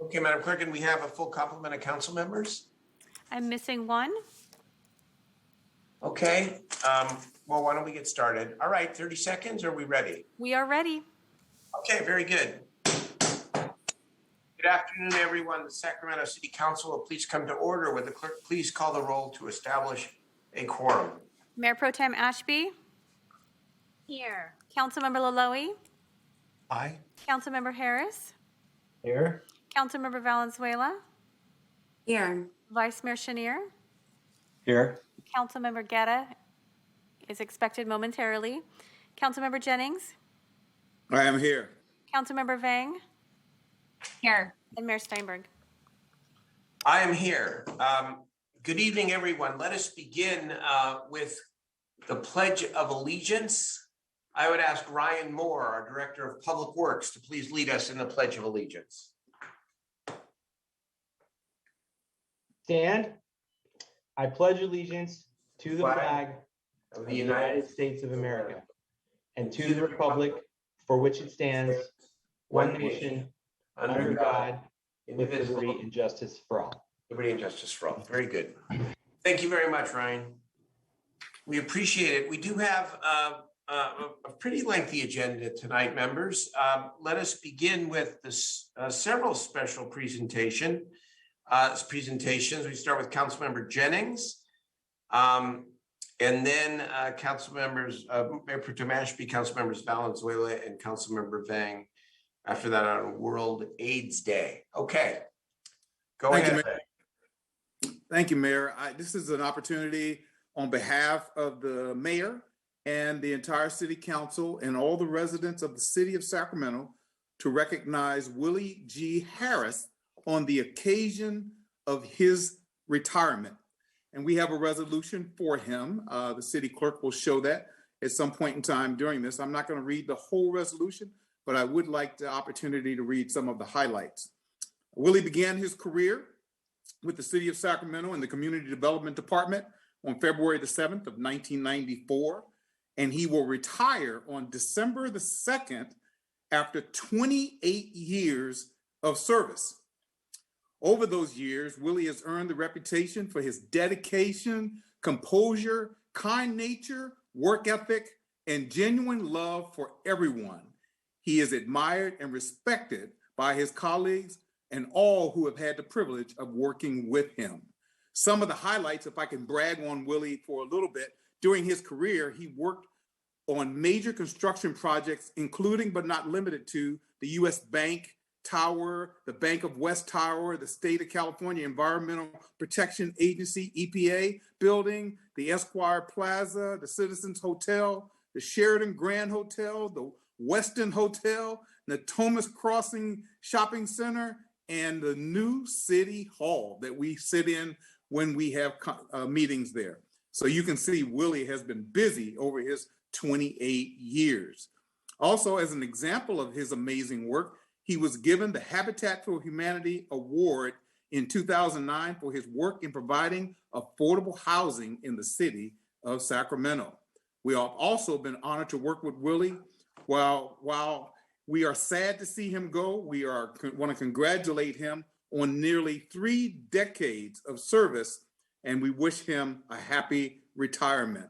Okay, Madam Clerk, and we have a full complement of council members. I'm missing one. Okay, well, why don't we get started? All right, 30 seconds, are we ready? We are ready. Okay, very good. Good afternoon, everyone. The Sacramento City Council will please come to order. Would the clerk please call the roll to establish a quorum? Mayor Pro Tem Ashby. Here. Councilmember Laloe. Aye. Councilmember Harris. Here. Councilmember Valenzuela. Here. Vice Mayor Chenier. Here. Councilmember Guerra is expected momentarily. Councilmember Jennings. I am here. Councilmember Vang. Here. And Mayor Steinberg. I am here. Good evening, everyone. Let us begin with the Pledge of Allegiance. I would ask Ryan Moore, our Director of Public Works, to please lead us in the Pledge of Allegiance. Stand. I pledge allegiance to the flag of the United States of America and to the republic for which it stands, one nation, under God, with liberty and justice for all. Liberty and justice for all. Very good. Thank you very much, Ryan. We appreciate it. We do have a pretty lengthy agenda tonight, members. Let us begin with this several special presentations. We start with Councilmember Jennings, and then Council members, Mayor Pro Tem Ashby, Council members Valenzuela, and Councilmember Vang. After that, on World AIDS Day. Okay, go ahead. Thank you, Mayor. This is an opportunity on behalf of the mayor and the entire city council and all the residents of the city of Sacramento to recognize Willie G. Harris on the occasion of his retirement. And we have a resolution for him. The city clerk will show that at some point in time during this. I'm not going to read the whole resolution, but I would like the opportunity to read some of the highlights. Willie began his career with the city of Sacramento in the Community Development Department on February the 7th of 1994, and he will retire on December the 2nd after 28 years of service. Over those years, Willie has earned the reputation for his dedication, composure, kind nature, work ethic, and genuine love for everyone. He is admired and respected by his colleagues and all who have had the privilege of working with him. Some of the highlights, if I can brag on Willie for a little bit, during his career, he worked on major construction projects, including but not limited to the U.S. Bank Tower, the Bank of West Tower, the State of California Environmental Protection Agency, EPA building, the Esquire Plaza, the Citizens Hotel, the Sheraton Grand Hotel, the Westin Hotel, the Thomas Crossing Shopping Center, and the new City Hall that we sit in when we have meetings there. So you can see Willie has been busy over his 28 years. Also, as an example of his amazing work, he was given the Habitat for Humanity Award in 2009 for his work in providing affordable housing in the city of Sacramento. We have also been honored to work with Willie. While we are sad to see him go, we want to congratulate him on nearly 3 decades of service, and we wish him a happy retirement.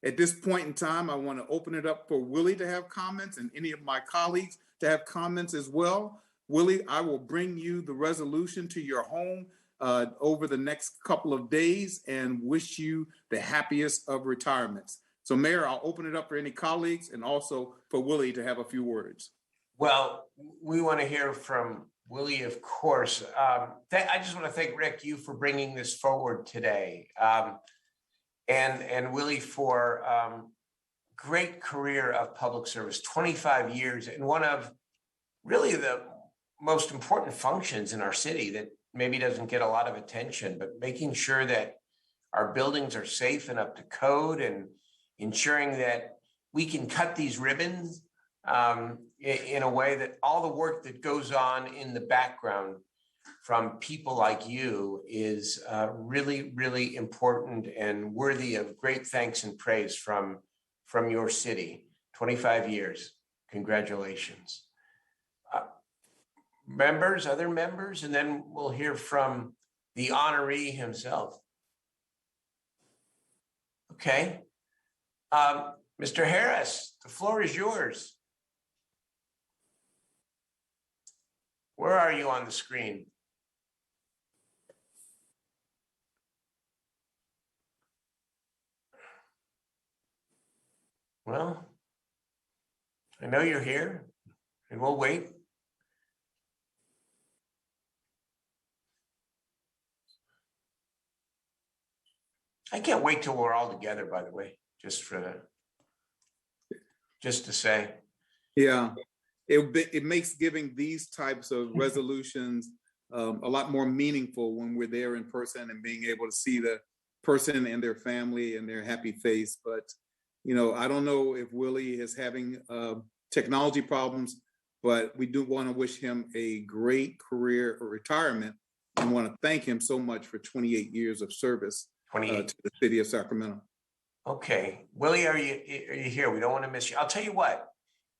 At this point in time, I want to open it up for Willie to have comments and any of my colleagues to have comments as well. Willie, I will bring you the resolution to your home over the next couple of days and wish you the happiest of retirements. So Mayor, I'll open it up for any colleagues and also for Willie to have a few words. Well, we want to hear from Willie, of course. I just want to thank Rick, you for bringing this forward today. And Willie for great career of public service, 25 years, and one of really the most important functions in our city that maybe doesn't get a lot of attention, but making sure that our buildings are safe and up to code and ensuring that we can cut these ribbons in a way that all the work that goes on in the background from people like you is really, really important and worthy of great thanks and praise from your city. 25 years. Congratulations. members, other members, and then we'll hear from the honoree himself. Okay. Mr. Harris, the floor is yours. Where are you on the screen? Well, I know you're here, and we'll wait. I can't wait till we're all together, by the way, just to say. Yeah, it makes giving these types of resolutions a lot more meaningful when we're there in person and being able to see the person and their family and their happy face. But, you know, I don't know if Willie is having technology problems, but we do want to wish him a great career or retirement and want to thank him so much for 28 years of service to the city of Sacramento. Okay, Willie, are you here? We don't want to miss you. I'll tell you what,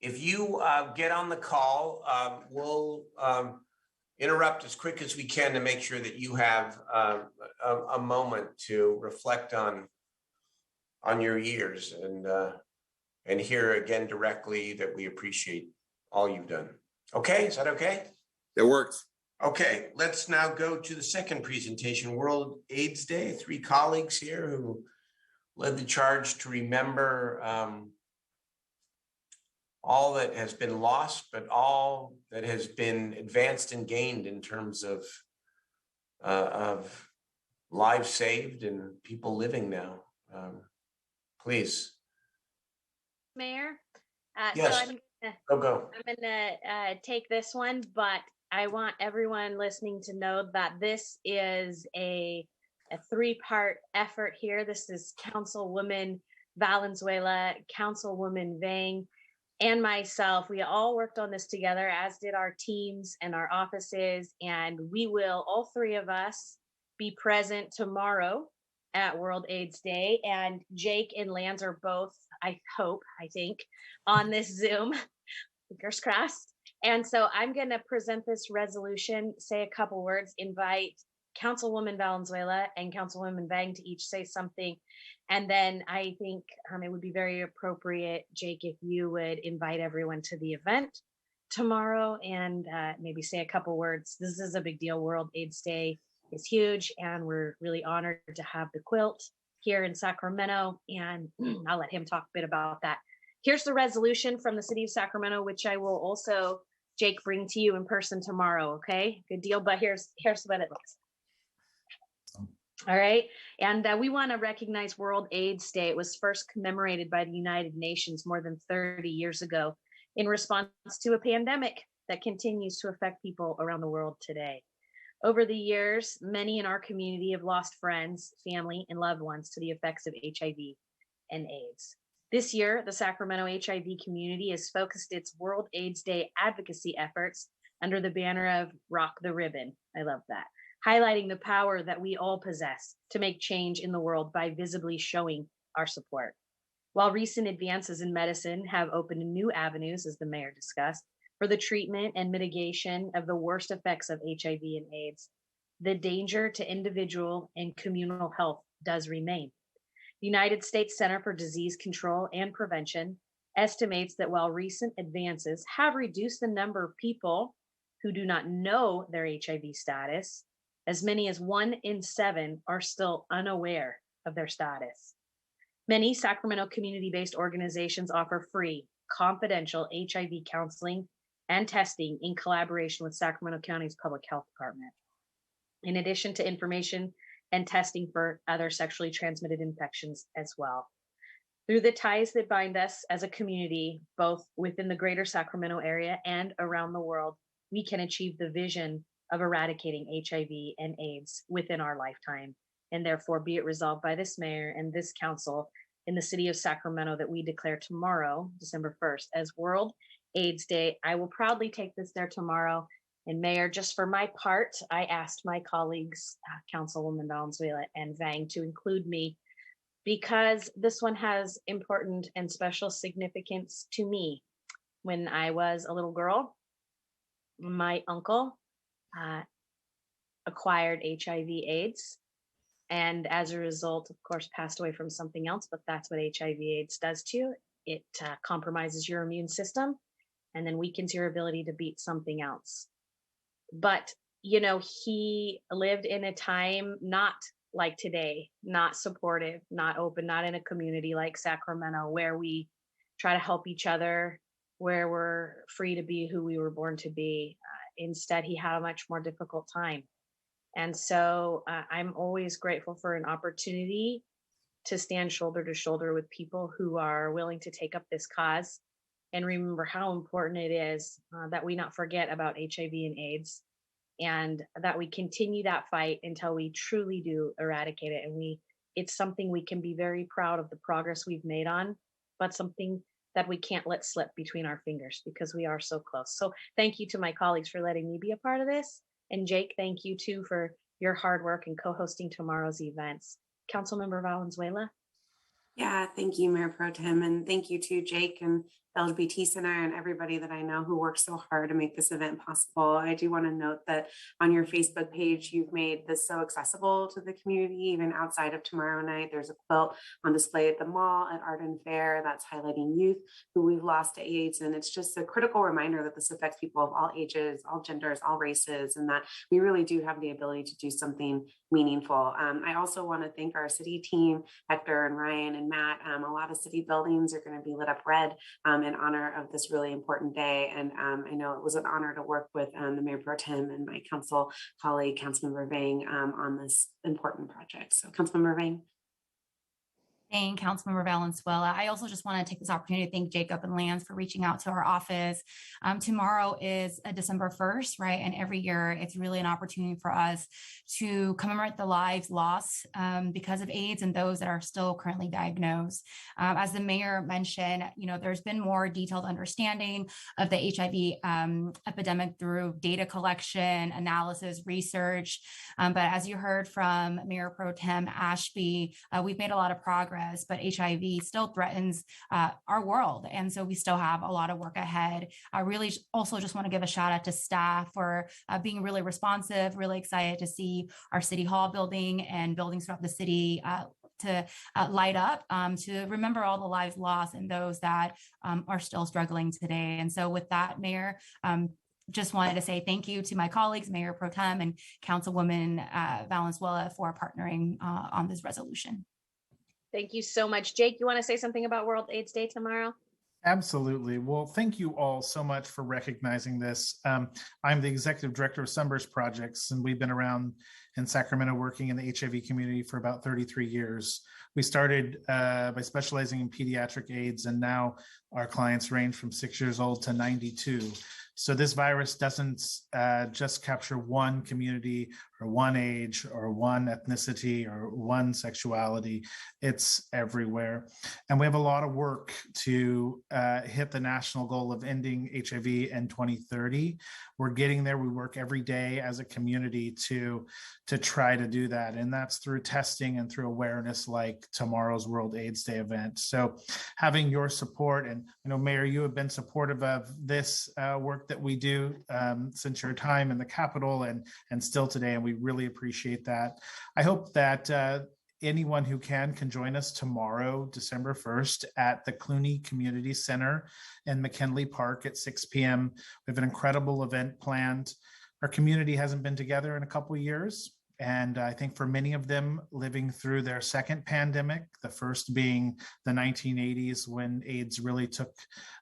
if you get on the call, we'll interrupt as quick as we can to make sure that you have a moment to reflect on your years and hear again directly that we appreciate all you've done. Okay, is that okay? That works. Okay, let's now go to the second presentation, World AIDS Day. 3 colleagues here who led the charge to remember all that has been lost, but all that has been advanced and gained in terms of lives saved and people living now. Please. Mayor? Yes. So Go. I'm gonna take this one, but I want everyone listening to know that this is a 3-part effort here. This is Councilwoman Valenzuela, Councilwoman Vang, and myself. We all worked on this together, as did our teams and our offices, and we will, all 3 of us, be present tomorrow at World AIDS Day. And Jake and Lance are both, I think, on this Zoom. Fingers crossed. And so I'm going to present this resolution, say a couple words, invite Councilwoman Valenzuela and Councilwoman Vang to each say something. And then I think it would be very appropriate, Jake, if you would invite everyone to the event tomorrow and maybe say a couple words. This is a big deal. World AIDS Day is huge, and we're really honored to have the quilt here in Sacramento. And I'll let him talk a bit about that. Here's the resolution from the city of Sacramento, which I will also, Jake, bring to you in person tomorrow. Okay, good deal. But here's what it looks like. All right. And we want to recognize World AIDS Day. It was first commemorated by the United Nations more than 30 years ago in response to a pandemic that continues to affect people around the world today. Over the years, many in our community have lost friends, family, and loved ones to the effects of HIV and AIDS. This year, the Sacramento HIV community has focused its World AIDS Day advocacy efforts under the banner of Rock the Ribbon. I love that. Highlighting the power that we all possess to make change in the world by visibly showing our support. While recent advances in medicine have opened new avenues, as the mayor discussed, for the treatment and mitigation of the worst effects of HIV and AIDS, the danger to individual and communal health does remain. The United States Center for Disease Control and Prevention estimates that while recent advances have reduced the number of people who do not know their HIV status, as many as 1 in 7 are still unaware of their status. Many Sacramento community-based organizations offer free, confidential HIV counseling and testing in collaboration with Sacramento County's Public Health Department. In addition to information and testing for other sexually transmitted infections as well. Through the ties that bind us as a community, both within the greater Sacramento area and around the world, we can achieve the vision of eradicating HIV and AIDS within our lifetime. And therefore, be it resolved by this mayor and this council in the city of Sacramento that we declare tomorrow, December 1st, as World AIDS Day. I will proudly take this there tomorrow. And Mayor, just for my part, I asked my colleagues, Councilwoman Valenzuela and Vang, to include me because this one has important and special significance to me. When I was a little girl, my uncle uh, acquired HIV/AIDS, and as a result, of course, passed away from something else. But that's what HIV/AIDS does to you. It compromises your immune system and then weakens your ability to beat something else. But he lived in a time not like today, not supportive, not open, not in a community like Sacramento where we try to help each other, where we're free to be who we were born to be. Instead, he had a much more difficult time. And so I'm always grateful for an opportunity to stand shoulder to shoulder with people who are willing to take up this cause and remember how important it is that we not forget about HIV and AIDS, and that we continue that fight until we truly do eradicate it. And it's something we can be very proud of the progress we've made on, but something that we can't let slip between our fingers because we are so close. So thank you to my colleagues for letting me be a part of this. And Jake, thank you too for your hard work in co-hosting tomorrow's events. Councilmember Valenzuela. Yeah, thank you, Mayor Pro Tem, and thank you to Jake and the LGBT Center and everybody that I know who worked so hard to make this event possible. I do want to note that on your Facebook page, you've made this so accessible to the community, even outside of tomorrow night. There's a quilt on display at the mall at Arden Fair that's highlighting youth who we've lost to AIDS. And it's just a critical reminder that this affects people of all ages, all genders, all races, and that we really do have the ability to do something meaningful. I also want to thank our city team, Hector and Ryan and Matt. A lot of city buildings are going to be lit up red in honor of this really important day. And I know it was an honor to work with the Mayor Pro Tem and my council colleague, Councilmember Vang, on this important project. So Councilmember Vang. Thank Councilmember Valenzuela. I also just want to take this opportunity to thank Jacob and Lance for reaching out to our office. Tomorrow is December 1st, right? And every year it's really an opportunity for us to commemorate the lives lost because of AIDS and those that are still currently diagnosed. As the mayor mentioned, there's been more detailed understanding of the HIV epidemic through data collection, analysis, research. But as you heard from Mayor Pro Tem Ashby, we've made a lot of progress, but HIV still threatens our world. And so we still have a lot of work ahead. I really also just want to give a shout out to staff for being really responsive, really excited to see our City Hall building and buildings throughout the city to light up, to remember all the lives lost and those that are still struggling today. And so with that, Mayor, just wanted to say thank you to my colleagues, Mayor Pro Tem and Councilwoman Valenzuela, for partnering on this resolution. Thank you so much. Jake, you want to say something about World AIDS Day tomorrow? Absolutely. Well, thank you all so much for recognizing this. I'm the executive director of Sunburst Projects, and we've been around in Sacramento working in the HIV community for about 33 years. We started by specializing in pediatric AIDS, and now our clients range from 6 years old to 92. So this virus doesn't just capture one community or one age or one ethnicity or one sexuality. It's everywhere. And we have a lot of work to hit the national goal of ending HIV in 2030. We're getting there. We work every day as a community to try to do that. And that's through testing and through awareness like tomorrow's World AIDS Day event. So having your support, and I know, Mayor, you have been supportive of this work that we do since your time in the Capitol and still today, and we really appreciate that. I hope that anyone who can join us tomorrow, December 1st, at the Clooney Community Center in McKinley Park at 6 p.m. We have an incredible event planned. Our community hasn't been together in a couple of years. And I think for many of them living through their second pandemic, the first being the 1980s when AIDS really took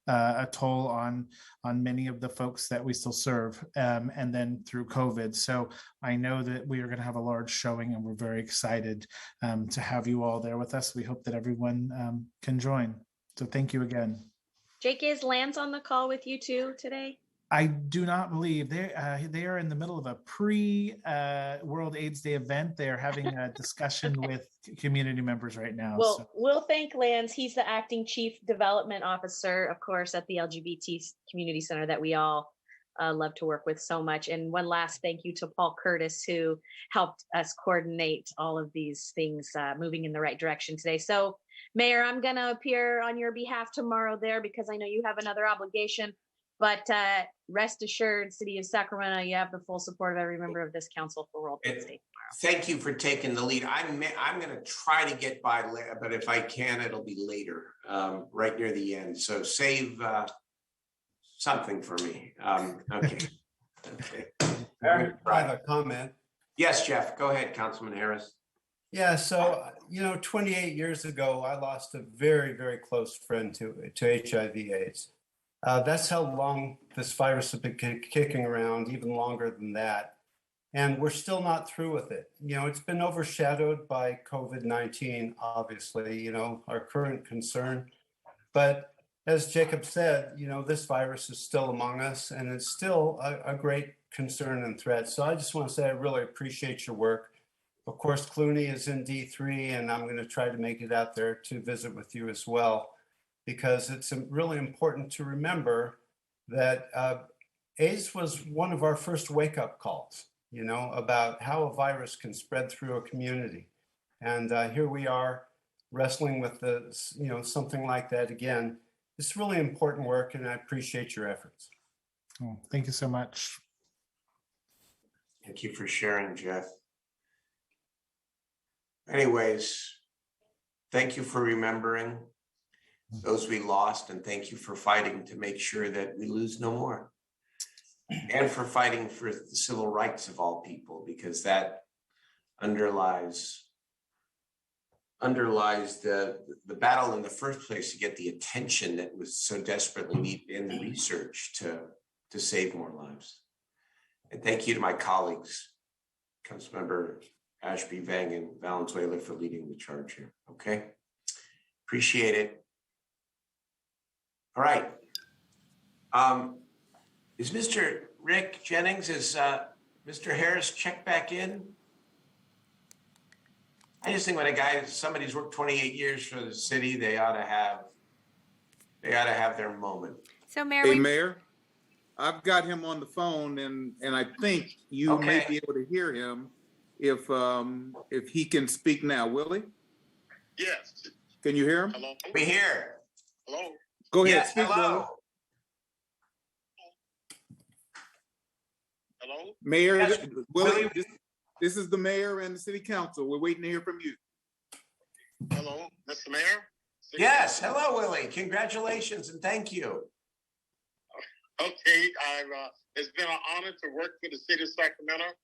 a toll on many of the folks that we still serve, and then through COVID. So I know that we are going to have a large showing, and we're very excited to have you all there with us. We hope that everyone can join. So thank you again. Jake, is Lance on the call with you too today? I do not believe they are in the middle of a pre-World AIDS Day event. They are having a discussion Okay. with community members right now. Well, So. we'll thank Lance. He's the acting chief development officer, of course, at the LGBT Community Center that we all love to work with so much. And one last thank you to Paul Curtis, who helped us coordinate all of these things moving in the right direction today. So, Mayor, I'm going to appear on your behalf tomorrow there because I know you have another obligation. But rest assured, City of Sacramento, you have the full support of every member of this council for World Food Safety. Thank you for taking the lead. I'm going to try to get by, but if I can, it'll be later, right near the end. So save something for me. Okay. Okay. I have a comment. Yes, Jeff, go ahead, Councilman Harris. Yeah, so, 28 years ago, I lost a very, very close friend to HIV/AIDS. That's how long this virus has been kicking around, even longer than that. And we're still not through with it. It's been overshadowed by COVID-19, obviously, our current concern. But as Jacob said, this virus is still among us, and it's still a great concern and threat. So I just want to say I really appreciate your work. Of course, Clooney is in D3, and I'm going to try to make it out there to visit with you as well, because it's really important to remember that AIDS was one of our first wake-up calls, about how a virus can spread through a community. And here we are wrestling with something like that again. It's really important work, and I appreciate your efforts. Oh, thank you so much. Thank you for sharing, Jeff. Anyways, thank you for remembering those we lost, and thank you for fighting to make sure that we lose no more, and for fighting for the civil rights of all people, because that underlies the battle in the first place to get the attention that was so desperately needed in the research to save more lives. And thank you to my colleagues, Councilmember Ashby, Vang, and Valenzuela for leading the charge here. Okay, appreciate it. All right. Is Mr. Rick Jennings, is Mr. Harris checked back in? I just think when somebody's worked 28 years for the city, they ought to have their moment. So Mayor, Hey, Mayor, I've got him on the phone, and I think you may be able to hear him if he can speak now. Will he? Yes. Can you hear him? Hello. We hear. Hello. Go ahead. Yes, Speak, hello. Willie. Hello. Mayor, Yes, Willie, Willie. this is the mayor and the city council. We're waiting to hear from you. Hello, Mr. Mayor. Yes, hello, Willie. Congratulations and thank you. Okay, it's been an honor to work for the city of Sacramento.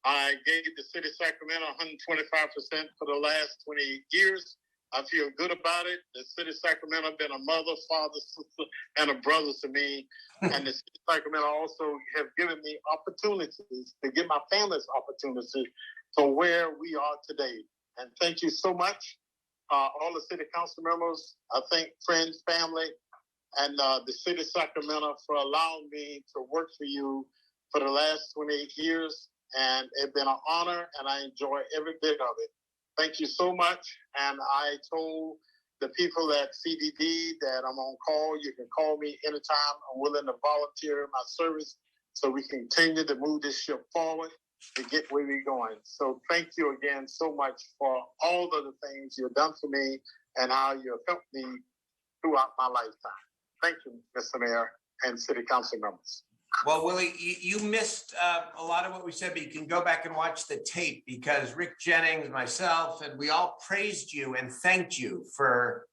I gave the city of Sacramento 125% for the last 20 years. I feel good about it. The city of Sacramento has been a mother, father, sister, and a brother to me. And the city of Sacramento also have given me opportunities to give my family's opportunity to where we are today. And thank you so much, all the city council members. I thank friends, family, and the city of Sacramento for allowing me to work for you for the last 28 years. And it's been an honor, and I enjoy every bit of it. Thank you so much. And I told the people at CDD that I'm on call. You can call me anytime. I'm willing to volunteer my service so we can continue to move this ship forward to get where we're going. So thank you again so much for all of the things you've done for me and how you have helped me throughout my lifetime. Thank you, Mr. Mayor and City Council members. Well, Willie, you missed a lot of what we said, but you can go back and watch the tape, because Rick Jennings, myself, and we all praised you and thanked you for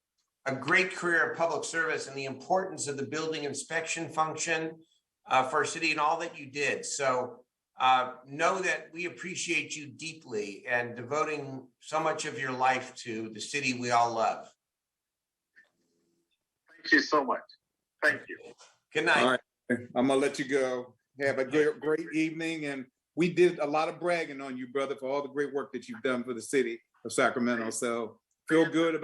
a great career of public service and the importance of the building inspection function for our city and all that you did. So know that we appreciate you deeply and devoting so much of your life to the city we all love. Thank you so much. Thank you. Good night. All right. I'm gonna let you go. Have a great evening. And we did a lot of bragging on you, brother, for all the great work that you've done for the city of Sacramento. So feel good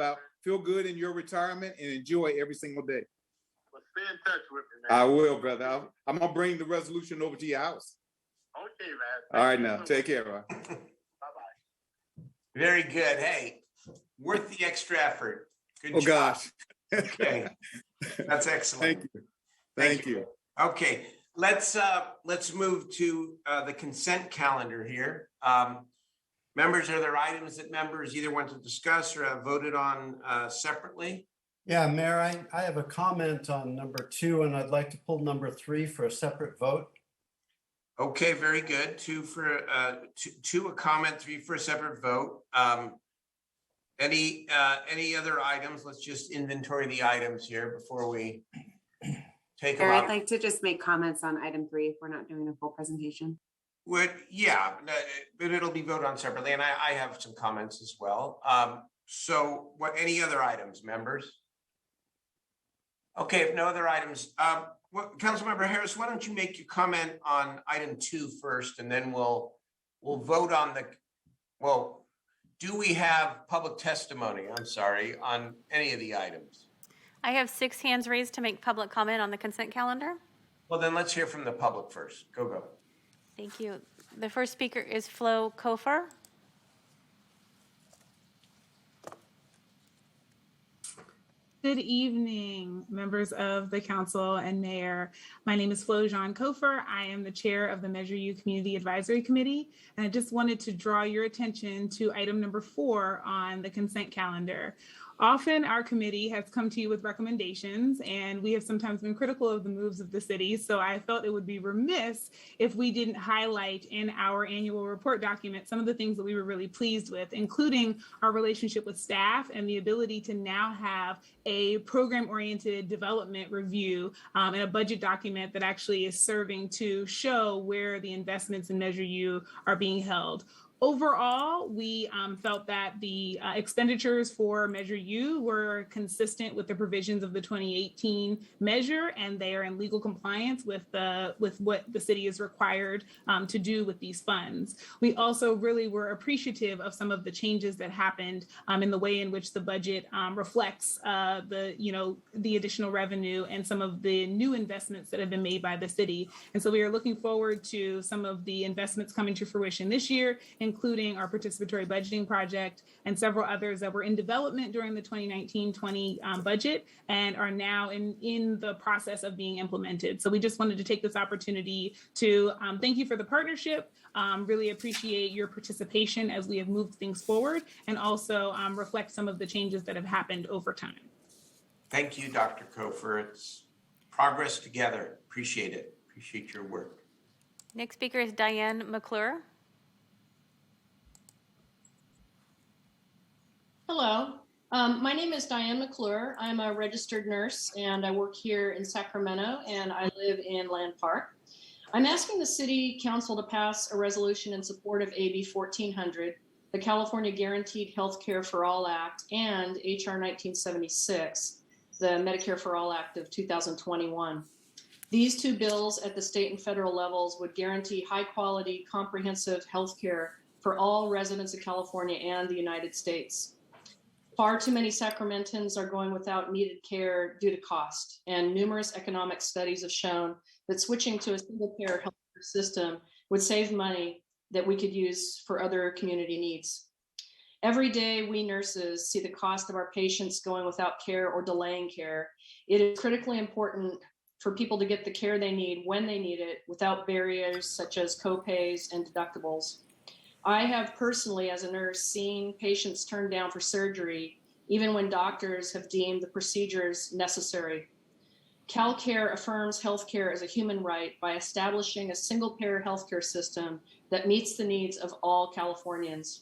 in your retirement and enjoy every single day. Well, stay in touch with me, man. I will, brother. I'm gonna bring the resolution over to your house. Okay, man. All right, now take care, bro. Bye-bye. Very good. Hey, worth the extra effort. Good Oh job. gosh. Okay, that's excellent. Thank you. Thank you. Okay, let's move to the consent calendar here. Members, are there items that members either want to discuss or have voted on separately? Yeah, Mayor, I have a comment on number 2, and I'd like to pull number 3 for a separate vote. Okay, very good. Two for two a comment, three for a separate vote. Any other items? Let's just inventory the items here before we take them Mayor, I'd up. like to just make comments on item 3 if we're not doing a full presentation. Yeah, but it'll be voted on separately, and I have some comments as well. So any other items, members? Okay, if no other items, Councilmember Harris, why don't you make your comment on item 2 first, and then we'll vote on do we have public testimony, I'm sorry, on any of the items? I have 6 hands raised to make public comment on the consent calendar. Well, then let's hear from the public first. Go. Thank you. The first speaker is Flo Kofer. Good evening, members of the council and mayor. My name is Flo Jean Kofer. I am the chair of the Measure U Community Advisory Committee, and I just wanted to draw your attention to item number 4 on the consent calendar. Often our committee has come to you with recommendations, and we have sometimes been critical of the moves of the city. So I felt it would be remiss if we didn't highlight in our annual report document some of the things that we were really pleased with, including our relationship with staff and the ability to now have a program-oriented development review and a budget document that actually is serving to show where the investments in Measure U are being held. Overall, we felt that the expenditures for Measure U were consistent with the provisions of the 2018 measure, and they are in legal compliance with what the city is required to do with these funds. We also really were appreciative of some of the changes that happened in the way in which the budget reflects the additional revenue and some of the new investments that have been made by the city. And so we are looking forward to some of the investments coming to fruition this year, including our participatory budgeting project and several others that were in development during the 2019-20 budget and are now in the process of being implemented. So we just wanted to take this opportunity to thank you for the partnership, really appreciate your participation as we have moved things forward, and also reflect some of the changes that have happened over time. Thank you, Dr. Kofer. It's progress together. Appreciate it. Appreciate your work. Next speaker is Diane McClure. Hello, my name is Diane McClure. I'm a registered nurse and I work here in Sacramento and I live in Land Park. I'm asking the City Council to pass a resolution in support of AB 1400, the California Guaranteed Health Care for All Act, and HR 1976, the Medicare for All Act of 2021. These two bills at the state and federal levels would guarantee high quality, comprehensive health care for all residents of California and the United States. Far too many Sacramentans are going without needed care due to cost, and numerous economic studies have shown that switching to a single-payer healthcare system would save money that we could use for other community needs. Every day, we nurses see the cost of our patients going without care or delaying care. It is critically important for people to get the care they need when they need it without barriers such as co-pays and deductibles. I have personally, as a nurse, seen patients turned down for surgery, even when doctors have deemed the procedures necessary. CalCare affirms healthcare as a human right by establishing a single-payer healthcare system that meets the needs of all Californians.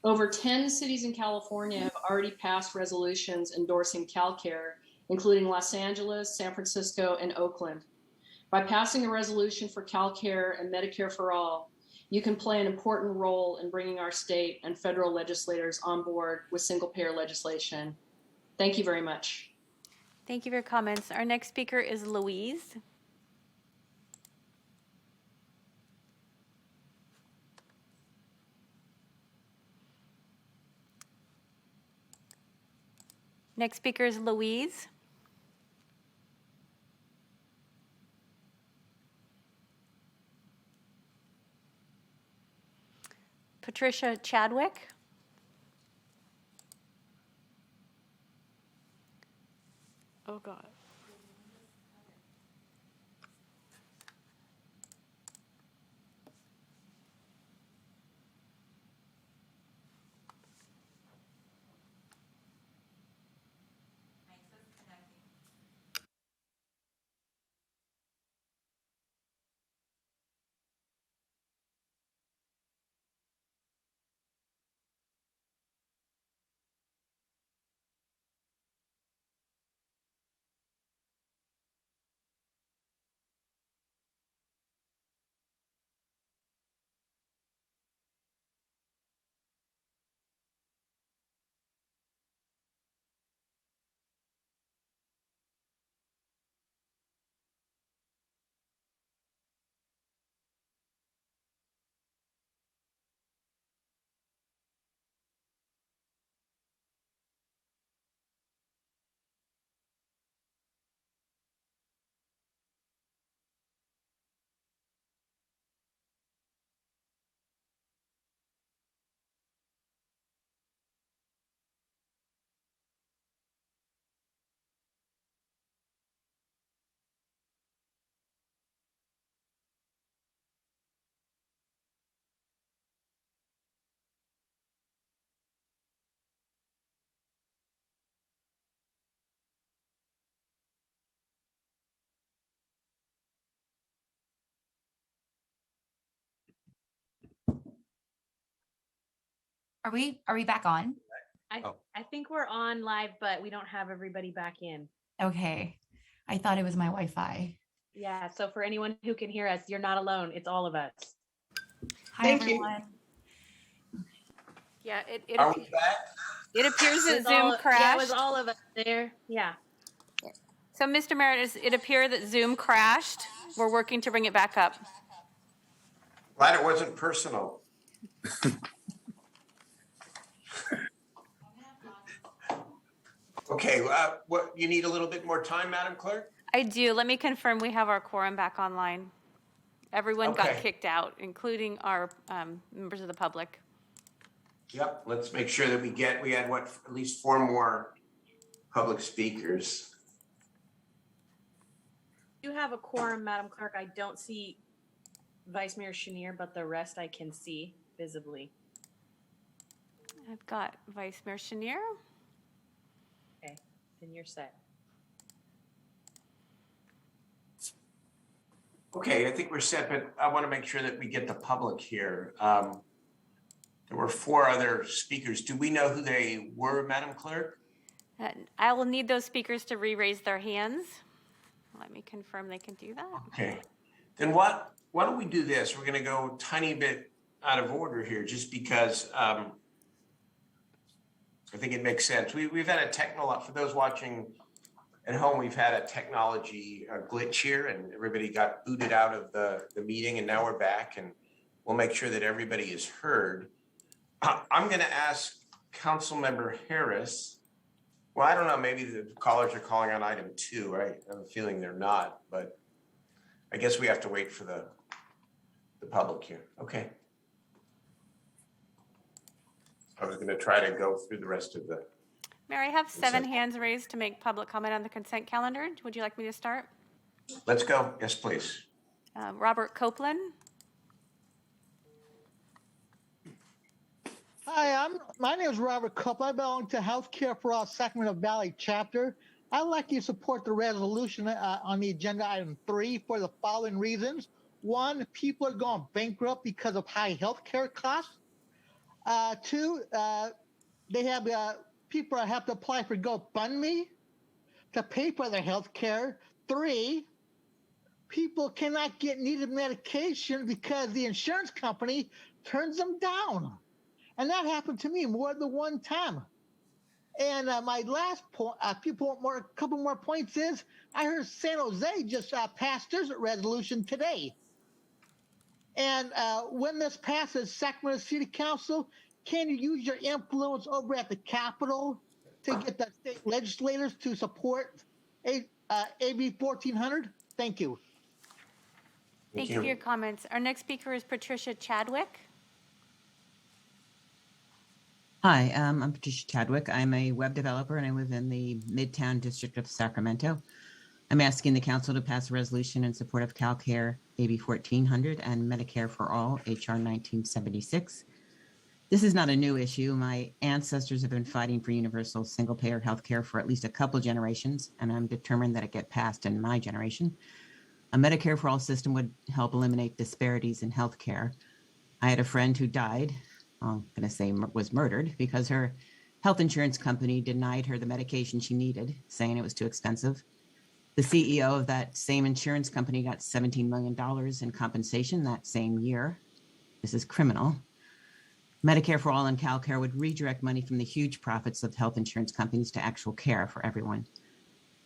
Over 10 cities in California have already passed resolutions endorsing CalCare, including Los Angeles, San Francisco, and Oakland. By passing a resolution for CalCare and Medicare for All, you can play an important role in bringing our state and federal legislators on board with single-payer legislation. Thank you very much. Thank you for your comments. Our next speaker is Louise. Next speaker is Louise. Patricia Chadwick. Oh, God. Are we back on? I think we're on live, but we don't have everybody back in. Okay. I thought it was my Wi-Fi. Yeah, so for anyone who can hear us, you're not alone. It's all of us. Hi, Thank you. everyone. Yeah, Are we back? it appears that It's Zoom all- Yeah, it crashed. was all of us there. Yeah. So, Mr. Merritt, it appeared that Zoom crashed. We're working to bring it back up. Glad it wasn't personal. Okay, what, you need a little bit more time, Madam Clerk? I do. Let me confirm we have our quorum back online. Everyone got Okay. kicked out, including our members of the public. Yep, let's make sure that we had what, at least 4 more public speakers. You have a quorum, Madam Clerk. I don't see Vice Mayor Chenier, but the rest I can see visibly. I've got Vice Mayor Chenier. Okay, then you're set. Okay, I think we're set, but I want to make sure that we get the public here. There were 4 other speakers. Do we know who they were, Madam Clerk? I will need those speakers to re-raise their hands. Let me confirm they can do that. Okay, then why don't we do this? We're going to go a tiny bit out of order here, just because I think it makes sense. We've had for those watching at home, we've had a technology glitch here, and everybody got booted out of the meeting, and now we're back, and we'll make sure that everybody is heard. I'm going to ask Councilmember Harris. Well, I don't know, maybe the callers are calling on item 2, right? I have a feeling they're not, but I guess we have to wait for the public here. Okay. I was going to try to go through the rest of the. Mayor, I have 7 hands raised to make public comment on the consent calendar. Would you like me to start? Let's go. Yes, please. Robert Copeland. Hi, my name is Robert Copeland. I belong to Healthcare for All Sacramento Valley chapter. I'd like you to support the resolution on the agenda item 3 for the following reasons. 1, people are going bankrupt because of high healthcare costs. 2, they have people have to apply for GoFundMe to pay for their health care. 3, people cannot get needed medication because the insurance company turns them down. And that happened to me more than one time. And my last point, a couple more points is, I heard San Jose just passed their resolution today. And when this passes Sacramento City Council, can you use your influence over at the Capitol to get the state legislators to support AB 1400? Thank you. Thank you for your comments. Our next speaker is Patricia Chadwick. Hi, I'm Patricia Chadwick. I'm a web developer and I live in the Midtown District of Sacramento. I'm asking the council to pass a resolution in support of CalCare AB 1400 and Medicare for All, HR 1976. This is not a new issue. My ancestors have been fighting for universal single-payer healthcare for at least a couple generations, and I'm determined that it get passed in my generation. A Medicare for All system would help eliminate disparities in healthcare. I had a friend who died, I'm going to say was murdered, because her health insurance company denied her the medication she needed, saying it was too expensive. The CEO of that same insurance company got $17 million in compensation that same year. This is criminal. Medicare for All and CalCare would redirect money from the huge profits of health insurance companies to actual care for everyone.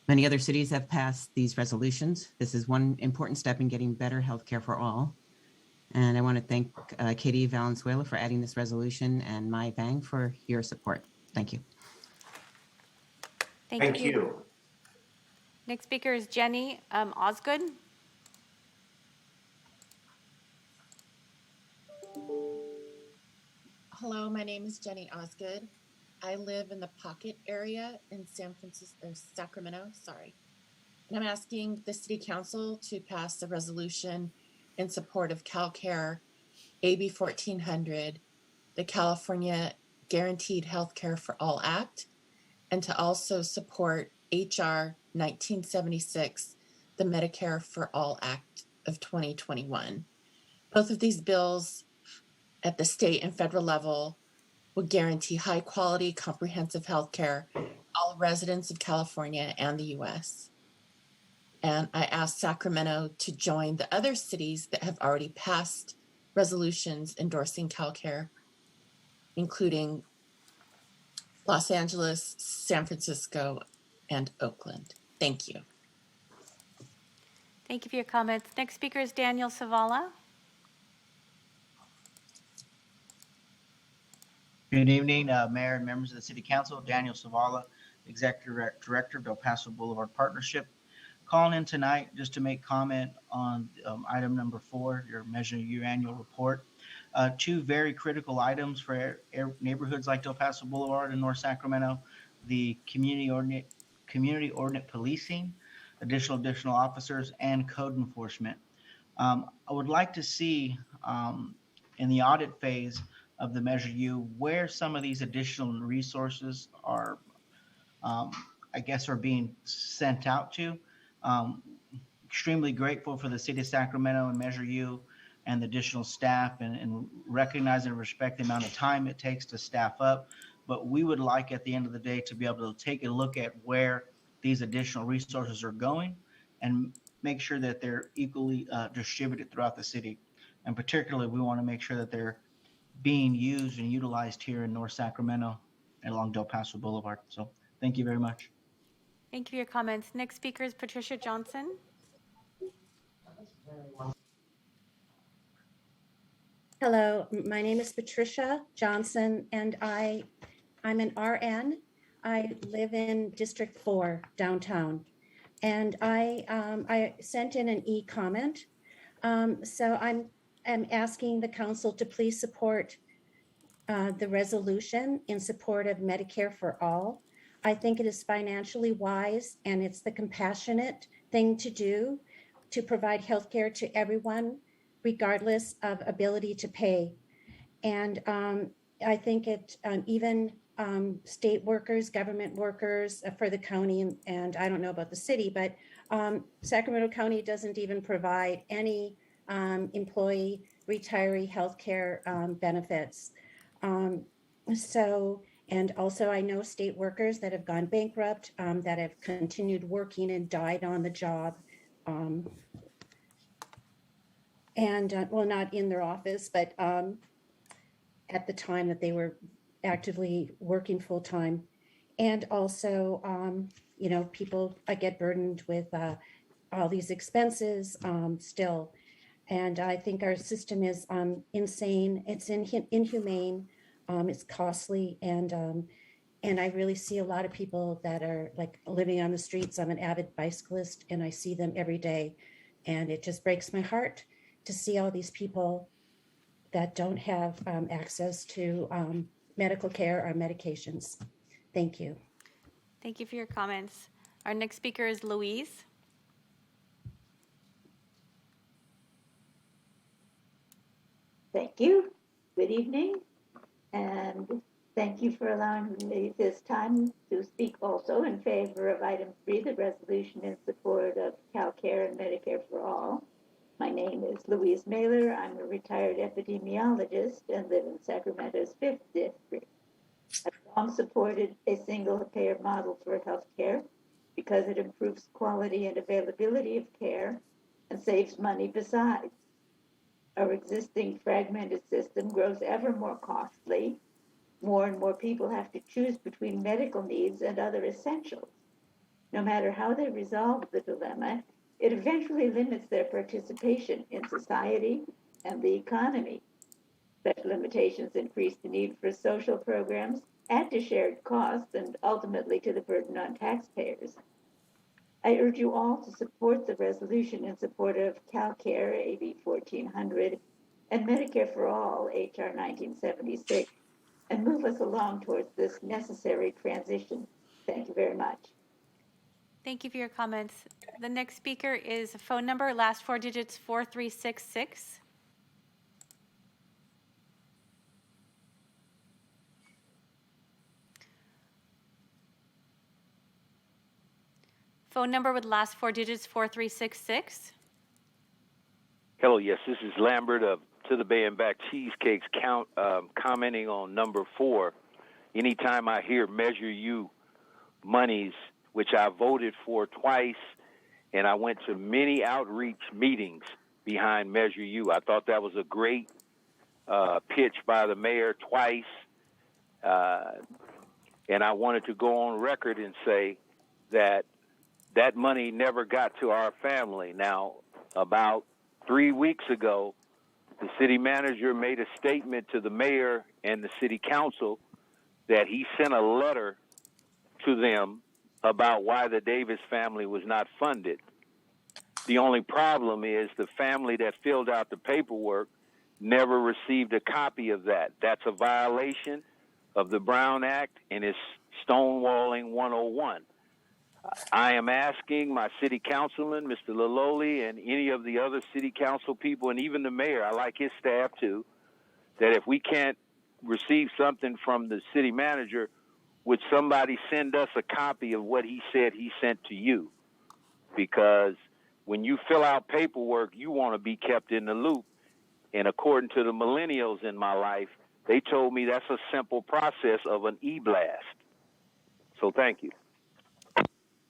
Many other cities have passed these resolutions. This is one important step in getting better healthcare for all. And I want to thank Katie Valenzuela for adding this resolution and Mai Vang for your support. Thank you. Thank you. Next speaker is Jenny Osgood. Hello, my name is Jenny Osgood. I live in the Pocket area in Sacramento, sorry. And I'm asking the City Council to pass a resolution in support of CalCare AB 1400, the California Guaranteed Healthcare for All Act, and to also support HR 1976, the Medicare for All Act of 2021. Both of these bills at the state and federal level will guarantee high quality, comprehensive health care for all residents of California and the US. And I asked Sacramento to join the other cities that have already passed resolutions endorsing CalCare, including Los Angeles, San Francisco, and Oakland. Thank you. Thank you for your comments. Next speaker is Daniel Savala. Good evening, Mayor and members of the City Council. Daniel Savala, Executive Director of El Paso Boulevard Partnership. Calling in tonight just to make comment on item number 4, your Measure U annual report. Two very critical items for neighborhoods like El Paso Boulevard and North Sacramento: the community ordinate policing, additional officers, and code enforcement. I would like to see in the audit phase of the Measure U where some of these additional resources are, I guess, are being sent out to. Extremely grateful for the City of Sacramento and Measure U and the additional staff, and recognize and respect the amount of time it takes to staff up. But we would like at the end of the day to be able to take a look at where these additional resources are going and make sure that they're equally distributed throughout the city. And particularly, we want to make sure that they're being used and utilized here in North Sacramento and along Del Paso Boulevard. So thank you very much. Thank you for your comments. Next speaker is Patricia Johnson. Hello, my name is Patricia Johnson, and I'm an RN. I live in District 4 downtown, and I sent in an e-comment. So I'm asking the council to please support the resolution in support of Medicare for all. I think it is financially wise, and it's the compassionate thing to do to provide healthcare to everyone, regardless of ability to pay. And I think it even state workers, government workers for the county, and I don't know about the city, but Sacramento County doesn't even provide any employee retiree healthcare benefits. And also I know state workers that have gone bankrupt, that have continued working and died on the job. Well, not in their office, but at the time that they were actively working full time. And also, people get burdened with all these expenses still. And I think our system is insane. It's inhumane. It's costly. And I really see a lot of people that are living on the streets. I'm an avid bicyclist, and I see them every day. And it just breaks my heart to see all these people that don't have access to medical care or medications. Thank you. Thank you for your comments. Our next speaker is Louise. Thank you. Good evening. And thank you for allowing me this time to speak also in favor of item 3, the resolution in support of CalCare and Medicare for all. My name is Louise Mailer. I'm a retired epidemiologist and live in Sacramento's 5th district. I've long supported a single payer model for healthcare because it improves quality and availability of care and saves money besides. Our existing fragmented system grows ever more costly. More and more people have to choose between medical needs and other essentials. No matter how they resolve the dilemma, it eventually limits their participation in society and the economy. Such limitations increase the need for social programs, add to shared costs, and ultimately to the burden on taxpayers. I urge you all to support the resolution in support of CalCare, AB 1400, and Medicare for All, HR 1976, and move us along towards this necessary transition. Thank you very much. Thank you for your comments. The next speaker is phone number, last 4 digits, 4366. Phone number with last 4 digits, 4366. Hello, yes, this is Lambert of to the Bay and Back Cheesecakes commenting on number 4. Anytime I hear Measure U monies, which I voted for twice, and I went to many outreach meetings behind Measure U. I thought that was a great pitch by the mayor twice. And I wanted to go on record and say that that money never got to our family. Now, about 3 weeks ago, the city manager made a statement to the mayor and the city council that he sent a letter to them about why the Davis family was not funded. The only problem is the family that filled out the paperwork never received a copy of that. That's a violation of the Brown Act and is stonewalling 101. I am asking my city councilman, Mr. Lololi, and any of the other city council people, and even the mayor, I like his staff too, that if we can't receive something from the city manager, would somebody send us a copy of what he said he sent to you? Because when you fill out paperwork, you want to be kept in the loop. And according to the millennials in my life, they told me that's a simple process of an e-blast. So thank you.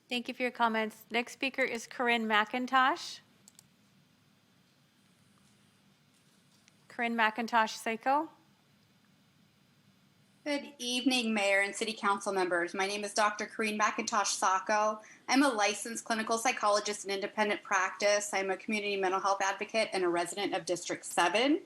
Thank you for your comments. Next speaker is Corinne McIntosh. Corinne McIntosh Seiko. Good evening, Mayor and City Council members. My name is Dr. Corinne McIntosh Sacco. I'm a licensed clinical psychologist in independent practice. I'm a community mental health advocate and a resident of District 7.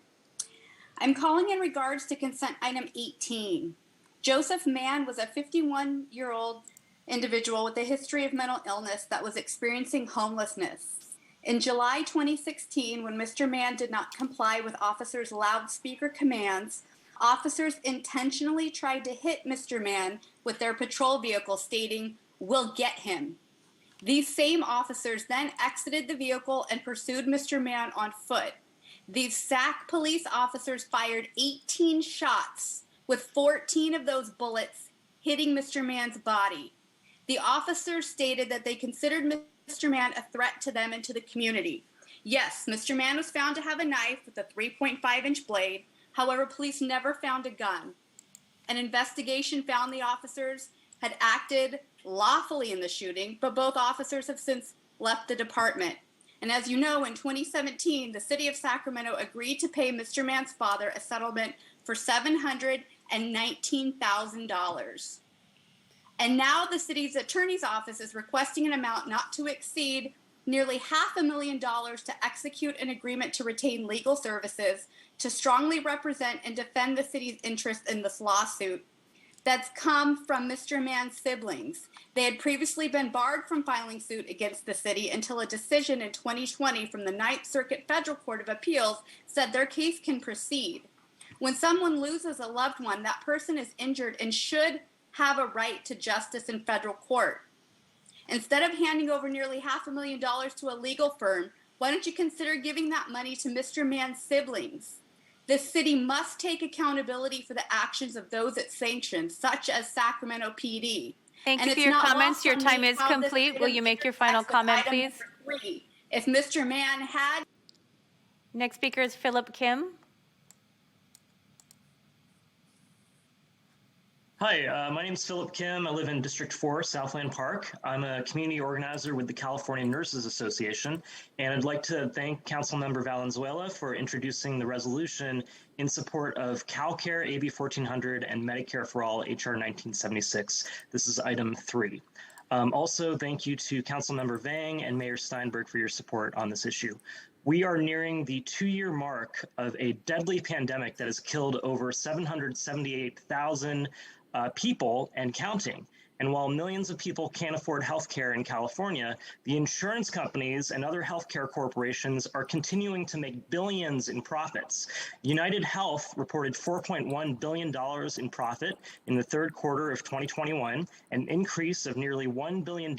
I'm calling in regards to consent item 18. Joseph Mann was a 51-year-old individual with a history of mental illness that was experiencing homelessness. In July 2016, when Mr. Mann did not comply with officers' loudspeaker commands, officers intentionally tried to hit Mr. Mann with their patrol vehicle, stating, "We'll get him." These same officers then exited the vehicle and pursued Mr. Mann on foot. These SAC police officers fired 18 shots, with 14 of those bullets hitting Mr. Mann's body. The officers stated that they considered Mr. Mann a threat to them and to the community. Yes, Mr. Mann was found to have a knife with a 3.5-inch blade. However, police never found a gun. An investigation found the officers had acted lawfully in the shooting, but both officers have since left the department. And as you know, in 2017, the city of Sacramento agreed to pay Mr. Mann's father a settlement for $719,000. And now the city's attorney's office is requesting an amount not to exceed nearly $500,000 to execute an agreement to retain legal services to strongly represent and defend the city's interest in this lawsuit that's come from Mr. Mann's siblings. They had previously been barred from filing suit against the city until a decision in 2020 from the Ninth Circuit Federal Court of Appeals said their case can proceed. When someone loses a loved one, that person is injured and should have a right to justice in federal court. Instead of handing over nearly $500,000 to a legal firm, why don't you consider giving that money to Mr. Mann's siblings? The city must take accountability for the actions of those it sanctions, such as Sacramento PD. Thank you for your comments. Your time is complete. Will you make your final comment, please? If Mr. Mann had... Next speaker is Philip Kim. Hi, my name is Philip Kim. I live in District 4, Southland Park. I'm a community organizer with the California Nurses Association, and I'd like to thank Councilmember Valenzuela for introducing the resolution in support of CalCare AB 1400 and Medicare for All HR 1976. This is item 3. Also, thank you to Councilmember Vang and Mayor Steinberg for your support on this issue. We are nearing the 2-year mark of a deadly pandemic that has killed over 778,000 people and counting. And while millions of people can't afford health care in California, the insurance companies and other healthcare corporations are continuing to make billions in profits. United Health reported $4.1 billion in profit in the third quarter of 2021, an increase of nearly $1 billion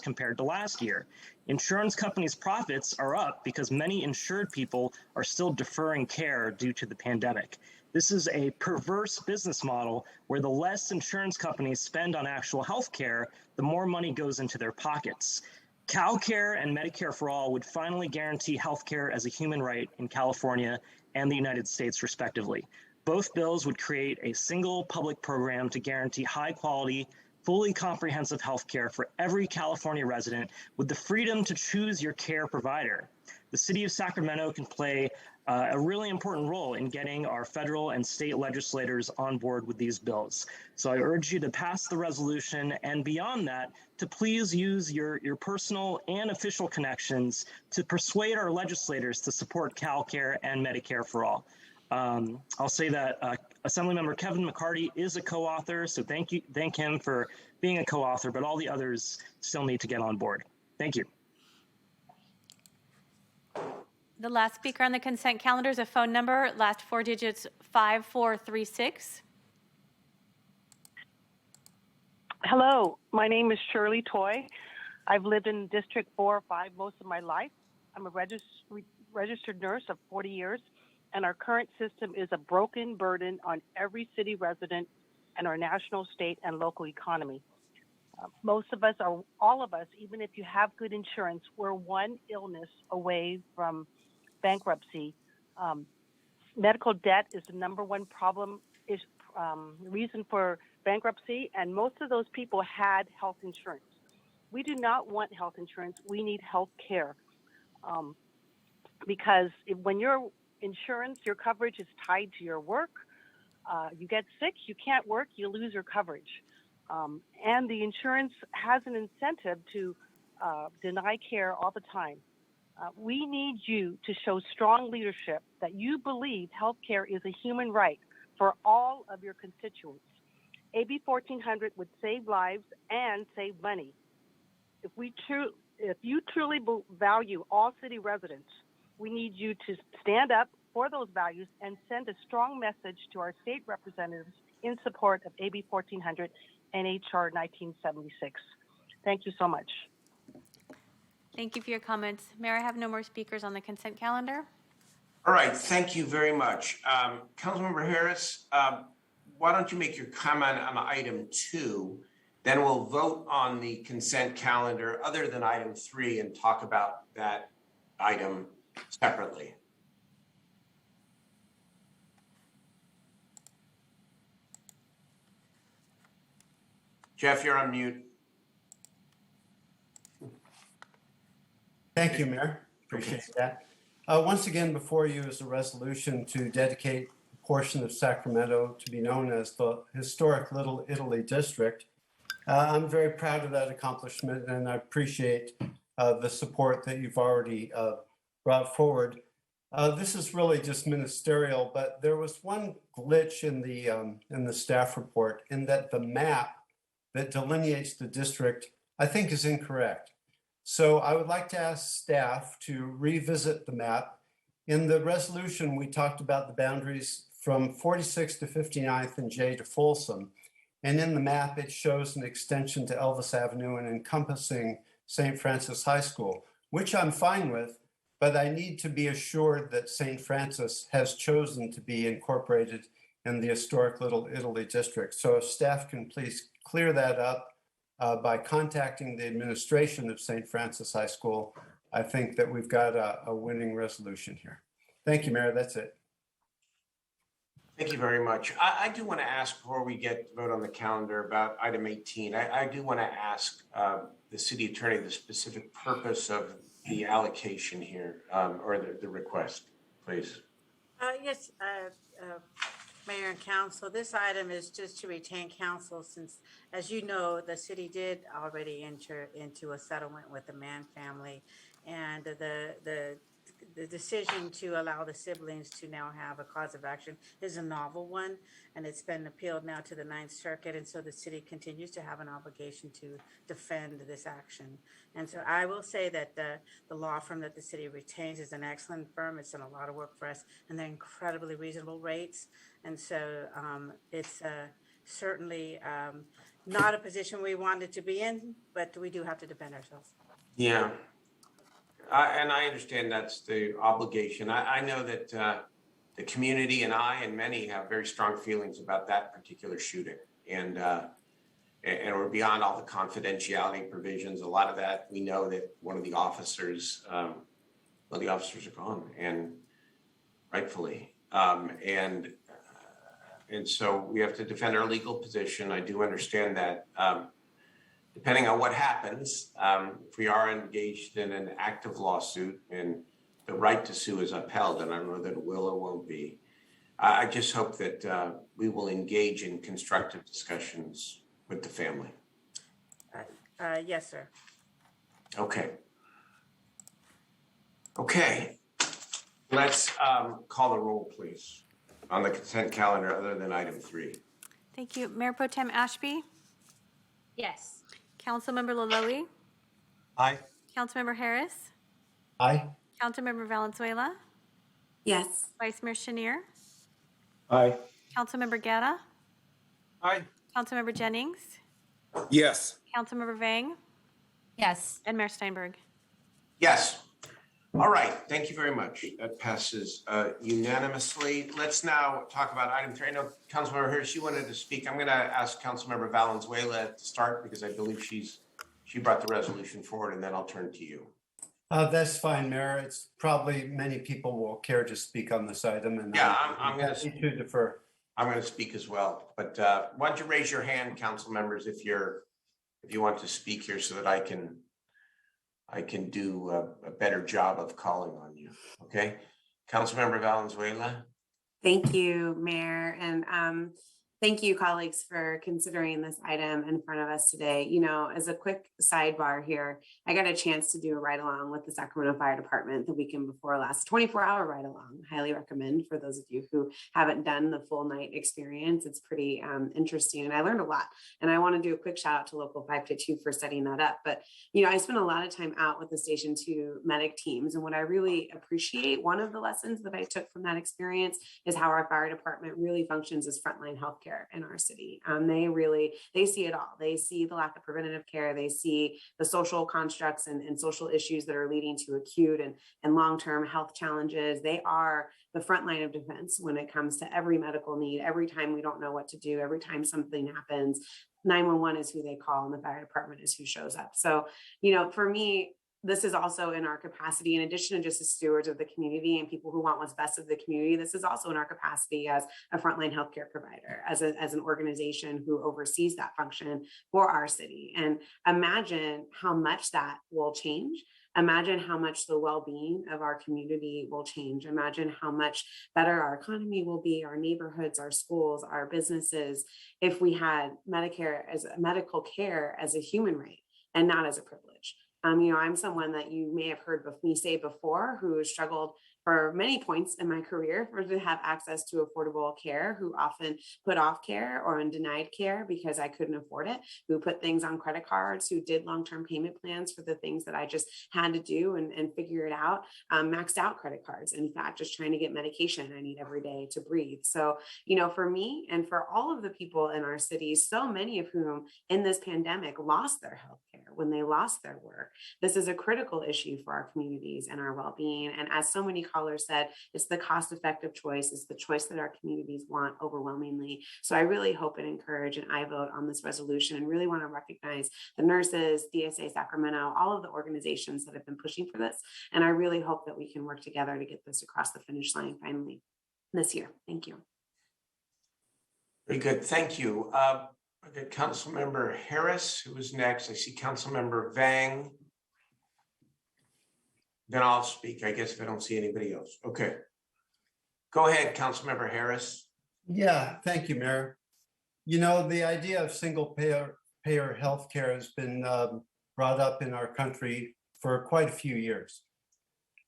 compared to last year. Insurance companies' profits are up because many insured people are still deferring care due to the pandemic. This is a perverse business model where the less insurance companies spend on actual health care, the more money goes into their pockets. CalCare and Medicare for All would finally guarantee health care as a human right in California and the United States, respectively. Both bills would create a single public program to guarantee high quality, fully comprehensive health care for every California resident with the freedom to choose your care provider. The city of Sacramento can play a really important role in getting our federal and state legislators on board with these bills. So I urge you to pass the resolution, and beyond that, to please use your personal and official connections to persuade our legislators to support CalCare and Medicare for All. I'll say that Assemblymember Kevin McCarty is a co-author, so thank him for being a co-author, but all the others still need to get on board. Thank you. The last speaker on the consent calendar is a phone number, last four digits 5436. Hello, my name is Shirley Toy. I've lived in District 4 or 5 most of my life. I'm a registered nurse of 40 years, and our current system is a broken burden on every city resident and our national, state, and local economy. Most of us, or all of us, even if you have good insurance, we're one illness away from bankruptcy. Medical debt is the #1 problem, reason for bankruptcy, and most of those people had health insurance. We do not want health insurance. We need health care, because when your insurance, your coverage is tied to your work, you get sick, you can't work, you lose your coverage. And the insurance has an incentive to deny care all the time. We need you to show strong leadership that you believe healthcare is a human right for all of your constituents. AB 1400 would save lives and save money. If you truly value all city residents, we need you to stand up for those values and send a strong message to our state representatives in support of AB 1400 and HR 1976. Thank you so much. Thank you for your comments. Mayor, I have no more speakers on the consent calendar. All right, thank you very much. Councilmember Harris, why don't you make your comment on item 2, then we'll vote on the consent calendar other than item 3 and talk about that item separately. Jeff, you're on mute. Thank you, Mayor. Appreciate that. Once again, before you is a resolution to dedicate a portion of Sacramento to be known as the historic Little Italy District. I'm very proud of that accomplishment, and I appreciate the support that you've already brought forward. This is really just ministerial, but there was one glitch in the staff report in that the map that delineates the district, I think, is incorrect. So I would like to ask staff to revisit the map. In the resolution, we talked about the boundaries from 46th to 59th and J to Folsom. And in the map, it shows an extension to Elvis Avenue and encompassing St. Francis High School, which I'm fine with, but I need to be assured that St. Francis has chosen to be incorporated in the historic Little Italy District. So if staff can please clear that up by contacting the administration of St. Francis High School, I think that we've got a winning resolution here. Thank you, Mayor. That's it. Thank you very much. I do want to ask, before we get to vote on the calendar, about item 18. I do want to ask the city attorney the specific purpose of the allocation here, or the request, please. Yes, Mayor and Council, this item is just to retain counsel since, as you know, the city did already enter into a settlement with the Mann family, and the decision to allow the siblings to now have a cause of action is a novel one, and it's been appealed now to the Ninth Circuit, and so the city continues to have an obligation to defend this action. And so I will say that the law firm that the city retains is an excellent firm. It's done a lot of work for us, and they're incredibly reasonable rates. And so it's certainly not a position we wanted to be in, but we do have to defend ourselves. Yeah. And I understand that's the obligation. I know that the community and I and many have very strong feelings about that particular shooting. And we're beyond all the confidentiality provisions. A lot of that, we know that one of the officers are gone. And rightfully. And so we have to defend our legal position. I do understand that. Depending on what happens, if we are engaged in an active lawsuit and the right to sue is upheld, and I don't know that it will or won't be, I just hope that we will engage in constructive discussions with the family. Yes, sir. Okay. Okay. Let's call the roll, please, on the consent calendar other than item 3. Thank you. Mayor Pro Tem Ashby? Yes. Councilmember Laloe? Aye. Councilmember Harris? Aye. Councilmember Valenzuela? Yes. Vice Mayor Chenier? Aye. Councilmember Guerra? Aye. Councilmember Jennings? Yes. Councilmember Vang? Yes. And Mayor Steinberg? Yes. All right. Thank you very much. That passes unanimously. Let's now talk about item 3. I know Councilmember Harris, you wanted to speak. I'm going to ask Councilmember Valenzuela to start because I believe she brought the resolution forward, and then I'll turn to you. That's fine, Mayor. It's probably many people will care to speak on this item, and yeah, I'm going to defer. I'm going to speak as well, but why don't you raise your hand, council members, if you want to speak here, so that I can do a better job of calling on you. Okay, Councilmember Valenzuela. Thank you, Mayor, and thank you, colleagues, for considering this item in front of us today. You know, as a quick sidebar here, I got a chance to do a ride along with the Sacramento Fire Department the weekend before last, 24-hour ride along. Highly recommend for those of you who haven't done the full night experience. It's pretty interesting, and I learned a lot. And I want to do a quick shout out to Local 522 for setting that up. But, you know, I spent a lot of time out with the Station 2 medic teams, and what I really appreciate, one of the lessons that I took from that experience is how our fire department really functions as frontline healthcare in our city. They see it all. They see the lack of preventative care. They see the social constructs and social issues that are leading to acute and long-term health challenges. They are the front line of defense when it comes to every medical need. Every time we don't know what to do, every time something happens, 911 is who they call and the fire department is who shows up. So, you know, for me, this is also in our capacity, in addition to just as stewards of the community and people who want what's best of the community, this is also in our capacity as a frontline healthcare provider, as an organization who oversees that function for our city. And imagine how much that will change. Imagine how much the well-being of our community will change. Imagine how much better our economy will be, our neighborhoods, our schools, our businesses, if we had medical care as a human right and not as a privilege. You know, I'm someone that you may have heard me say before who struggled for many points in my career to have access to affordable care, who often put off care or denied care because I couldn't afford it, who put things on credit cards, who did long-term payment plans for the things that I just had to do and figure it out, maxed out credit cards. In fact, just trying to get medication I need every day to breathe. So, you know, for me and for all of the people in our cities, so many of whom in this pandemic lost their health care when they lost their work, this is a critical issue for our communities and our well-being. And as so many callers said, it's the cost-effective choice. It's the choice that our communities want overwhelmingly. So I really hope and encourage an aye vote on this resolution, and really want to recognize the nurses, DSA Sacramento, all of the organizations that have been pushing for this. And I really hope that we can work together to get this across the finish line finally this year. Thank you. Very good. Thank you. Okay, Councilmember Harris, who is next. I see Councilmember Vang. Then I'll speak, I guess, if I don't see anybody else. Okay. Go ahead, Councilmember Harris. Yeah, thank you, Mayor. You know, the idea of single payer healthcare has been brought up in our country for quite a few years.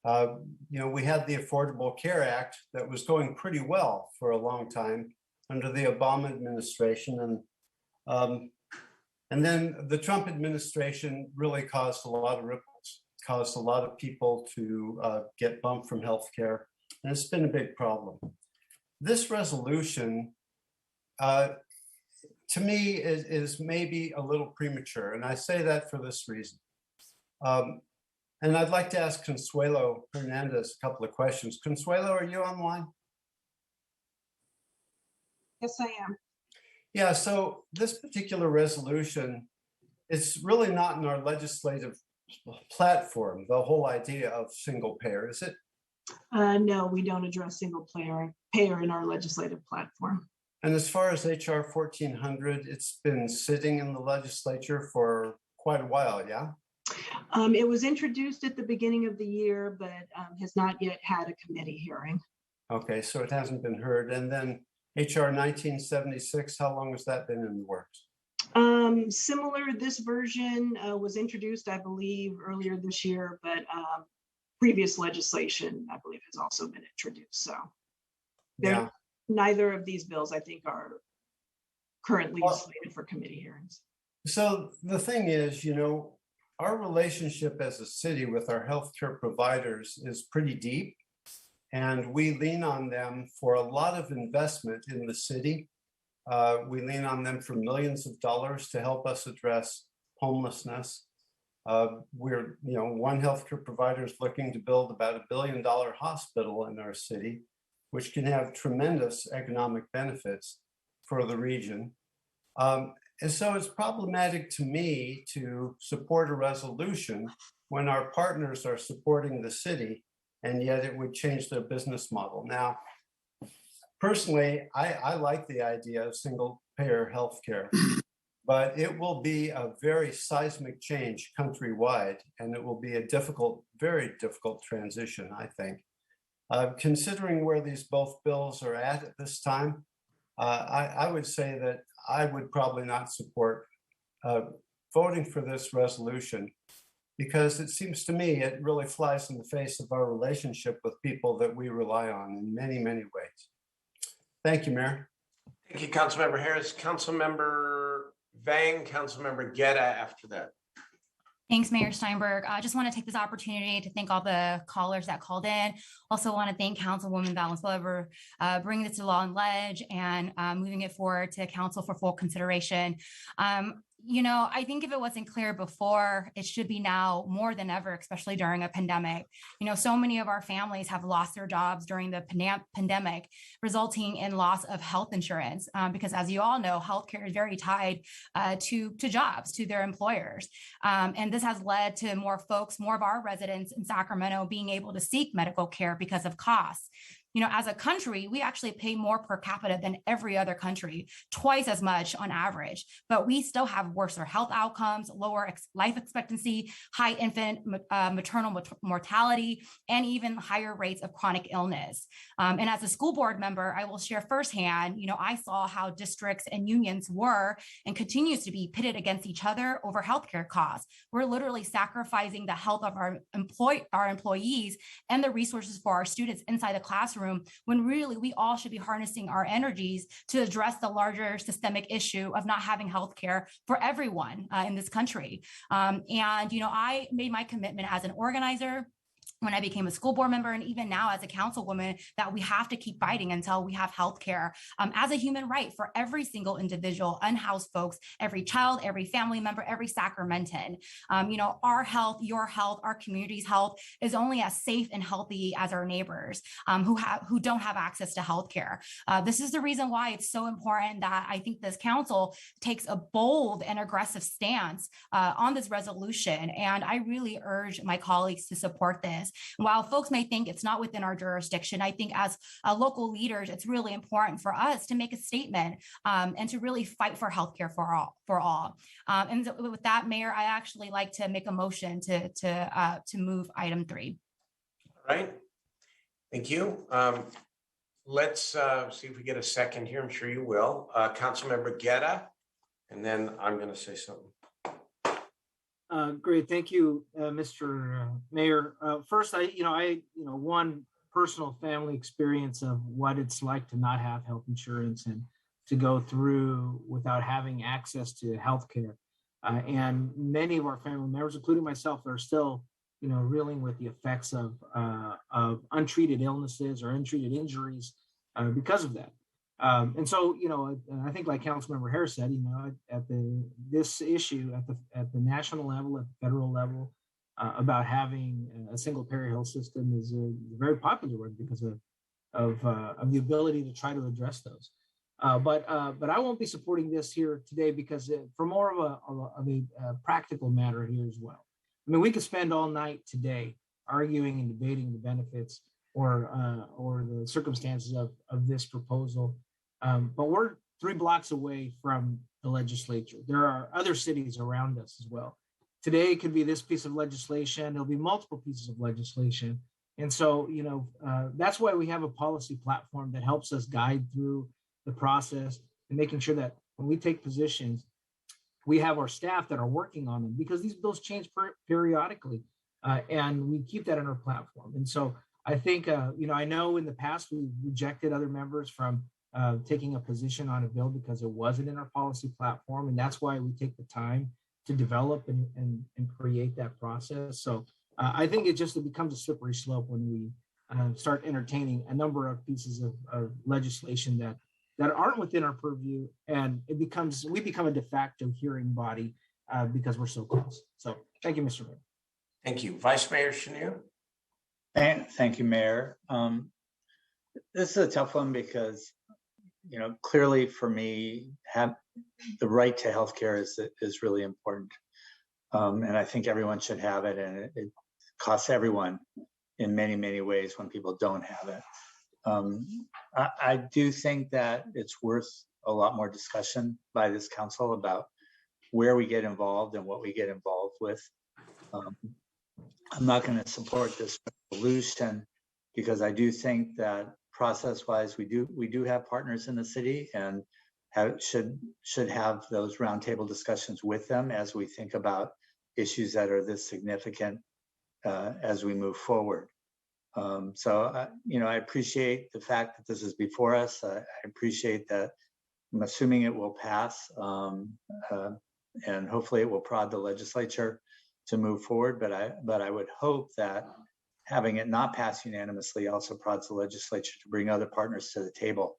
You know, we had the Affordable Care Act that was going pretty well for a long time under the Obama administration. And then the Trump administration really caused a lot of ripples, caused a lot of people to get bumped from healthcare, and it's been a big problem. This resolution, to me, is maybe a little premature, and I say that for this reason. And I'd like to ask Consuelo Hernandez a couple of questions. Consuelo, are you online? Yes, I am. Yeah, so this particular resolution, it's really not in our legislative platform, the whole idea of single payer, is it? No, we don't address single payer in our legislative platform. And as far as HR 1400, it's been sitting in the legislature for quite a while, yeah? It was introduced at the beginning of the year, but has not yet had a committee hearing. Okay, so it hasn't been heard. And then HR 1976, how long has that been in the works? Similar, this version was introduced, I believe, earlier this year, but previous legislation, I believe, has also been introduced. So Yeah. neither of these bills, I think, are currently slated for committee hearings. So the thing is, you know, our relationship as a city with our healthcare providers is pretty deep, and we lean on them for a lot of investment in the city. We lean on them for millions of dollars to help us address homelessness. We're, you know, one healthcare provider is looking to build about $1 billion hospital in our city, which can have tremendous economic benefits for the region. And so it's problematic to me to support a resolution when our partners are supporting the city, and yet it would change their business model. Now, personally, I like the idea of single payer healthcare, but it will be a very seismic change countrywide, and it will be a difficult, very difficult transition, I think. Considering where these both bills are at this time, I would say that I would probably not support voting for this resolution, because it seems to me it really flies in the face of our relationship with people that we rely on in many, many ways. Thank you, Mayor. Thank you, Councilmember Harris. Councilmember Vang, Councilmember Guerra after that. Thanks, Mayor Steinberg. I just want to take this opportunity to thank all the callers that called in. Also want to thank Councilwoman Valenzuela for bringing this to law and ledge and moving it forward to council for full consideration. You know, I think if it wasn't clear before, it should be now more than ever, especially during a pandemic. You know, so many of our families have lost their jobs during the pandemic, resulting in loss of health insurance. Because as you all know, healthcare is very tied to jobs, to their employers. And this has led to more folks, more of our residents in Sacramento being able to seek medical care because of costs. You know, as a country, we actually pay more per capita than every other country, twice as much on average, but we still have worse health outcomes, lower life expectancy, high infant maternal mortality, and even higher rates of chronic illness. And as a school board member, I will share firsthand, you know, I saw how districts and unions were and continues to be pitted against each other over healthcare costs. We're literally sacrificing the health of our employees and the resources for our students inside the classroom, when really we all should be harnessing our energies to address the larger systemic issue of not having healthcare for everyone in this country. And, you know, I made my commitment as an organizer when I became a school board member, and even now as a councilwoman, that we have to keep fighting until we have healthcare as a human right for every single individual, unhoused folks, every child, every family member, every Sacramentan. You know, our health, your health, our community's health is only as safe and healthy as our neighbors who don't have access to healthcare. This is the reason why it's so important that I think this council takes a bold and aggressive stance on this resolution. And I really urge my colleagues to support this. While folks may think it's not within our jurisdiction, I think as local leaders, it's really important for us to make a statement and to really fight for healthcare for all. And so with that, Mayor, I actually like to make a motion to move item 3. All right. Thank you. Let's see if we get a second here. I'm sure you will. Councilmember Guerra, and then I'm going to say something. Great, thank you, Mr. Mayor. First, one personal family experience of what it's like to not have health insurance and to go through without having access to health care. And many of our family members, including myself, are still, you know, reeling with the effects of untreated illnesses or untreated injuries because of that. And so, you know, I think like Councilmember Harris said, you know, this issue at the national level, at the federal level, about having a single payer health system is a very popular one because of the ability to try to address those. But I won't be supporting this here today because for more of a practical matter here as well. I mean, we could spend all night today arguing and debating the benefits or the circumstances of this proposal. But we're 3 blocks away from the legislature. There are other cities around us as well. Today it could be this piece of legislation. There'll be multiple pieces of legislation. And so, that's why we have a policy platform that helps us guide through the process and making sure that when we take positions, we have our staff that are working on them, because these bills change periodically, and we keep that in our platform. And so I think, I know in the past we rejected other members from taking a position on a bill because it wasn't in our policy platform. And that's why we take the time to develop and create that process. So I think it becomes a slippery slope when we start entertaining a number of pieces of legislation that aren't within our purview, and we become a de facto hearing body because we're so close. So thank you, Mr. Mayor. Thank you. Vice Mayor Chenier. Thank you, Mayor. This is a tough one because, clearly for me, the right to healthcare is really important. And I think everyone should have it, and it costs everyone in many, many ways when people don't have it. I do think that it's worth a lot more discussion by this council about where we get involved and what we get involved with. I'm not going to support this resolution because I do think that process-wise, we do have partners in the city and should have those roundtable discussions with them as we think about issues that are this significant as we move forward. I appreciate the fact that this is before us. I appreciate that. I'm assuming it will pass, and hopefully it will prod the legislature to move forward. But I would hope that having it not pass unanimously also prods the legislature to bring other partners to the table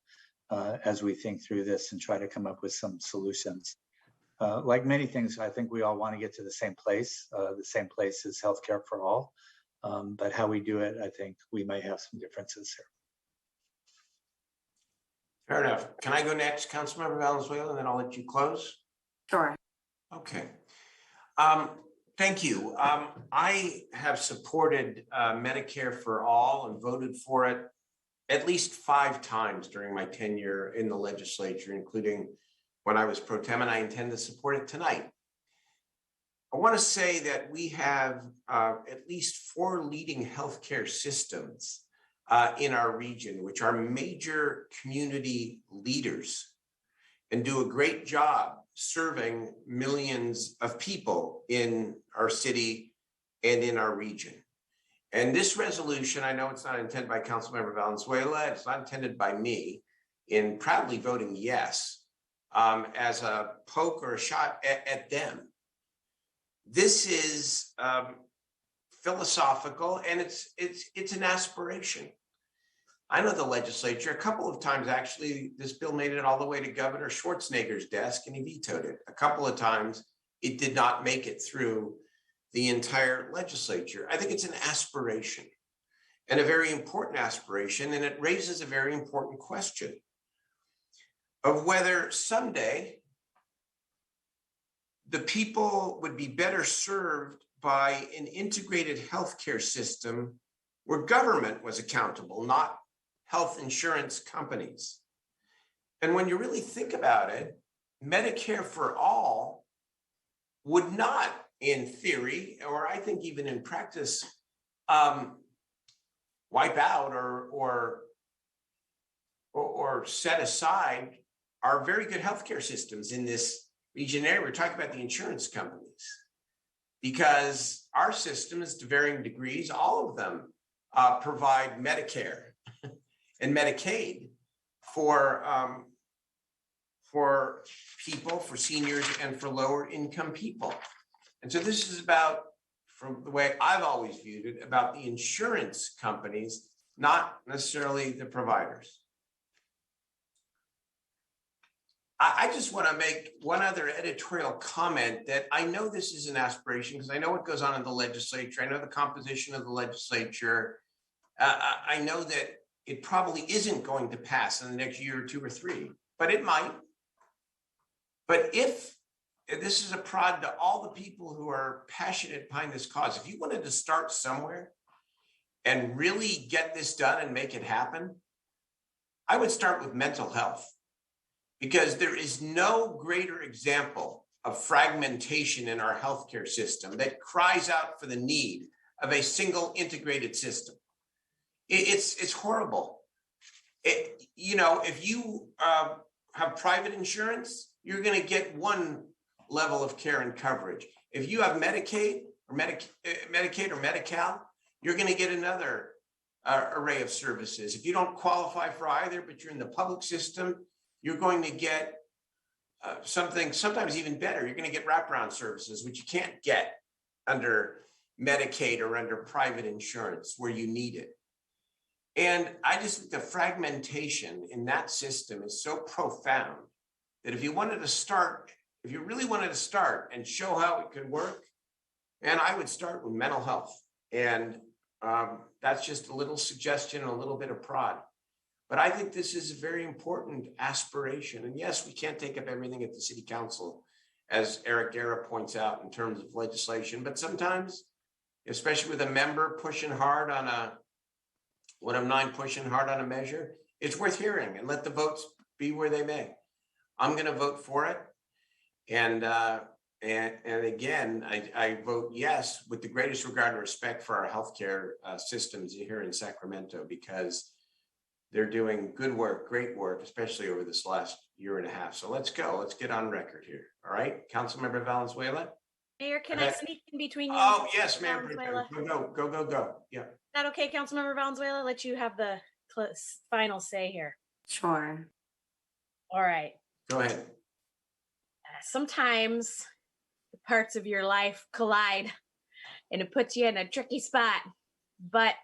as we think through this and try to come up with some solutions. Like many things, I think we all want to get to the same place. The same place is healthcare for all. But how we do it, I think we might have some differences here. Fair enough. Can I go next, Councilmember Valenzuela, and then I'll let you close? Sure. Okay. Thank you. I have supported Medicare for All and voted for it at least 5 times during my tenure in the legislature, including when I was pro tem, and I intend to support it tonight. I want to say that we have at least 4 leading healthcare systems in our region, which are major community leaders and do a great job serving millions of people in our city and in our region. And this resolution, I know it's not intended by Councilmember Valenzuela, it's not intended by me, in proudly voting yes as a poke or a shot at them. This is philosophical, and it's an aspiration. I know the legislature, a couple of times actually, this bill made it all the way to Governor Schwarzenegger's desk and he vetoed it. A couple of times it did not make it through the entire legislature. I think it's an aspiration and a very important aspiration, and it raises a very important question of whether someday the people would be better served by an integrated healthcare system where government was accountable, not health insurance companies. And when you really think about it, Medicare for All would not, in theory, or I think even in practice, wipe out or set aside our very good healthcare systems in this region area. We're talking about the insurance companies, because our systems, to varying degrees, all of them provide Medicare and Medicaid for people, for seniors, and for lower income people. And so this is about, from the way I've always viewed it, about the insurance companies, not necessarily the providers. I just want to make one other editorial comment that I know this is an aspiration because I know what goes on in the legislature. I know the composition of the legislature. I know that it probably isn't going to pass in the next year or 2 or 3, but it might. But if this is a prod to all the people who are passionate behind this cause, if you wanted to start somewhere and really get this done and make it happen, I would start with mental health, because there is no greater example of fragmentation in our healthcare system that cries out for the need of a single integrated system. It's horrible. If you have private insurance, you're going to get one level of care and coverage. If you have Medicaid or Medicaid or Medi-Cal, you're going to get another array of services. If you don't qualify for either, but you're in the public system, you're going to get something sometimes even better. You're going to get wraparound services, which you can't get under Medicaid or under private insurance where you need it. And I just think the fragmentation in that system is so profound that if you really wanted to start and show how it could work, and I would start with mental health. And that's just a little suggestion and a little bit of prod. But I think this is a very important aspiration. And yes, we can't take up everything at the city council, as Eric Guerra points out, in terms of legislation. But sometimes, especially with a member pushing hard on one of 9 pushing hard on a measure, it's worth hearing and let the votes be where they may. I'm going to vote for it. And again, I vote yes with the greatest regard and respect for our healthcare systems here in Sacramento, because they're doing good work, great work, especially over this last year and a half. So let's go. Let's get on record here. All right, Councilmember Valenzuela. Mayor, can I sneak in between you? Oh, yes, Mayor. Valenzuela? Go. Yeah. Is that okay, Councilmember Valenzuela? Let you have the final say here. Sure. All right. Go ahead. Sometimes the parts of your life collide and it puts you in a tricky spot. But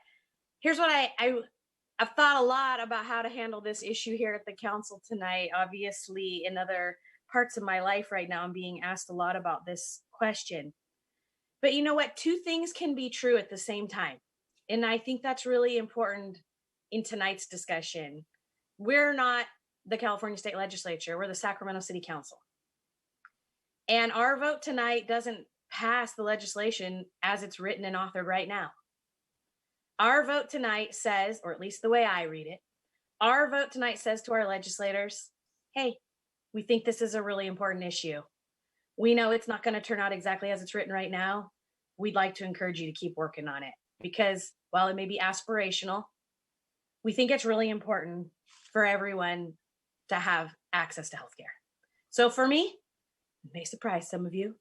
here's what I've thought a lot about how to handle this issue here at the council tonight. Obviously, in other parts of my life right now, I'm being asked a lot about this question. But you know what? 2 things can be true at the same time. And I think that's really important in tonight's discussion. We're not the California State Legislature. We're the Sacramento City Council. And our vote tonight doesn't pass the legislation as it's written and authored right now. Our vote tonight says, or at least the way I read it, our vote tonight says to our legislators, hey, we think this is a really important issue. We know it's not going to turn out exactly as it's written right now. We'd like to encourage you to keep working on it, because while it may be aspirational, we think it's really important for everyone to have access to healthcare. So for me, it may surprise some of you,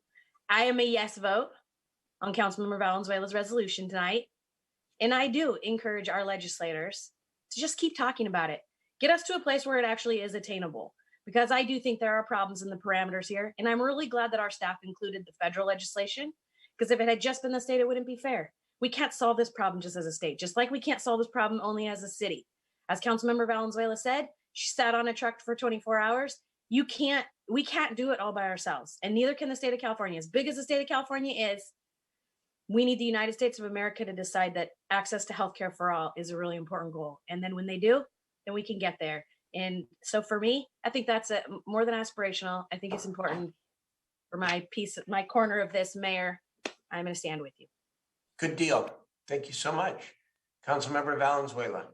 I am a yes vote on Councilmember Valenzuela's resolution tonight. And I do encourage our legislators to just keep talking about it. Get us to a place where it actually is attainable, because I do think there are problems in the parameters here. And I'm really glad that our staff included the federal legislation, because if it had just been the state, it wouldn't be fair. We can't solve this problem just as a state, just like we can't solve this problem only as a city. As Councilmember Valenzuela said, she sat on a truck for 24 hours. We can't do it all by ourselves, and neither can the state of California. As big as the state of California is, we need the United States of America to decide that access to healthcare for all is a really important goal. And then when they do, then we can get there. And so for me, I think that's more than aspirational. I think it's important for my corner of this, Mayor. I'm going to stand with you. Good deal. Thank you so much. Councilmember Valenzuela.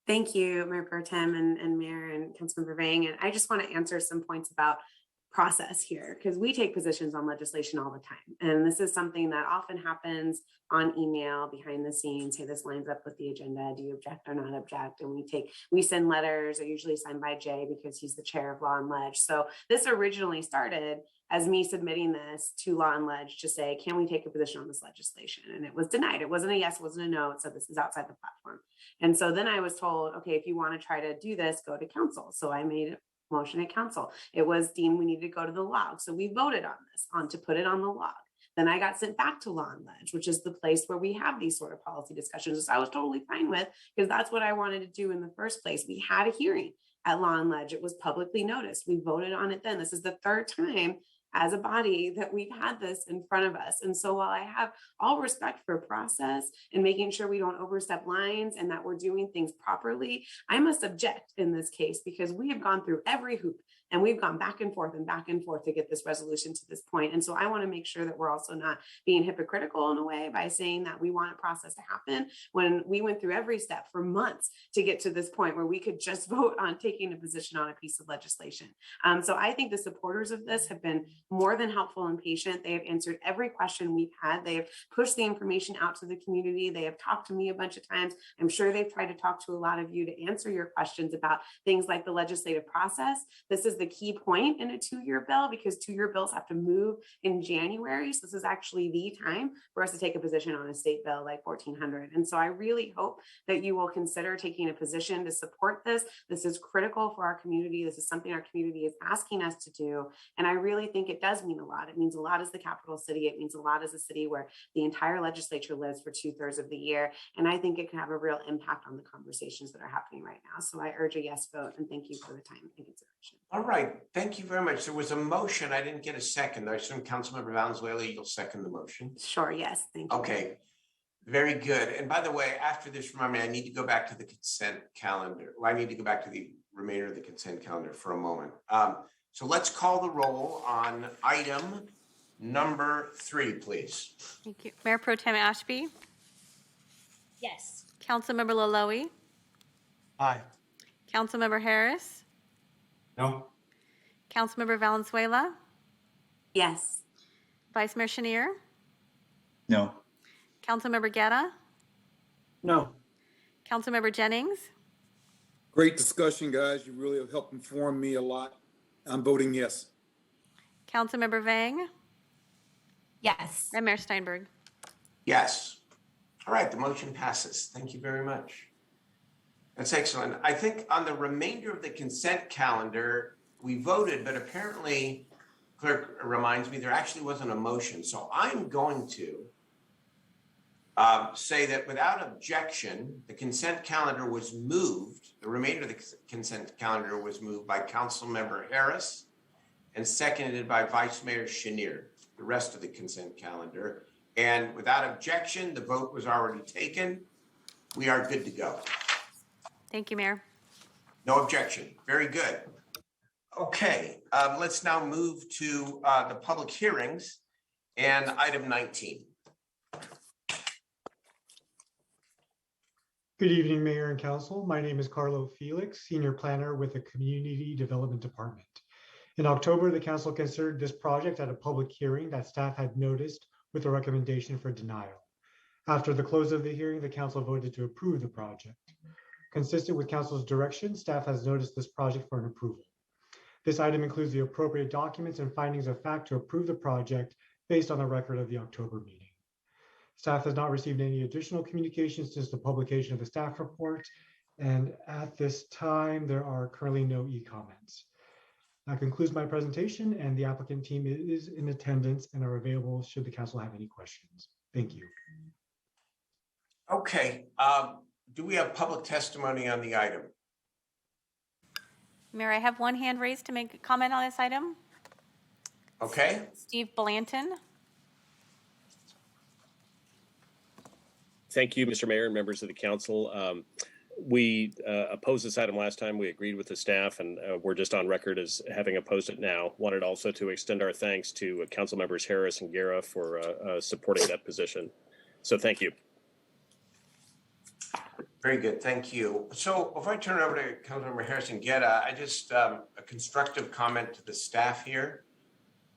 Thank you, Mayor Pro Tem and Mayor and Councilmember Vang. And I just want to answer some points about process here, because we take positions on legislation all the time. And this is something that often happens on email behind the scenes. Hey, this lines up with the agenda. Do you object or not object? And we send letters, are usually signed by Jay because he's the chair of Law and Ledge. So this originally started as me submitting this to Law and Ledge to say, can we take a position on this legislation? And it was denied. It wasn't a yes, it wasn't a no. It said this is outside the platform. And so then I was told, okay, if you want to try to do this, go to council. So I made motion at council. It was deemed we needed to go to the log. So we voted on this, to put it on the log. Then I got sent back to Law and Ledge, which is the place where we have these sort of policy discussions, which I was totally fine with, because that's what I wanted to do in the first place. We had a hearing at Law and Ledge. It was publicly noticed. We voted on it then. This is the 3rd time as a body that we've had this in front of us. And so while I have all respect for process and making sure we don't overstep lines and that we're doing things properly, I must object in this case, because we have gone through every hoop And we've gone back and forth to get this resolution to this point. And so I want to make sure that we're also not being hypocritical in a way by saying that we want a process to happen when we went through every step for months to get to this point where we could just vote on taking a position on a piece of legislation. So I think the supporters of this have been more than helpful and patient. They have answered every question we've had. They have pushed the information out to the community. They have talked to me a bunch of times. I'm sure they've tried to talk to a lot of you to answer your questions about things like the legislative process. This is the key point in a 2-year bill because 2-year bills have to move in January. So this is actually the time for us to take a position on a state bill like 1400. And so I really hope that you will consider taking a position to support this. This is critical for our community. This is something our community is asking us to do. And I really think it does mean a lot. It means a lot as the capital city. It means a lot as a city where the entire legislature lives for 2/3 of the year. And I think it can have a real impact on the conversations that are happening right now. So I urge a yes vote and thank you for the time and consideration. All right, thank you very much. There was a motion. I didn't get a second. I assume Councilmember Valenzuela, you'll second the motion. Sure, yes, thank you. Okay, very good. And by the way, after this, remind me, I need to go back to the consent calendar. Well, I need to go back to the remainder of the consent calendar for a moment. So let's call the roll on item number 3, please. Thank you. Mayor Pro Tem Ashby, Yes. Councilmember Laloe, Aye. Councilmember Harris, No. Councilmember Valenzuela, Yes. Vice Mayor Chenier, No. Councilmember Guerra, No. Councilmember Jennings, Great discussion, guys. You really have helped inform me a lot. I'm voting yes. Councilmember Vang, Yes. and Mayor Steinberg. Yes. All right, the motion passes. Thank you very much. That's excellent. I think on the remainder of the consent calendar, we voted, but apparently, clerk reminds me, there actually wasn't a motion. So I'm going to say that without objection, the consent calendar was moved. The remainder of the consent calendar was moved by Councilmember Harris and seconded by Vice Mayor Chenier, the rest of the consent calendar. And without objection, the vote was already taken. We are good to go. Thank you, Mayor. No objection. Very good. Okay, let's now move to the public hearings and item 19. Good evening, Mayor and Council. My name is Carlo Felix, Senior Planner with the Community Development Department. In October, the Council considered this project at a public hearing that staff had noticed with a recommendation for denial. After the close of the hearing, the Council voted to approve the project. Consistent with Council's direction, staff has noticed this project for an approval. This item includes the appropriate documents and findings of fact to approve the project based on the record of the October meeting. Staff has not received any additional communications since the publication of the staff report, and at this time, there are currently no e-comments. That concludes my presentation, and the applicant team is in attendance and are available should the council have any questions. Thank you. Okay, do we have public testimony on the item? Mayor, I have one hand raised to make a comment on this item. Okay. Steve Blanton. Thank you, Mr. Mayor and members of the council. We opposed this item last time. We agreed with the staff, and we're just on record as having opposed it now. Wanted also to extend our thanks to council members Harris and Guerra for supporting that position. So thank you. Very good, thank you. So before I turn it over to Councilmember Harris and Guerra, I just a constructive comment to the staff here.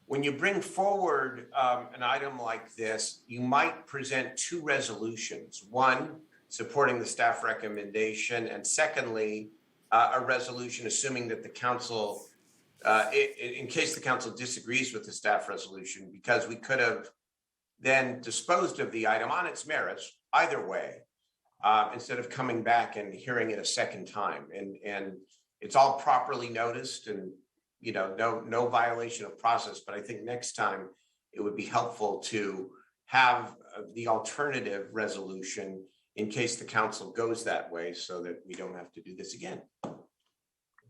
When you bring forward an item like this, you might present 2 resolutions. One, supporting the staff recommendation, and secondly, a resolution assuming that the council, in case the council disagrees with the staff resolution, because we could have then disposed of the item on its merits either way, instead of coming back and hearing it a second time. And it's all properly noticed, and no violation of process. But I think next time it would be helpful to have the alternative resolution in case the council goes that way, so that we don't have to do this again.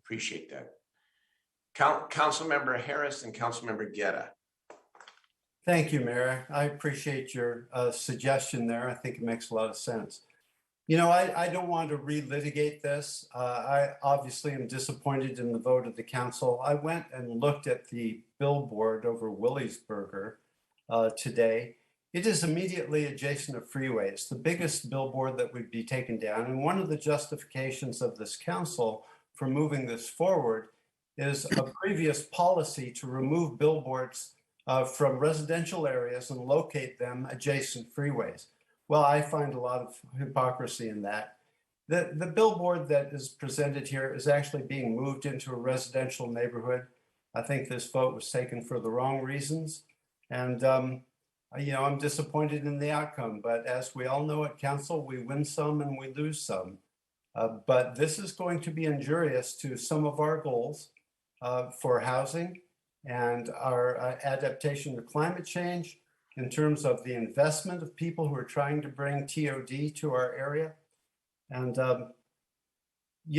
Appreciate that. Councilmember Harris and Councilmember Guerra. Thank you, Mayor. I appreciate your suggestion there. I think it makes a lot of sense. I don't want to relitigate this. I obviously am disappointed in the vote of the council. I went and looked at the billboard over Willie's Burger today. It is immediately adjacent to freeways, the biggest billboard that would be taken down. And one of the justifications of this council for moving this forward is a previous policy to remove billboards from residential areas and locate them adjacent freeways. Well, I find a lot of hypocrisy in that. The billboard that is presented here is actually being moved into a residential neighborhood. I think this vote was taken for the wrong reasons. And I'm disappointed in the outcome, but as we all know at council, we win some and we lose some. But this is going to be injurious to some of our goals for housing and our adaptation to climate change in terms of the investment of people who are trying to bring TOD to our area. And,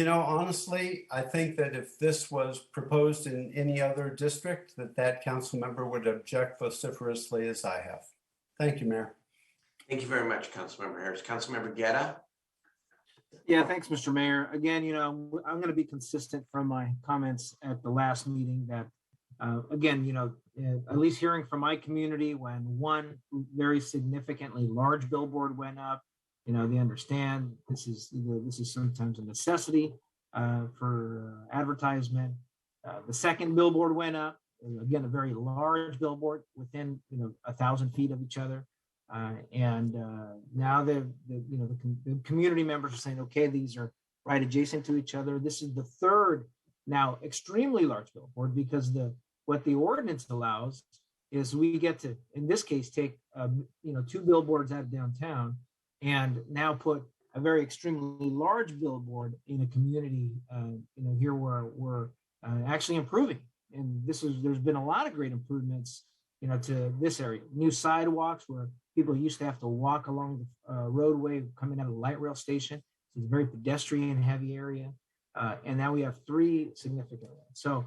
honestly, I think that if this was proposed in any other district, that council member would object vociferously as I have. Thank you, Mayor. Thank you very much, Councilmember Harris. Councilmember Guerra? Yeah, thanks, Mr. Mayor. Again, I'm going to be consistent from my comments at the last meeting that, at least hearing from my community, when one very significantly large billboard went up, they understand this is sometimes a necessity for advertisement. The second billboard went up, again, a very large billboard within 1,000 feet of each other. Now the community members are saying, okay, these are right adjacent to each other. This is the third now extremely large billboard, because what the ordinance allows is we get to, in this case, take 2 billboards out of downtown and now put a very extremely large billboard in a community here where we're actually improving. And there's been a lot of great improvements to this area. New sidewalks where people used to have to walk along the roadway coming out of the light rail station. So it's a very pedestrian heavy area. And now we have 3 significant ones. So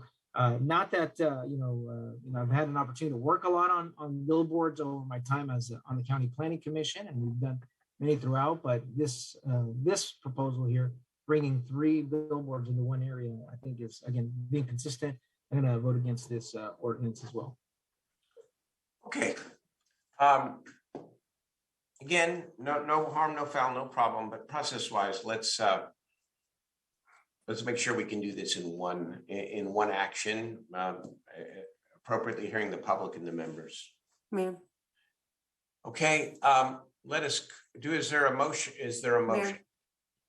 not that, I've had an opportunity to work a lot on billboards over my time on the County Planning Commission, and we've done many throughout, but this proposal here, bringing 3 billboards into one area, I think is, again, being consistent. I'm going to vote against this ordinance as well. Okay. Again, no harm, no foul, no problem, but process-wise, let's make sure we can do this in one action, appropriately hearing the public and the members. Ma'am. Okay, is there a motion? Mayor?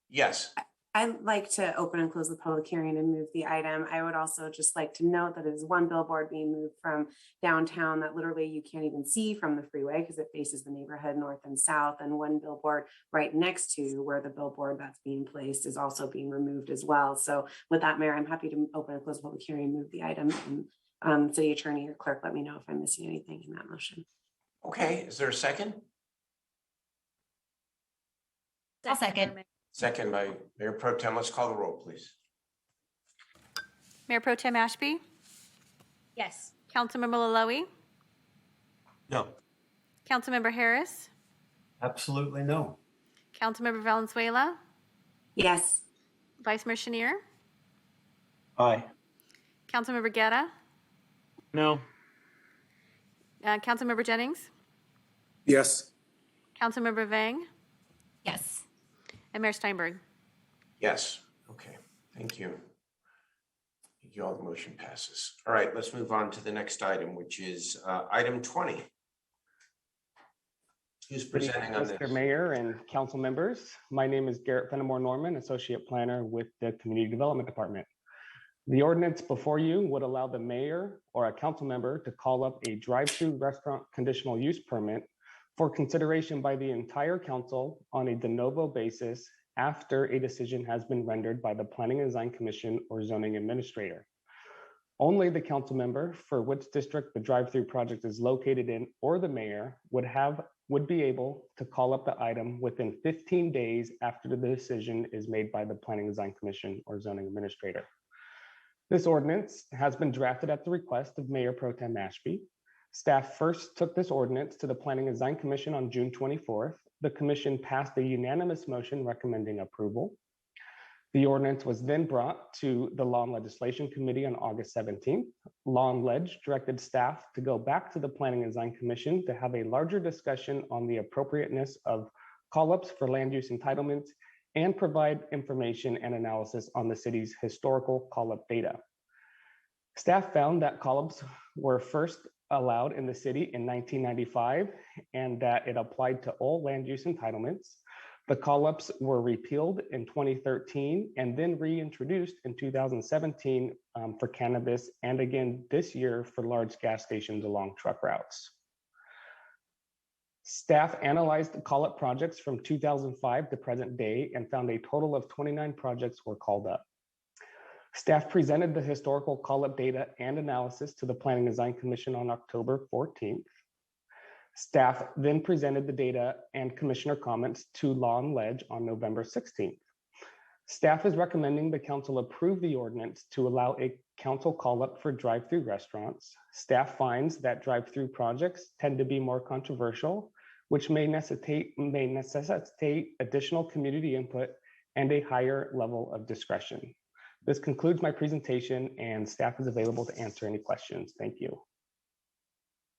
Yes. I'd like to open and close the public hearing and move the item. I would also just like to note that it is one billboard being moved from downtown that literally you can't even see from the freeway because it faces the neighborhood north and south, and one billboard right next to where the billboard that's being placed is also being removed as well. So with that, Mayor, I'm happy to open and close the public hearing and move the item. And City Attorney or Clerk, let me know if I'm missing anything in that motion. Okay, is there a second? I'll second. Second by Mayor Pro Tem. Let's call the roll, please. Mayor Pro Tem Ashby? Yes. Councilmember Laloe? No. Councilmember Harris? Absolutely no. Councilmember Valenzuela? Yes. Vice Mayor Chenier? Aye. Councilmember Guerra? No. Councilmember Jennings? Yes. Councilmember Vang? Yes. And Mayor Steinberg? Yes. Okay. Thank you. Thank you all. The motion passes. All right, let's move on to the next item, which is item 20. Who's presenting on this? Mr. Mayor and council members, my name is Garrett Fenimore Norman, Associate Planner with the Community Development Department. The ordinance before you would allow the mayor or a council member to call up a drive-through restaurant conditional use permit for consideration by the entire council on a de novo basis after a decision has been rendered by the Planning and Design Commission or zoning administrator. Only the council member for which district the drive-through project is located in or the mayor would be able to call up the item within 15 days after the decision is made by the Planning and Design Commission or zoning administrator. This ordinance has been drafted at the request of Mayor Pro Tem Ashby. Staff first took this ordinance to the Planning and Design Commission on June 24th, the commission passed a unanimous motion recommending approval. The ordinance was then brought to the Law and Legislation Committee on August 17th. Law and Leg directed staff to go back to the Planning and Design Commission to have a larger discussion on the appropriateness of call-ups for land use entitlements and provide information and analysis on the city's historical call-up data. Staff found that call-ups were first allowed in the city in 1995 and that it applied to all land use entitlements. The call-ups were repealed in 2013 and then reintroduced in 2017 for cannabis and again this year for large gas stations along truck routes. Staff analyzed the call-up projects from 2005 to present day and found a total of 29 projects were called up. Staff presented the historical call-up data and analysis to the Planning and Design Commission on October 14th. Staff then presented the data and commissioner comments to Law and Leg on November 16th. Staff is recommending the council approve the ordinance to allow a council call-up for drive-through restaurants. Staff finds that drive-through projects tend to be more controversial, which may necessitate additional community input and a higher level of discretion. This concludes my presentation and staff is available to answer any questions. Thank you.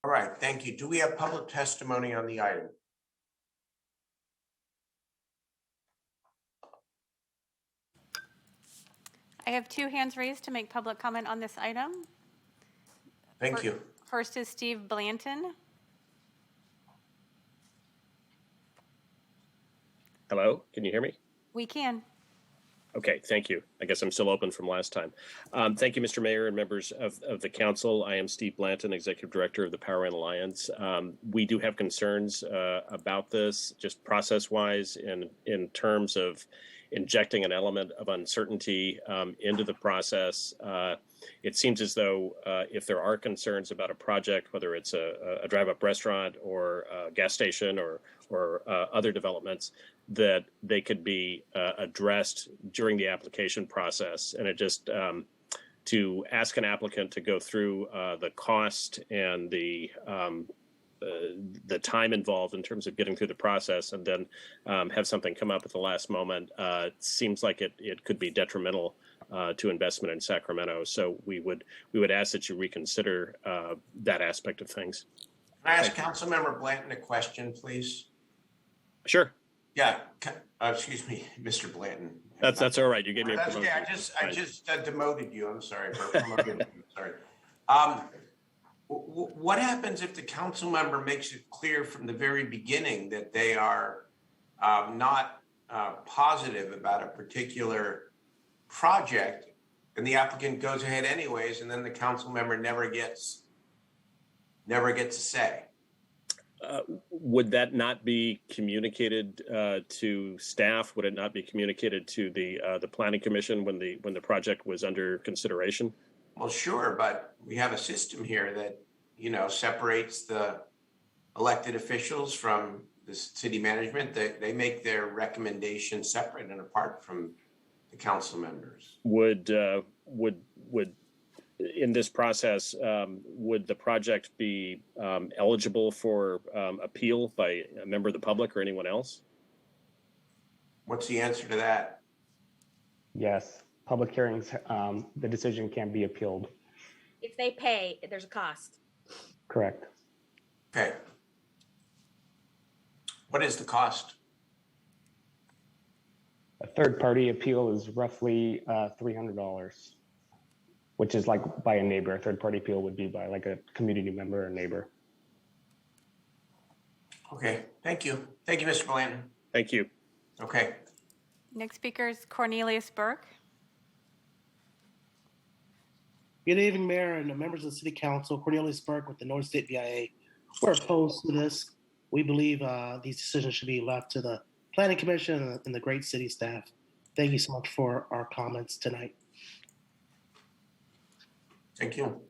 All right, thank you. Do we have public testimony on the item? I have two hands raised to make public comment on this item. Thank you. First is Steve Blanton. Hello, can you hear me? We can. Okay, thank you. I guess I'm still open from last time. Thank you, Mr. Mayor and members of the council. I am Steve Blanton, Executive Director of the Power Line Alliance. We do have concerns about this, just process-wise, in terms of injecting an element of uncertainty into the process. It seems as though if there are concerns about a project, whether it's a drive-up restaurant or a gas station or other developments, that they could be addressed during the application process. And it just to ask an applicant to go through the cost and the time involved in terms of getting through the process and then have something come up at the last moment seems like it could be detrimental to investment in Sacramento. So we would ask that you reconsider that ask of things. Can I ask Councilmember Blanton a question, please? Sure. Yeah, excuse me, Mr. Blanton. That's all right. You gave me a promotion. Okay, I just demoted you. I'm sorry for promoting you. Sorry. What happens if the council member makes it clear from the very beginning that they are not positive about a particular project, and the applicant goes ahead anyways, and then the council member never gets a say? Would that not be communicated to staff? Would it not be communicated to the planning commission when the project was under consideration? Well, sure, but we have a system here that, separates the elected officials from the city management. They make their recommendations separate and apart from the council members. Would in this process, would the project be eligible for appeal by a member of the public or anyone else? What's the answer to that? Yes, public hearings, the decision can be appealed. If they pay, there's a cost. Correct. Okay. What is the cost? A third-party appeal is roughly $300, which is like by a neighbor. A third-party appeal would be by like a community member or neighbor. Okay, thank you. Thank you, Mr. Blanton. Thank you. Okay. Next speaker is Cornelius Burke. Good evening, Mayor and the members of the City Council. Cornelius Burke with the North State BIA. We're opposed to this. We believe these decisions should be left to the Planning Commission and the great city staff. Thank you so much for our comments tonight. Thank you.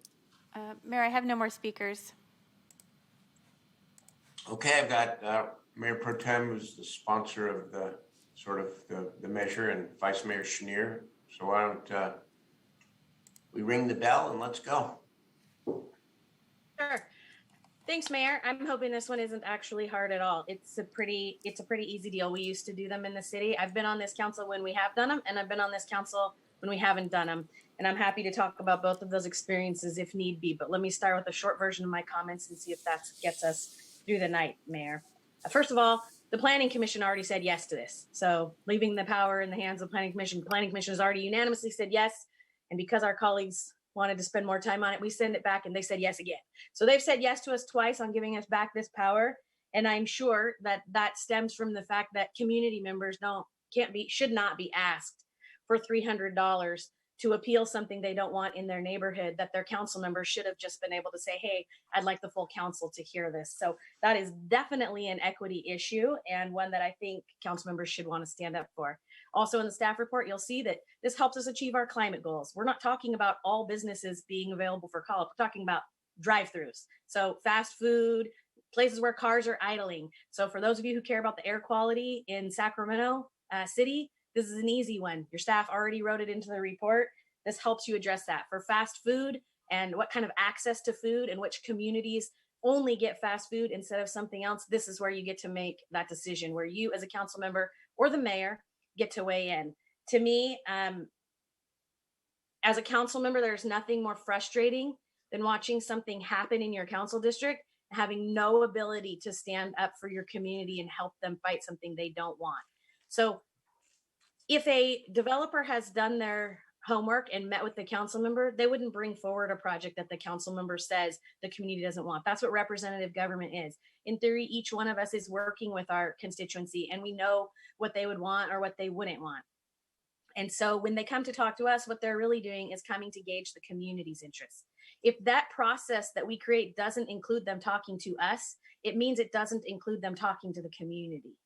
Mayor, I have no more speakers. Okay, I've got Mayor Pro Tem, who's the sponsor of the measure, and Vice Mayor Chenier. So why don't we ring the bell and let's go. Sure. Thanks, Mayor. I'm hoping this one isn't actually hard at all. It's a pretty easy deal. We used to do them in the city. I've been on this council when we have done them, and I've been on this council when we haven't done them. And I'm happy to talk about both of those experiences if need be. But let me start with a short version of my comments and see if that gets us through the night, Mayor. First of all, the Planning Commission already said yes to this. So leaving the power in the hands of the Planning Commission has already unanimously said yes. And because our colleagues wanted to spend more time on it, we send it back and they said yes again. So they've said yes to us twice on giving us back this power. And I'm sure that that stems from the fact that community members should not be asked for $300 to appeal something they don't want in their neighborhood, that their council members should have just been able to say, hey, I'd like the full council to hear this. So that is definitely an equity issue and one that I think council members should want to stand up for. Also in the staff report, you'll see that this helps us achieve our climate goals. We're not talking about all businesses being available for call-up. We're talking about drive-throughs. So fast food, places where cars are idling. So for those of you who care about the air quality in Sacramento City, this is an easy one. Your staff already wrote it into the report. This helps you address that. For fast food and what kind of access to food and which communities only get fast food instead of something else, this is where you get to make that decision, where you as a council member or the mayor get to weigh in. To me, as a council member, there's nothing more frustrating than watching something happen in your council district and having no ability to stand up for your community and help them fight something they don't want. So if a developer has done their homework and met with the council member, they wouldn't bring forward a project that the council member says the community doesn't want. That's what representative government is. In theory, each one of us is working with our constituency and we know what they would want or what they wouldn't want. And so when they come to talk to us, what they're really doing is coming to gauge the community's interests. If that process that we create doesn't include them talking to us, it means it doesn't include them talking to the community.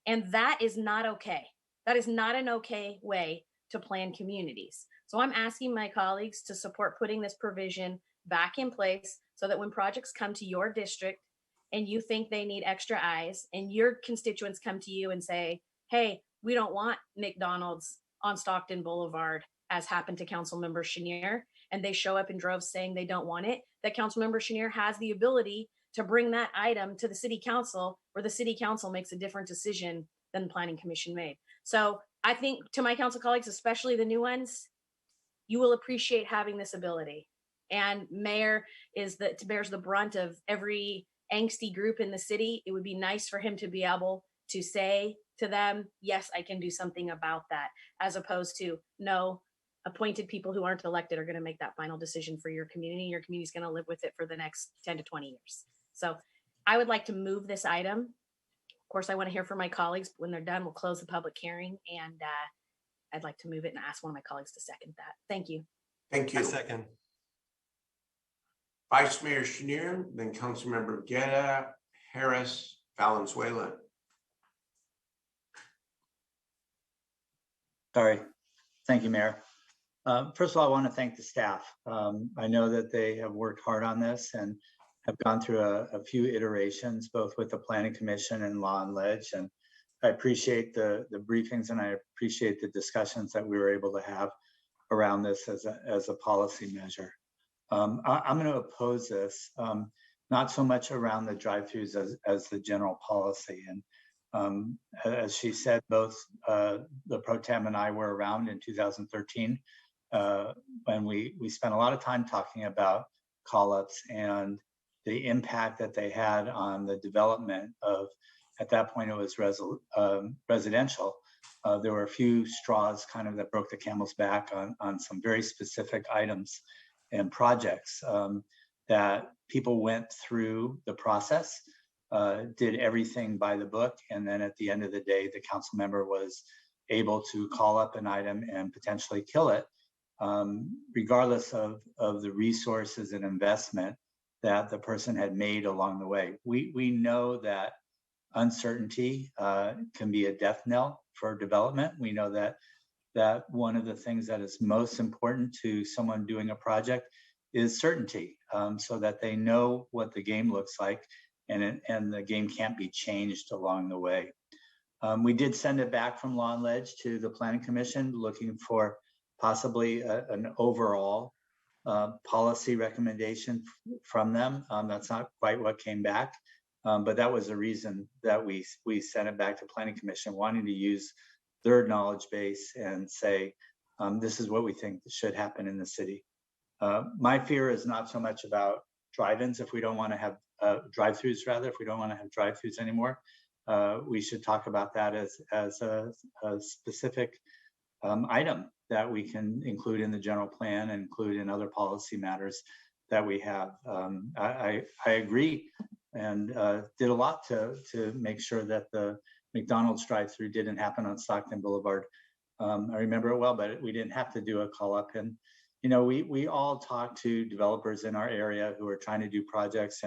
And that is not okay. That is not an okay way to plan communities. So I'm asking my colleagues to support putting this provision back in place so that when projects come to your district and you think they need extra eyes and your constituents come to you and say, hey, we don't want McDonald's on Stockton Boulevard, as happened to Councilmember Chenier, and they show up in droves saying they don't want it, that Councilmember Chenier has the ability to bring that item to the city council, where the city council makes a different decision than the Planning Commission made. So I think to my council colleagues, especially the new ones, you will appreciate having this ability. And mayor bears the brunt of every angsty group in the city. It would be nice for him to be able to say to them, yes, I can do something about that, as opposed to, no, appointed people who aren't elected are going to make that final decision for your community. Your community's going to live with it for the next 10 to 20 years. So I would like to move this item. Of course, I want to hear from my colleagues. When they're done, we'll close the public hearing, and I'd like to move it and ask one of my colleagues to second that. Thank you. Thank you. I second. Vice Mayor Chenier, then Councilmember Guerra, Harris, Valenzuela. Sorry. Thank you, Mayor. First of all, I want to thank the staff. I know that they have worked hard on this and have gone through a few iterations, both with the Planning Commission and Law and Ledge. And I appreciate the briefings and I appreciate the discussions that we were able to have around this as a policy measure. I'm going to oppose this, not so much around the drive-throughs as the general policy. And as she said, both the Pro Tem and I were around in 2013 when we spent a lot of time talking about call-ups and the impact that they had on the development of, at that point it was residential. There were a few straws kind of that broke the camel's back on some very specific items and projects that people went through the process, did everything by the book, and then at the end of the day, the council member was able to call up an item and potentially kill it, regardless of the resources and investment that the person had made along the way. We know that uncertainty can be a death knell for development. We know that one of the things that is most important to someone doing a project is certainty, so that they know what the game looks like and the game can't be changed along the way. We did send it back from Law and Ledge to the Planning Commission looking for possibly an overall policy recommendation from them. That's not quite what came back, but that was the reason that we sent it back to Planning Commission, wanting to use their knowledge base and say, this is what we think should happen in the city. My fear is not so much about drive-ins. If we don't want to have drive-throughs, rather, if we don't want to have drive-throughs anymore, we should talk about that as a specific item that we can include in the general plan and include in other policy matters that we have. I agree and did a lot to make sure that the McDonald's drive-through didn't happen on Stockton Boulevard. I remember it well, but we didn't have to do a call up. And we all talk to developers in our area who are trying to do projects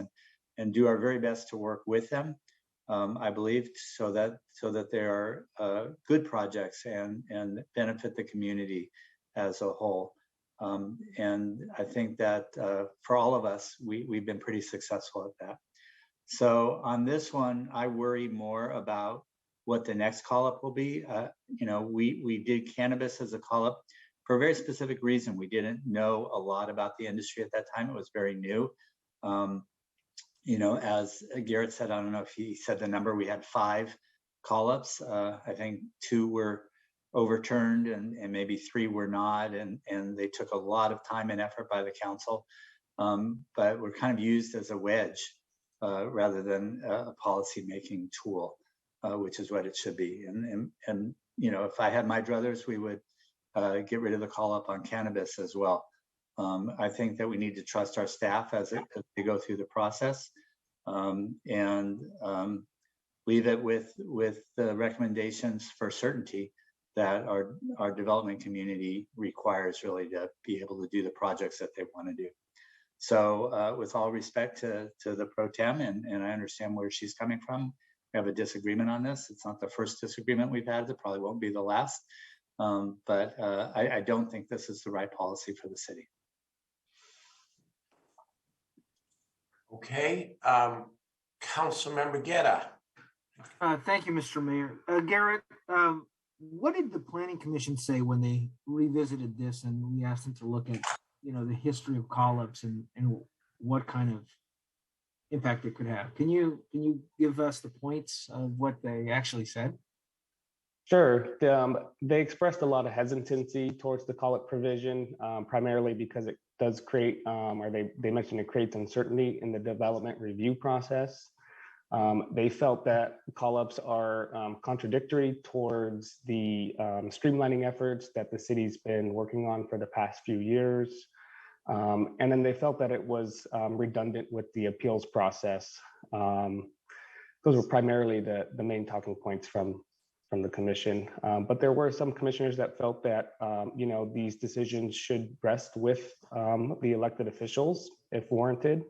and do our very best to work with them. I believe so that they are good projects and benefit the community as a whole. And I think that for all of us, we've been pretty successful at that. So on this one, I worry more about what the next call up will be. We did cannabis as a call up for a very specific reason. We didn't know a lot about the industry at that time. It was very new. As Garrett said, I don't know if he said the number, we had 5 call-ups. I think 2 were overturned and maybe 3 were not. And they took a lot of time and effort by the council, but were kind of used as a wedge rather than a policy-making tool, which is what it should be. And if I had my druthers, we would get rid of the call-up on cannabis as well. I think that we need to trust our staff as they go through the process, and leave it with the recommendations for certainty that our development community requires, really, to be able to do the projects that they want to do. So with all respect to the pro tem, and I understand where she's coming from, we have a disagreement on this. It's not the first disagreement we've had. It probably won't be the last. But I don't think this is the right policy for the city. Okay, Councilmember Guerra. Thank you, Mr. Mayor. Garrett, what did the Planning Commission say when they revisited this and we asked them to look at, the history of call-ups and what kind of impact it could have? Can you give us the points of what they actually said? Sure. They expressed a lot of hesitancy towards the call-up provision, primarily because it does create, or they mentioned it creates uncertainty in the development review process. They felt that call-ups are contradictory towards the streamlining efforts that the city's been working on for the past few years. And then they felt that it was redundant with the appeals process. Those were primarily the main talking points from the commission. But there were some commissioners that felt that, these decisions should rest with the elected officials if warranted.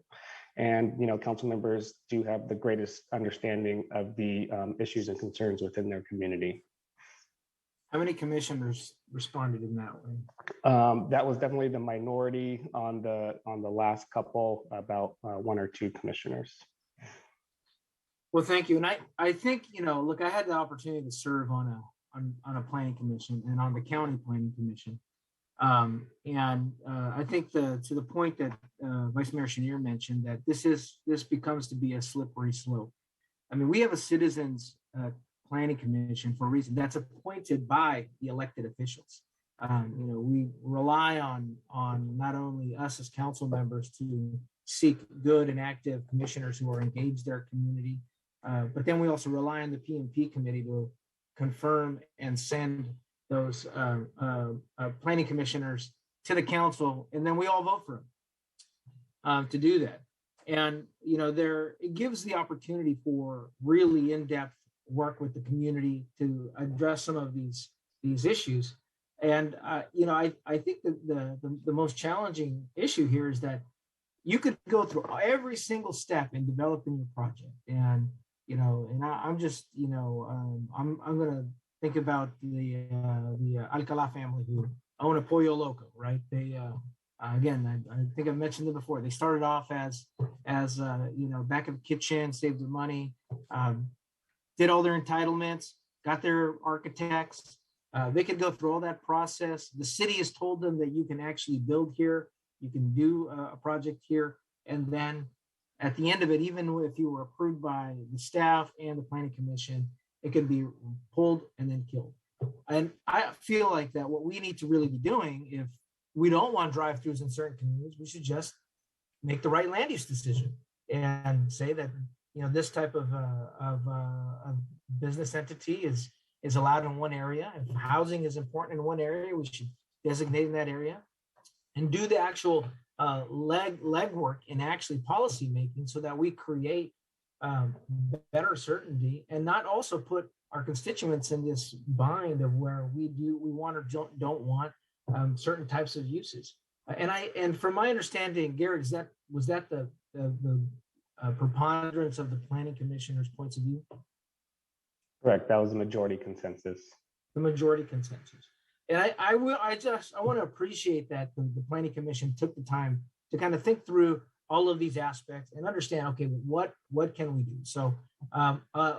And, council members do have the greatest understanding of the issues and concerns within their community. How many commissioners responded in that way? That was definitely the minority on the last couple, about 1 or 2 commissioners. Well, thank you. And I think, look, I had the opportunity to serve on a planning commission and on the county planning commission. And I think to the point that Vice Mayor Chenier mentioned, that this becomes to be a slippery slope. I mean, we have a citizens planning commission for a reason that's appointed by the elected officials. We rely on not only us as council members to seek good and active commissioners who are engaged their community, but then we also rely on the P&P committee to confirm and send those planning commissioners to the council, and then we all vote for them to do that. And it gives the opportunity for really in-depth work with the community to address some of these issues. And I think that the most challenging issue here is that you could go through every single step in developing your project, and I'm just I'm gonna think about the Alcala family who own a Pollo Loco, right? They again, I think I've mentioned it before. They started off as back of the kitchen, saved their money, did all their entitlements, got their architects. They could go through all that process. The city has told them that you can actually build here You can do a project here, and then at the end of it, even if you were approved by the staff and the planning commission, it can be pulled and then killed. And I feel like that what we need to really be doing, if we don't want drive-throughs in certain communities, we should just make the right land use decision and say that, you know, this type of business entity is allowed in one area. If housing is important in one area, we should designate in that area and do the actual legwork in actually policy making so that we create better certainty and not also put our constituents in this bind of where we want or don't want certain types of uses. And from my understanding, Gary, was that the preponderance of the planning commissioner's points of view? Correct. That was the majority consensus. The majority consensus. And I want to appreciate that the planning commission took the time to kind of think through all of these aspects and understand, okay, what can we do? So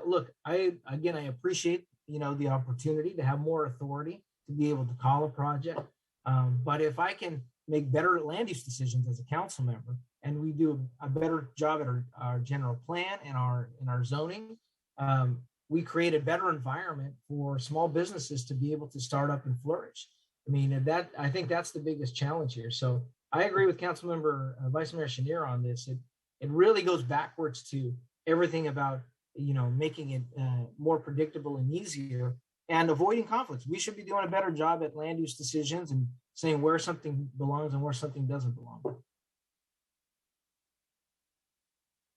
look, I appreciate, you know, the opportunity to have more authority to be able to call a project. But if I can make better land use decisions as a council member, and we do a better job at our general plan and our zoning, we create a better environment for small businesses to be able to start up and flourish. I mean, I think that's the biggest challenge here. So I agree with Councilmember Vice Mayor Chenier on this. It really goes backwards to everything about, you know, making it more predictable and easier and avoiding conflicts. We should be doing a better job at land use decisions and saying where something belongs and where something doesn't belong.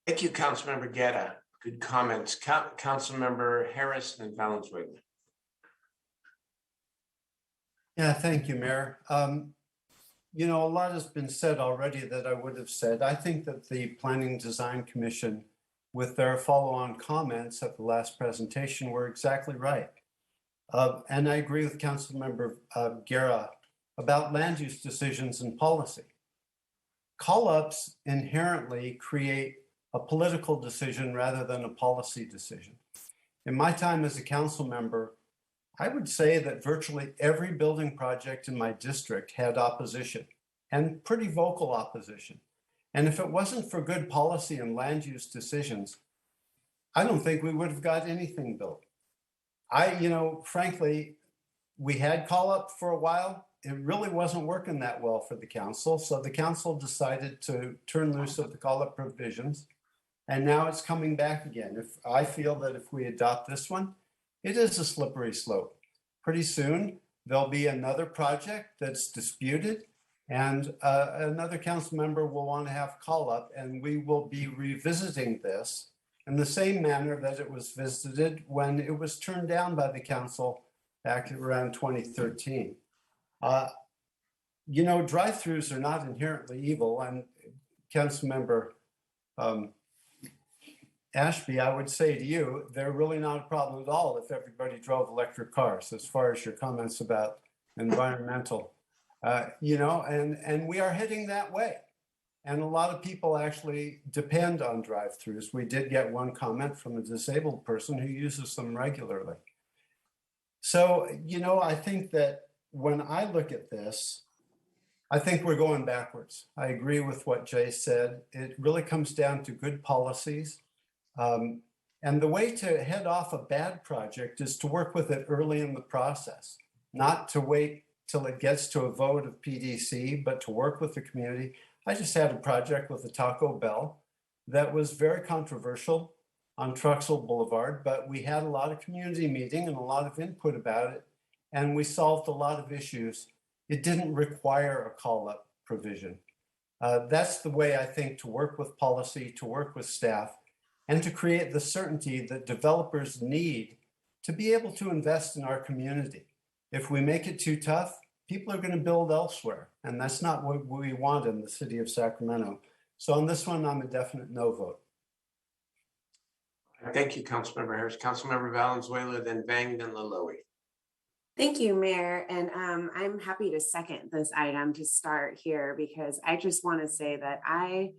Thank you, Councilmember Guerra. Good comments. Councilmember Harris and Valenzuela. Yeah, thank you, Mayor. You know, a lot has been said already that I would have said. I think that the Planning Design Commission, with their follow-on comments at the last presentation, were exactly right. And I agree with Councilmember Guerra about land use decisions and policy. Call-ups inherently create a political decision rather than a policy decision. In my time as a council member, I would say that virtually every building project in my district had opposition, and pretty vocal opposition. And if it wasn't for good policy and land use decisions, I don't think we would have got anything built. Frankly, we had call up for a while. It really wasn't working that well for the council. So the council decided to turn loose of the call up provisions. And now it's coming back again. I feel that if we adopt this one, it is a slippery slope. Pretty soon, there'll be another project that's disputed and another council member will want to have call up, and we will be revisiting this in the same manner that it was visited when it was turned down by the council back around 2013. Drive-throughs are not inherently evil, and Councilmember Ashby, I would say to you, they're really not a problem at all if everybody drove electric cars, as far as your comments about environmental, and we are heading that way. And a lot of people actually depend on drive-throughs. We did get one comment from a disabled person who uses them regularly. So, I think that when I look at this, I think we're going backwards. I agree with what Jay said. It really comes down to good policies. And the way to head off a bad project is to work with it early in the process, not to wait till it gets to a vote of PDC, but to work with the community. I just had a project with the Taco Bell that was very controversial on Truxell Boulevard, but we had a lot of community meeting and a lot of input about it, and we solved a lot of issues. It didn't require a call-up provision. That's the way I think to work with policy, to work with staff, and to create the certainty that developers need to be able to invest in our community. If we make it too tough, people are going to build elsewhere, and that's not what we want in the city of Sacramento. So on this one, I'm a definite no vote. Thank you, Councilmember Harris. Councilmember Valenzuela, then Vang, then Laloe. Thank you, Mayor. And I'm happy to second this item to start here because I just want to say that I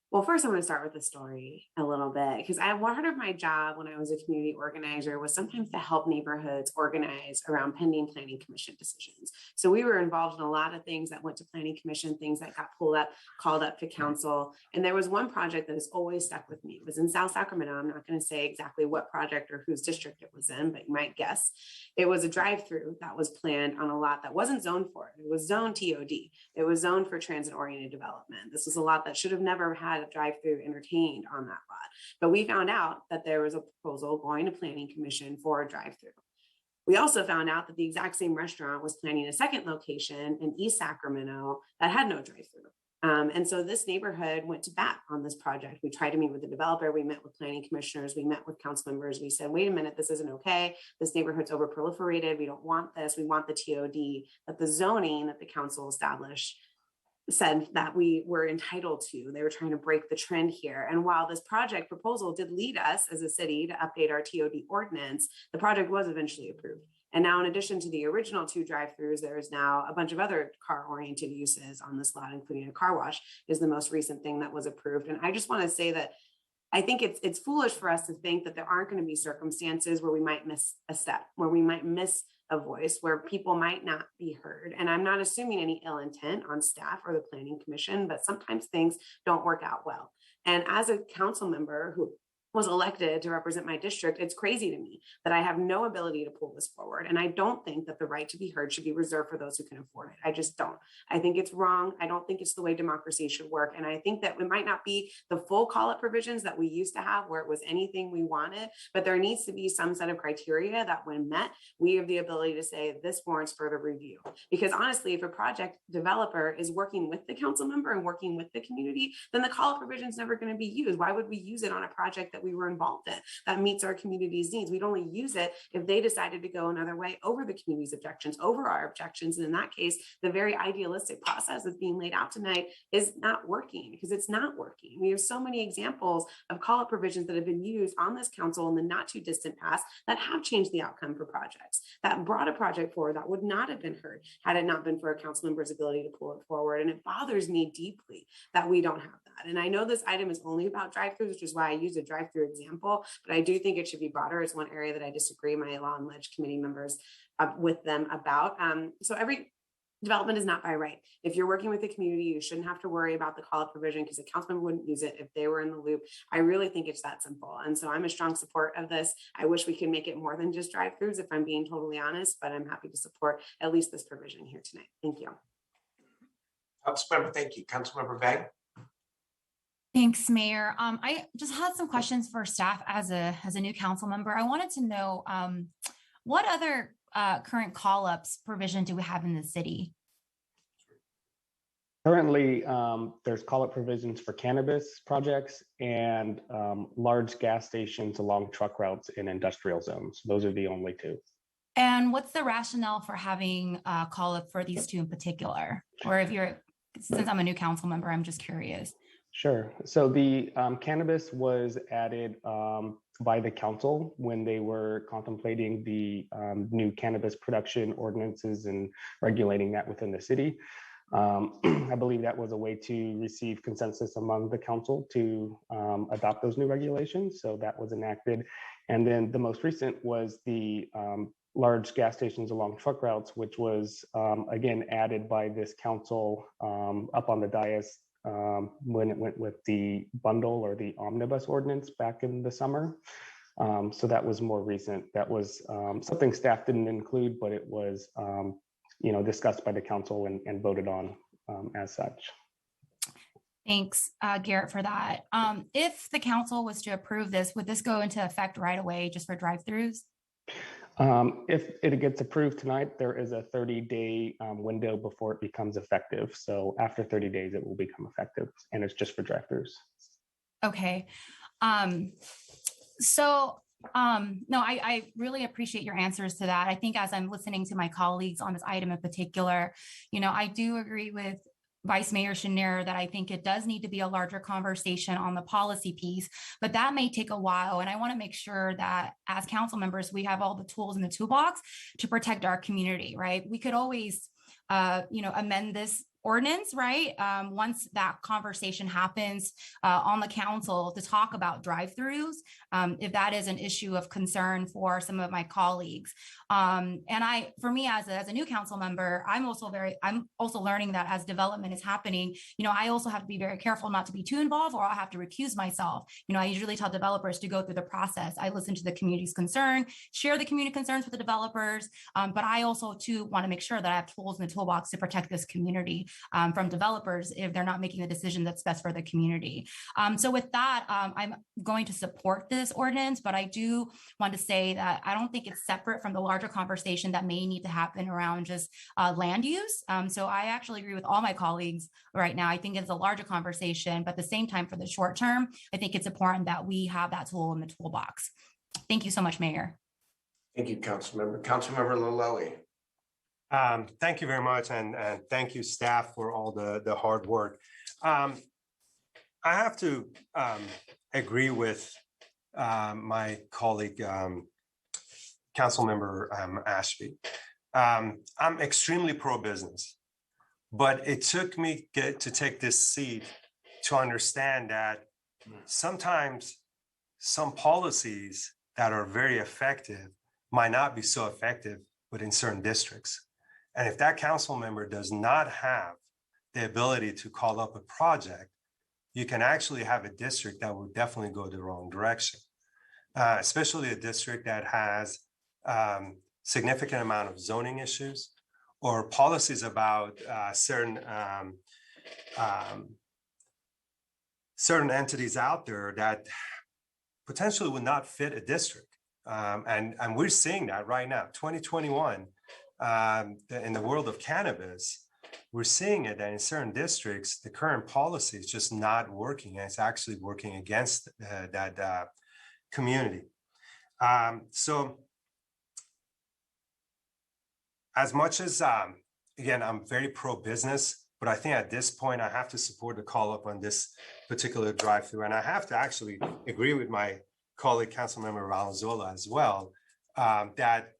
Well, first, I'm going to start with the story a little bit because part of my job when I was a community organizer was sometimes to help neighborhoods organize around pending planning commission decisions. So we were involved in a lot of things that went to planning commission, things that got called up to council. And there was one project that has always stuck with me. It was in South Sacramento. I'm not going to say exactly what project or whose district it was in, but you might guess. It was a drive-through that was planned on a lot that wasn't zoned for it. It was zoned TOD. It was zoned for transit-oriented development. This was a lot that should have never had a drive-through entertained on that lot. But we found out that there was a proposal going to Planning Commission for a drive-through. We also found out that the exact same restaurant was planning a second location in East Sacramento that had no drive-through. And so this neighborhood went to bat on this project. We tried to meet with the developer. We met with planning commissioners. We met with council members. We said, wait a minute, this isn't okay. This neighborhood's over proliferated. We don't want this. We want the TOD, that the zoning that the council established said that we were entitled to. They were trying to break the trend here. And while this project proposal did lead us as a city to update our TOD ordinance, the project was eventually approved. And now, in addition to the original 2 drive-throughs, there is now a bunch of other car-oriented uses on this lot, including a car wash is the most recent thing that was approved. And I just want to say that I think it's foolish for us to think that there aren't going to be circumstances where we might miss a step, where we might miss a voice, where people might not be heard. And I'm not assuming any ill intent on staff or the planning commission, but sometimes things don't work out well. And as a council member who was elected to represent my district, it's crazy to me that I have no ability to pull this forward. And I don't think that the right to be heard should be reserved for those who can afford it. I just don't. I think it's wrong. I don't think it's the way democracy should work. And I think that it might not be the full call-up provisions that we used to have where it was anything we wanted, but there needs to be some set of criteria that when met, we have the ability to say this warrants further review. Because honestly, if a project developer is working with the council member and working with the community, then the call-up provision is never going to be used. Why would we use it on a project that we were involved in that meets our community's needs? We'd only use it if they decided to go another way over the community's objections, over our objections. And in that case, the very idealistic process that's being laid out tonight is not working because it's not working. We have so many examples of call-up provisions that have been used on this council in the not too distant past that have changed the outcome for projects, that brought a project forward that would not have been heard had it not been for a council member's ability to pull it forward. And it bothers me deeply that we don't have that. And I know this item is only about drive-throughs, which is why I use a drive-through example, but I do think it should be broader. It's one area that I disagree my law and ledge committee members with them about. So every development is not by right. If you're working with the community, you shouldn't have to worry about the call-up provision because the council member wouldn't use it if they were in the loop. I really think it's that simple. And so I'm a strong support of this. I wish we could make it more than just drive-throughs if I'm being totally honest, but I'm happy to support at least this provision here tonight. Thank you. Councilmember, thank you. Councilmember Vang. Thanks, Mayor. I just had some questions for staff as a new council member. I wanted to know what other current call-ups provision do we have in the city? Currently, there's call-up provisions for cannabis projects and large gas stations along truck routes in industrial zones. Those are the only 2. And what's the rationale for having a call-up for these 2 in particular? Or since I'm a new council member, I'm just curious. Sure. So the cannabis was added by the council when they were contemplating the new cannabis production ordinances and regulating that within the city. I believe that was a way to receive consensus among the council to adopt those new regulations. So that was enacted. And then the most recent was the large gas stations along truck routes, which was again added by this council up on the dais when it went with the bundle or the omnibus ordinance back in the summer. So that was more recent. That was something staff didn't include, but it was discussed by the council and voted on as such. Thanks, Garrett, for that. If the council was to approve this, would this go into effect right away just for drive-throughs? If it gets approved tonight, there is a 30-day window before it becomes effective. So after 30 days, it will become effective, and it's just for drive-throughs. Okay. No, I really appreciate your answers to that. I think as I'm listening to my colleagues on this item in particular, I do agree with Vice Mayor Schneider that I think it does need to be a larger conversation on the policy piece, but that may take a while. And I want to make sure that as council members, we have all the tools in the toolbox to protect our community, right? We could always amend this ordinance, right? Once that conversation happens on the council to talk about drive-throughs, if that is an issue of concern for some of my colleagues. For me as a new council member, I'm also learning that as development is happening, I also have to be very careful not to be too involved, or I'll have to recuse myself. I usually tell developers to go through the process. I listen to the community's concern, share the community concerns with the developers, but I also too want to make sure that I have tools in the toolbox to protect this community from developers if they're not making the decision that's best for the community. So with that, I'm going to support this ordinance, but I do want to say that I don't think it's separate from the larger conversation that may need to happen around just land use. So I actually agree with all my colleagues right now. I think it's a larger conversation, but at the same time, for the short term, I think it's important that we have that tool in the toolbox. Thank you so much, Mayor. Thank you, Councilmember. Councilmember Laloe. Thank you very much, and thank you, staff, for all the hard work. I have to agree with my colleague, Councilmember Ashby. I'm extremely pro-business, but it took me to take this seat to understand that sometimes some policies that are very effective might not be so effective within certain districts. And if that council member does not have the ability to call up a project, you can actually have a district that will definitely go the wrong direction, especially a district that has significant amount of zoning issues or policies about certain entities out there that potentially would not fit a district. And we're seeing that right now, 2021. In the world of cannabis, we're seeing it that in certain districts, the current policy is just not working, and it's actually working against that community. So as much as, again, I'm very pro-business, but I think at this point, I have to support the call up on this particular drive-through. And I have to actually agree with my colleague, Councilmember Valenzuela, as well, that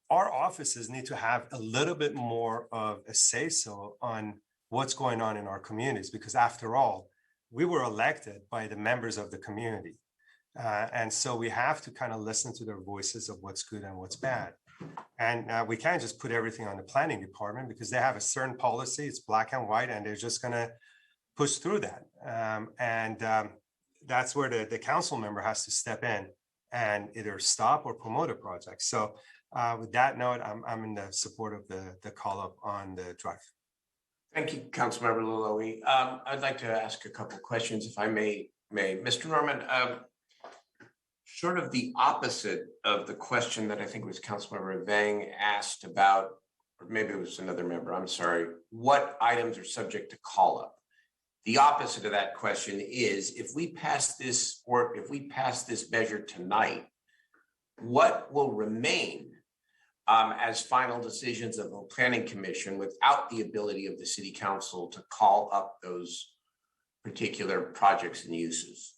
our offices need to have a little bit more of a say-so on what's going on in our communities, because after all, we were elected by the members of the community. And so we have to kind of listen to their voices of what's good and what's bad. And we can't just put everything on the planning department because they have a certain policy, it's black and white, and they're just gonna push through that. That's where the council member has to step in and either stop or promote a project. So with that note, I'm in the support of the call up on the drive. Thank you, Councilmember Laloe. I'd like to ask a couple of questions, if I may. Mr. Norman, sort of the opposite of the question that I think was Councilmember Vang asked about, or maybe it was another member, I'm sorry, what items are subject to call up? The opposite of that question is, if we pass this, or if we pass this measure tonight, what will remain as final decisions of the Planning Commission without the ability of the City Council to call up those particular projects and uses?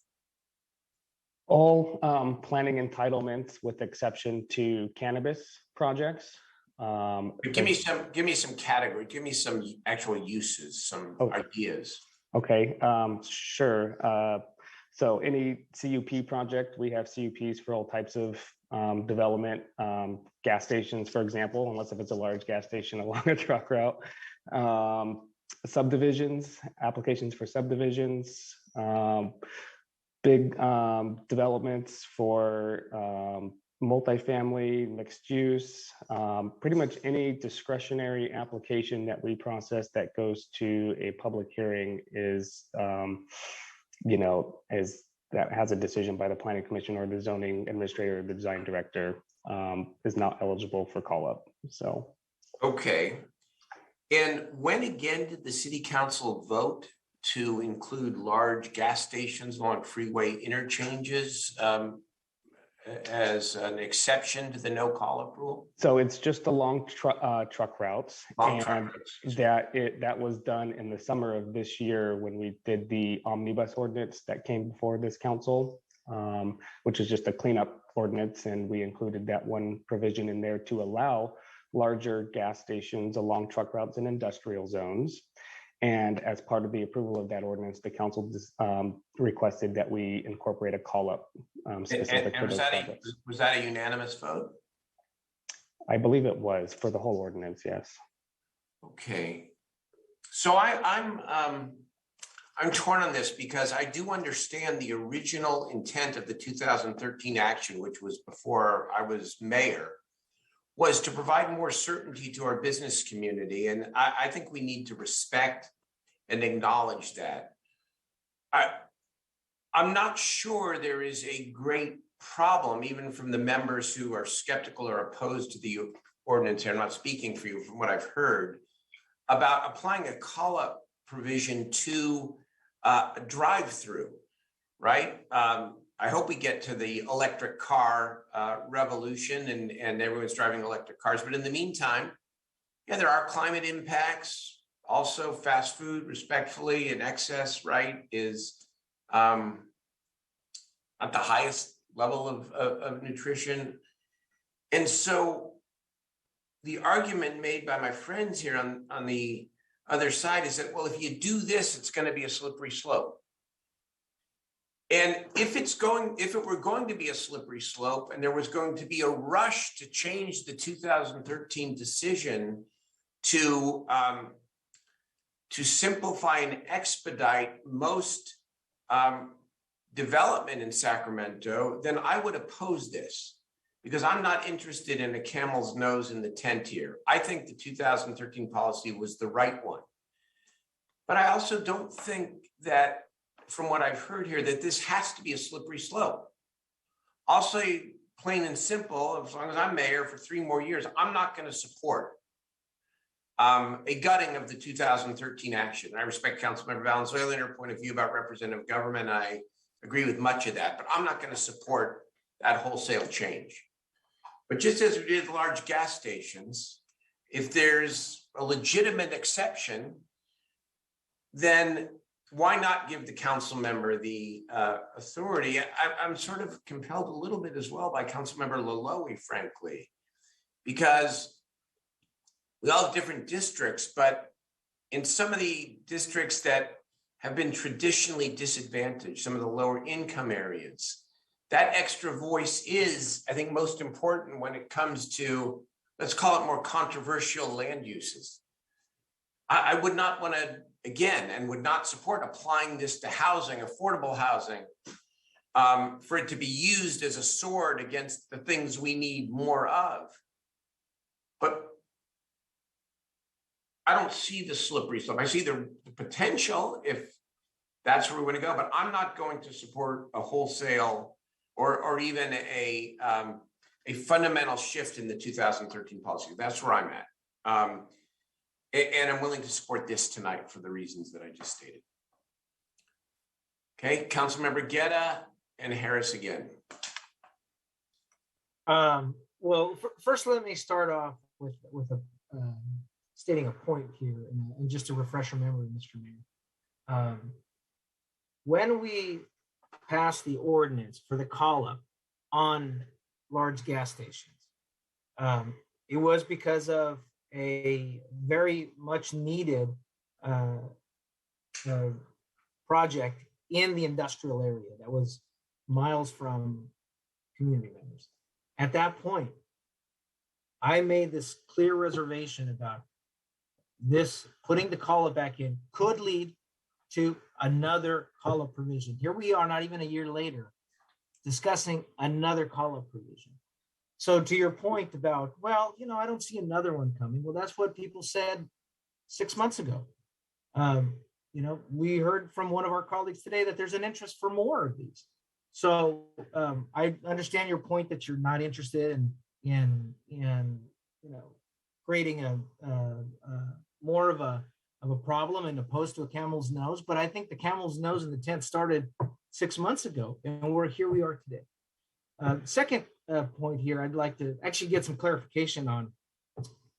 All planning entitlements with exception to cannabis projects. Give me some category, give me some actual uses, some ideas. Okay, sure. So any CUP project, we have CUPs for all types of development, gas stations, for example, unless if it's a large gas station along a truck route, subdivisions, applications for subdivisions, big developments for multifamily, mixed use, pretty much any discretionary application that we process that goes to a public hearing is, that has a decision by the Planning Commission or the zoning administrator or the design director is not eligible for call up. So. Okay. And when again did the City Council vote to include large gas stations along freeway interchanges as an exception to the no call-up rule? So it's just the long truck routes, that was done in the summer of this year when we did the omnibus ordinance that came before this council, which is just a cleanup ordinance, and we included that one provision in there to allow larger gas stations along truck routes and industrial zones. And as part of the approval of that ordinance, the council requested that we incorporate a call-up specific for those projects. Was that a unanimous vote? I believe it was for the whole ordinance, yes. Okay. So I'm torn on this because I do understand the original intent of the 2013 action, which was before I was mayor, was to provide more certainty to our business community. And I think we need to respect and acknowledge that. I'm not sure there is a great problem, even from the members who are skeptical or opposed to the ordinance here. I'm not speaking for you from what I've heard about applying a call-up provision to a drive-through, right? I hope we get to the electric car revolution and everyone's driving electric cars. But in the meantime, yeah, there are climate impacts. Also, fast food, respectfully, in excess, right, is at the highest level of nutrition. And so the argument made by my friends here on the other side is that, well, if you do this, it's going to be a slippery slope. And if it were going to be a slippery slope and there was going to be a rush to change the 2013 decision to simplify and expedite most development in Sacramento, then I would oppose this because I'm not interested in a camel's nose in the tent here. I think the 2013 policy was the right one. But I also don't think that, from what I've heard here, that this has to be a slippery slope. I'll say plain and simple, as long as I'm mayor for 3 more years, I'm not going to support a gutting of the 2013 action. I respect Councilmember Valenzuela and her point of view about representative government. I agree with much of that, but I'm not going to support that wholesale change. But just as we did with large gas stations, if there's a legitimate exception, then why not give the council member the authority? I'm sort of compelled a little bit as well by Councilmember Laloe, frankly, because we all have different districts, but in some of the districts that have been traditionally disadvantaged, some of the lower income areas, that extra voice is, I think, most important when it comes to, let's call it, more controversial land uses. I would not want to, again, and would not support applying this to housing, affordable housing, for it to be used as a sword against the things we need more of. But I don't see the slippery slope. I see the potential if that's where we want to go, but I'm not going to support a wholesale or even a fundamental shift in the 2013 policy. That's where I'm at. And I'm willing to support this tonight for the reasons that I just stated. Okay, Councilmember Guetta and Harris again. Well, first let me start off with a stating a point here, and just to refresh your memory, Mr. Mayor. When we passed the ordinance for the call-up on large gas stations, it was because of a very much needed project in the industrial area that was miles from community members. At that point, I made this clear reservation about this putting the call-up back in could lead to another call-up provision. Here we are, not even a year later, discussing another call-up provision. So to your point about, well, I don't see another one coming. Well, that's what people said 6 months ago. We heard from one of our colleagues today that there's an interest for more of these. So I understand your point that you're not interested in creating a more of a problem and opposed to a camel's nose. But I think the camel's nose in the tent started 6 months ago, and here we are today. Second point here, I'd like to actually get some clarification on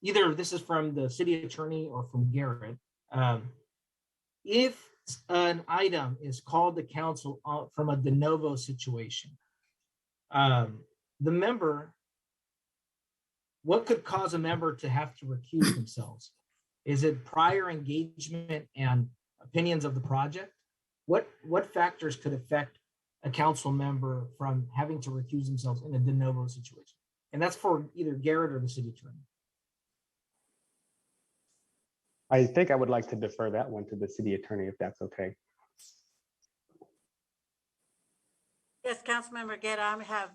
either this is from the city attorney or from Garrett. If an item is called to council from a de novo situation, the member, what could cause a member to have to recuse themselves? Is it prior engagement and opinions of the project? What factors could affect a council member from having to recuse themselves in a de novo situation? And that's for either Garrett or the city attorney. I think I would like to defer that one to the city attorney, if that's okay. Yes, Councilmember Guerra, I have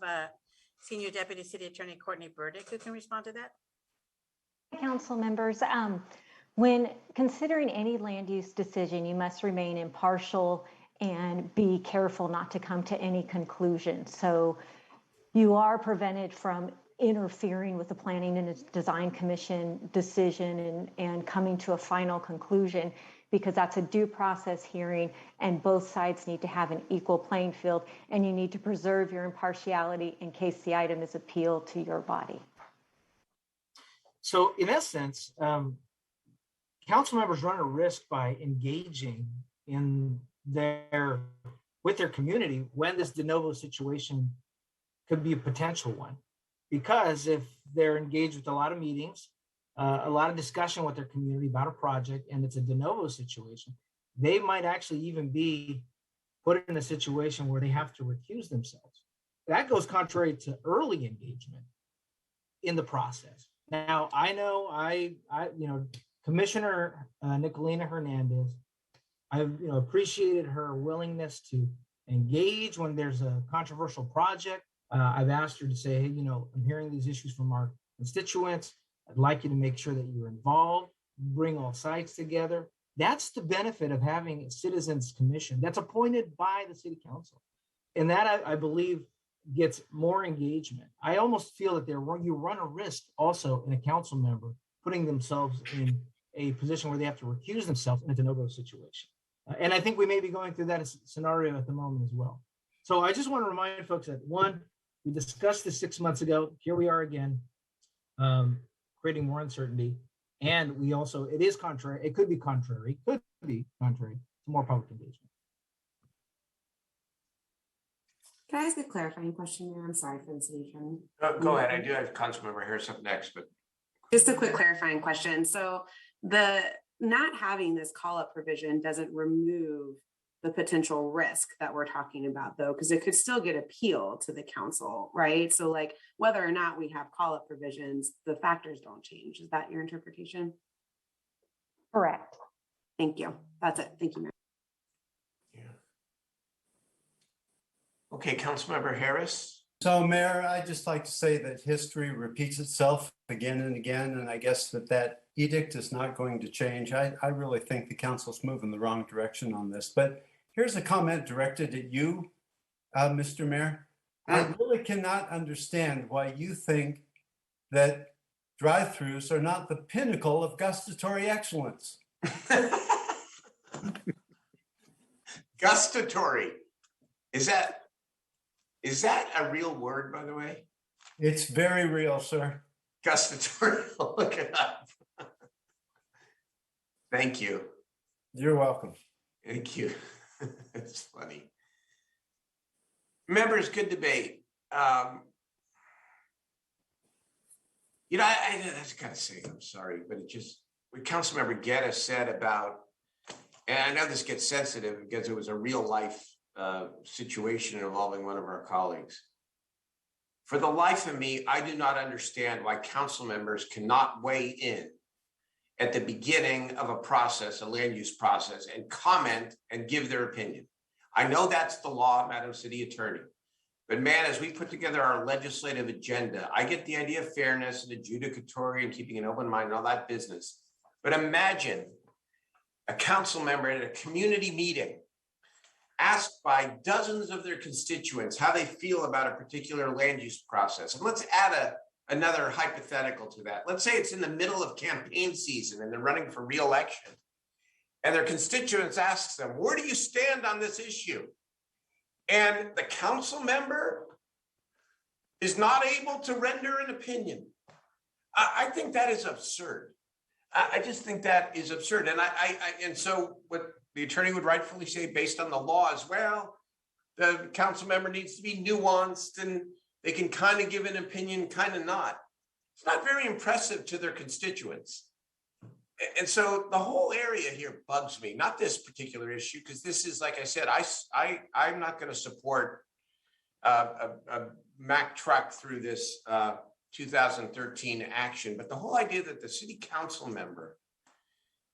Senior Deputy City Attorney Courtney Burdick who can respond to that. Council members, when considering any land use decision, you must remain impartial and be careful not to come to any conclusion. So you are prevented from interfering with the Planning and Design Commission decision and coming to a final conclusion, because that's a due process hearing and both sides need to have an equal playing field, and you need to preserve your impartiality in case the item is appealed to your body. So in essence, council members run a risk by engaging with their community when this de novo situation could be a potential one. Because if they're engaged with a lot of meetings, a lot of discussion with their community about a project, and it's a de novo situation, they might actually even be put in a situation where they have to recuse themselves. That goes contrary to early engagement in the process. Now, I know, Commissioner Nicolina Hernandez, I've appreciated her willingness to engage when there's a controversial project. I've asked her to say, hey, I'm hearing these issues from our constituents. I'd like you to make sure that you're involved, bring all sides together. That's the benefit of having a citizens commission that's appointed by the city council. And that I believe gets more engagement. I almost feel that you run a risk also in a council member putting themselves in a position where they have to recuse themselves in a de novo situation. And I think we may be going through that scenario at the moment as well. So I just want to remind folks that, one, we discussed this 6 months ago. Here we are again, creating more uncertainty. And we also, it could be contrary to more public engagement. Can I ask a clarifying question, Mayor? I'm sorry for the city attorney. Go ahead. I do have Councilmember Harris up next, but just a quick clarifying question. So the not having this call-up provision doesn't remove the potential risk that we're talking about, though, because it could still get appealed to the council, right? So like whether or not we have call-up provisions, the factors don't change. Is that your interpretation? Correct. Thank you. That's it. Thank you, Mayor. Okay, Councilmember Harris. So, Mayor, I'd just like to say that history repeats itself again and again, and I guess that edict is not going to change. I really think the council's moving the wrong direction on this. But here's a comment directed at you, Mr. Mayor. I really cannot understand why you think that drive-throughs are not the pinnacle of gustatory excellence. Gustatory. Is that a real word, by the way? It's very real, sir. Gustatory. Look it up. Thank you. You're welcome. Thank you. It's funny. Members, good debate. I just gotta say, I'm sorry, but it just, what Councilmember Guerra said about, and I know this gets sensitive because it was a real life situation involving one of our colleagues. For the life of me, I do not understand why council members cannot weigh in at the beginning of a process, a land use process, and comment and give their opinion. I know that's the law, Madam City Attorney, but man, as we put together our legislative agenda, I get the idea of fairness and adjudicatory and keeping an open mind and all that business. But imagine a council member at a community meeting asked by dozens of their constituents how they feel about a particular land use process. And let's add another hypothetical to that. Let's say it's in the middle of campaign season and they're running for re-election. And their constituents ask them, where do you stand on this issue? And the council member is not able to render an opinion. I think that is absurd. I just think that is absurd. And so what the attorney would rightfully say, based on the law, as well, the council member needs to be nuanced and they can kind of give an opinion, kind of not. It's not very impressive to their constituents. And so the whole area here bugs me, not this particular issue, because this is, like I said, I'm not going to support a Mack truck through this 2013 action, but the whole idea that the city council member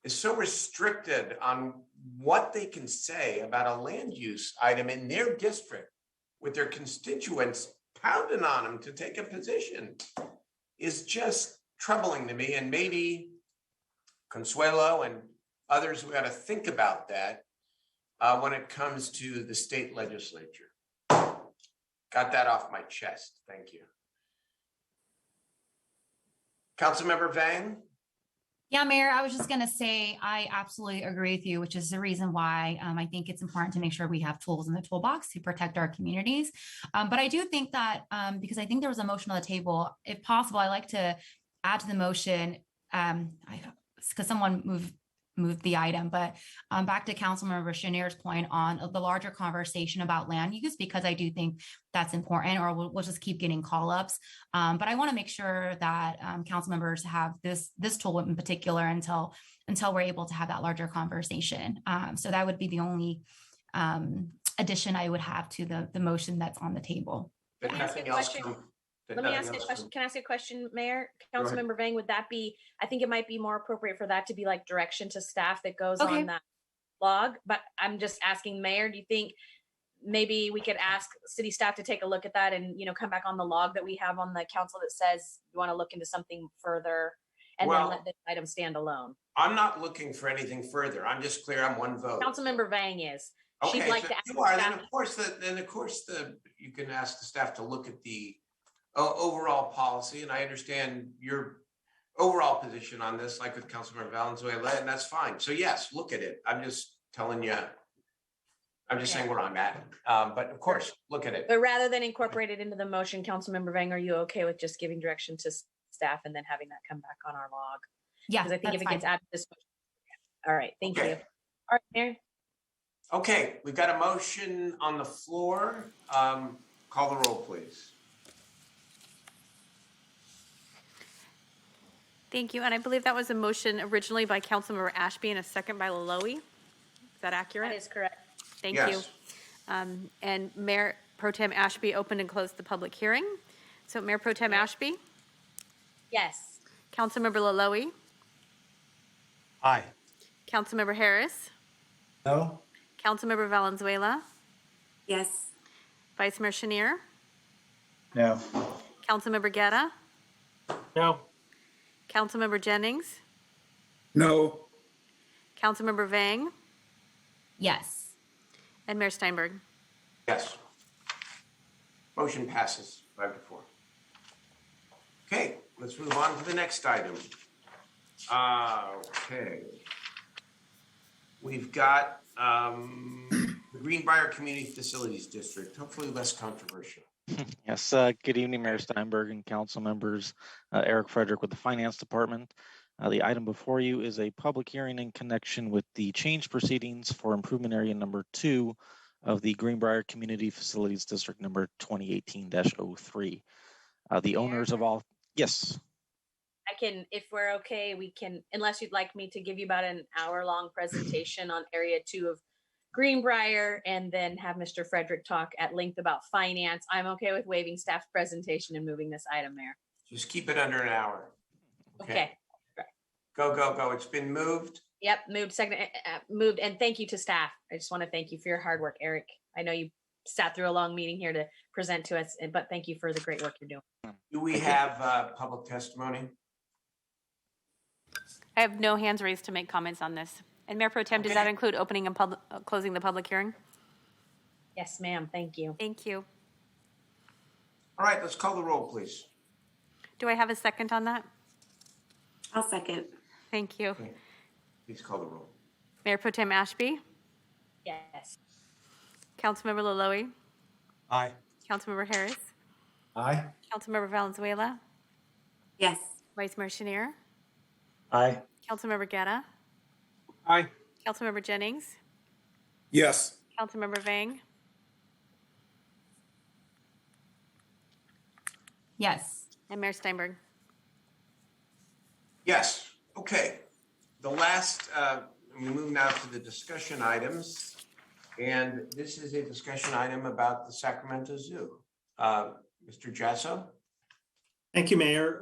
is so restricted on what they can say about a land use item in their district with their constituents pounding on them to take a position is just troubling to me. And maybe Consuelo and others, we got to think about that when it comes to the state legislature. Got that off my chest. Thank you. Councilmember Vang? Yeah, Mayor, I was just going to say, I absolutely agree with you, which is the reason why I think it's important to make sure we have tools in the toolbox to protect our communities. But I do think that because I think there was a motion on the table, if possible, I'd like to add to the motion, because someone moved the item, but back to Councilmember Shanier's point on the larger conversation about land use, because I do think that's important, or we'll just keep getting call-ups. But I want to make sure that council members have this tool in particular until we're able to have that larger conversation. So that would be the only addition I would have to the motion that's on the table. But nothing else. Let me ask you a question. Can I ask you a question, Mayor? Councilmember Vang, would that be, I think it might be more appropriate for that to be like direction to staff that goes on that log. But I'm just asking, Mayor, do you think maybe we could ask city staff to take a look at that and, come back on the log that we have on the council that says you want to look into something further and then let this item stand alone? I'm not looking for anything further. I'm just clear on one vote. Councilmember Vang is. Okay, She'd like so to ask you are, staff. then of course you can ask the staff to look at the overall policy, and I understand your overall position on this, like with Councilmember Valenzuela, and that's fine. So yes, look at it. I'm just telling you, I'm just saying where I'm at. But of course, look at it. But rather than incorporate it into the motion, Councilmember Vang, are you okay with just giving direction to staff and then having that come back on our log? Yeah, because I think if it gets added to this, all right, thank you. All right, Mayor. Okay, we've got a motion on the floor. Call the roll, please. Thank you. And I believe that was a motion originally by Councilmember Ashby and a second by Laloe. Is that accurate? That is correct. Thank you. And Mayor Pro Tem Ashby opened and closed the public hearing. So Mayor Pro Tem Ashby? Yes. Councilmember Laloe? Aye. Councilmember Harris? No. Councilmember Valenzuela? Yes. Vice Mayor Chenier? No. Councilmember Guerra? No. Councilmember Jennings? No. Councilmember Vang? Yes. And Mayor Steinberg? Yes. Motion passes 5-4. Okay, let's move on to the next item. Okay. We've got the Greenbrier Community Facilities District, hopefully less controversial. Yes, good evening, Mayor Steinberg and council members. Eric Frederick with the Finance Department. The item before you is a public hearing in connection with the change proceedings for improvement area number 2 of the Greenbrier Community Facilities District number 2018-03. The owners of all, yes. I can, if we're okay, we can, unless you'd like me to give you about an hour-long presentation on Area 2 of Greenbrier and then have Mr. Frederick talk at length about finance. I'm okay with waiving staff presentation and moving this item, Mayor. Just keep it under an hour. Okay. Go, go, go. It's been moved. Yep, moved. And thank you to staff. I just want to thank you for your hard work, Eric. I know you sat through a long meeting here to present to us, but thank you for the great work you're doing. Do we have public testimony? I have no hands raised to make comments on this. And Mayor Pro Tem, does that include opening and closing the public hearing? Yes, ma'am. Thank you. Thank you. All right, let's call the roll, please. Do I have a second on that? I'll second. Thank you. Okay. Please call the roll. Mayor Pro Tem Ashby? Yes. Councilmember Laloe? Aye. Councilmember Harris? Aye. Councilmember Valenzuela? Yes. Vice Mayor Chenier? Aye. Councilmember Guerra? Aye. Councilmember Jennings? Yes. Councilmember Vang? Yes. And Mayor Steinberg? Yes. Okay. the last, we move now to the discussion items. And this is a discussion item about the Sacramento Zoo. Mr. Jasso? Thank you, Mayor.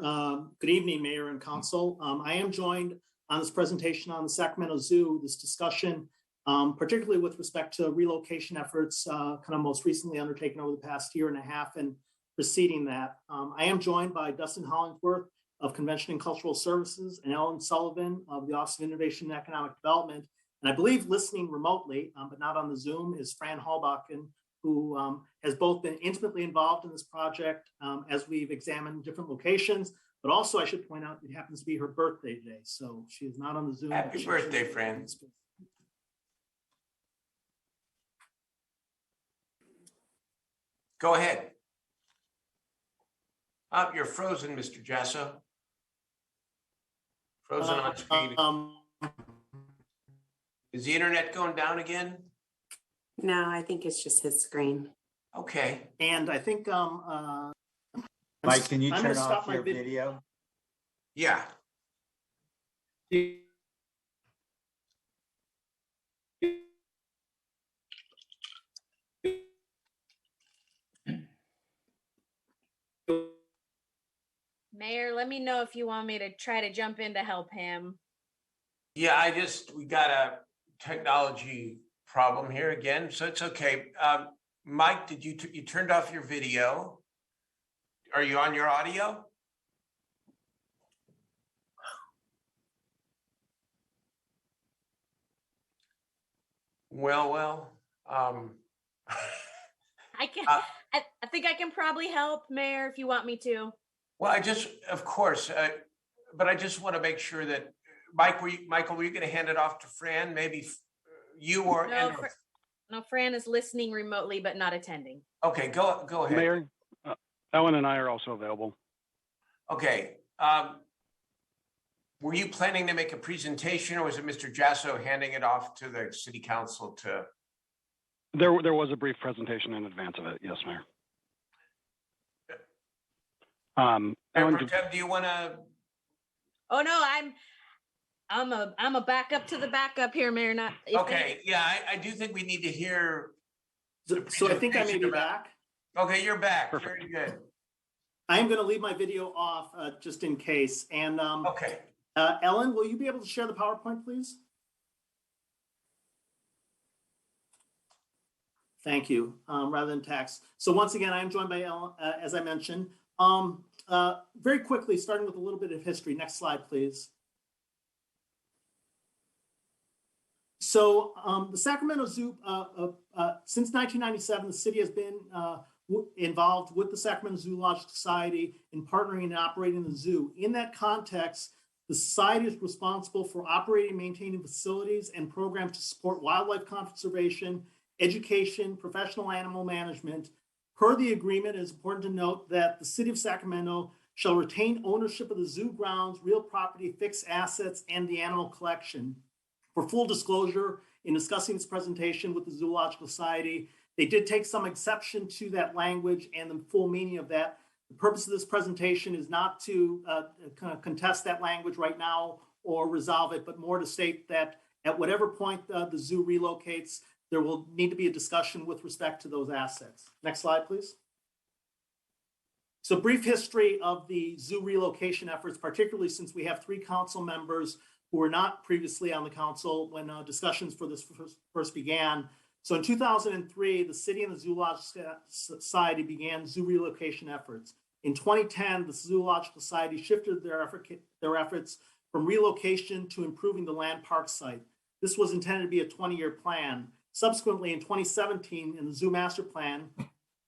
Good evening, Mayor and Council. I am joined on this presentation on the Sacramento Zoo, this discussion, particularly with respect to relocation efforts, kind of most recently undertaken over the past year and a half and preceding that. I am joined by Dustin Hollingsworth of Convention and Cultural Services and Ellen Sullivan of the Office of Innovation and Economic Development. And I believe listening remotely, but not on the Zoom, is Fran Hallbachen, who has both been intimately involved in this project as we've examined different locations, but also I should point out it happens to be her birthday today. So she is not on the Zoom. Happy birthday, Fran. Go ahead. You're frozen, Mr. Jasso. Frozen on screen. Is the internet going down again? No, I think it's just his screen. Okay. And I think Mike, can you I'm turn gonna off stop my your video? Yeah. Mayor, let me know if you want me to try to jump in to help him. Yeah, we got a technology problem here again, so it's okay. Mike, did you turned off your video? Are you on your audio? Well. I can. I think I can probably help, Mayor, if you want me to. Well, of course, but I just want to make sure that Michael, were you going to hand it off to Fran? Maybe you or No, Fran is listening remotely but not attending. Okay, go ahead. Mayor, Ellen and I are also available. Okay. Were you planning to make a presentation, or was it Mr. Jasso handing it off to the city council to? There was a brief presentation in advance of it. Yes, Mayor. Ellen, do you want to? Oh no, I'm a backup to the backup here, Mayor. Not okay. Yeah, I do think we need to hear. So I think I may be back. Okay, you're back. Perfect. Very good. I am going to leave my video off just in case. And okay. Ellen, will you be able to share the PowerPoint, please? Thank you, rather than text. So once again, I am joined by Ellen, as I mentioned. Very quickly, starting with a little bit of history. Next slide, please. So the Sacramento Zoo, since 1997, the city has been involved with the Sacramento Zoological Society in partnering and operating the zoo. In that context, the society is responsible for operating and maintaining facilities and programs to support wildlife conservation, education, professional animal management. Per the agreement, it is important to note that the city of Sacramento shall retain ownership of the zoo grounds, real property, fixed assets, and the animal collection. For full disclosure, in discussing this presentation with the Zoological Society, they did take some exception to that language and the full meaning of that. The purpose of this presentation is not to kind of contest that language right now or resolve it, but more to state that at whatever point the zoo relocates, there will need to be a discussion with respect to those assets. Next slide, please. So brief history of the zoo relocation efforts, particularly since we have 3 council members who were not previously on the council when discussions for this first began. So in 2003, the city and the Zoological Society began zoo relocation efforts. In 2010, the Zoological Society shifted their efforts from relocation to improving the land park site. This was intended to be a 20-year plan. Subsequently, in 2017, in the Zoo Master Plan,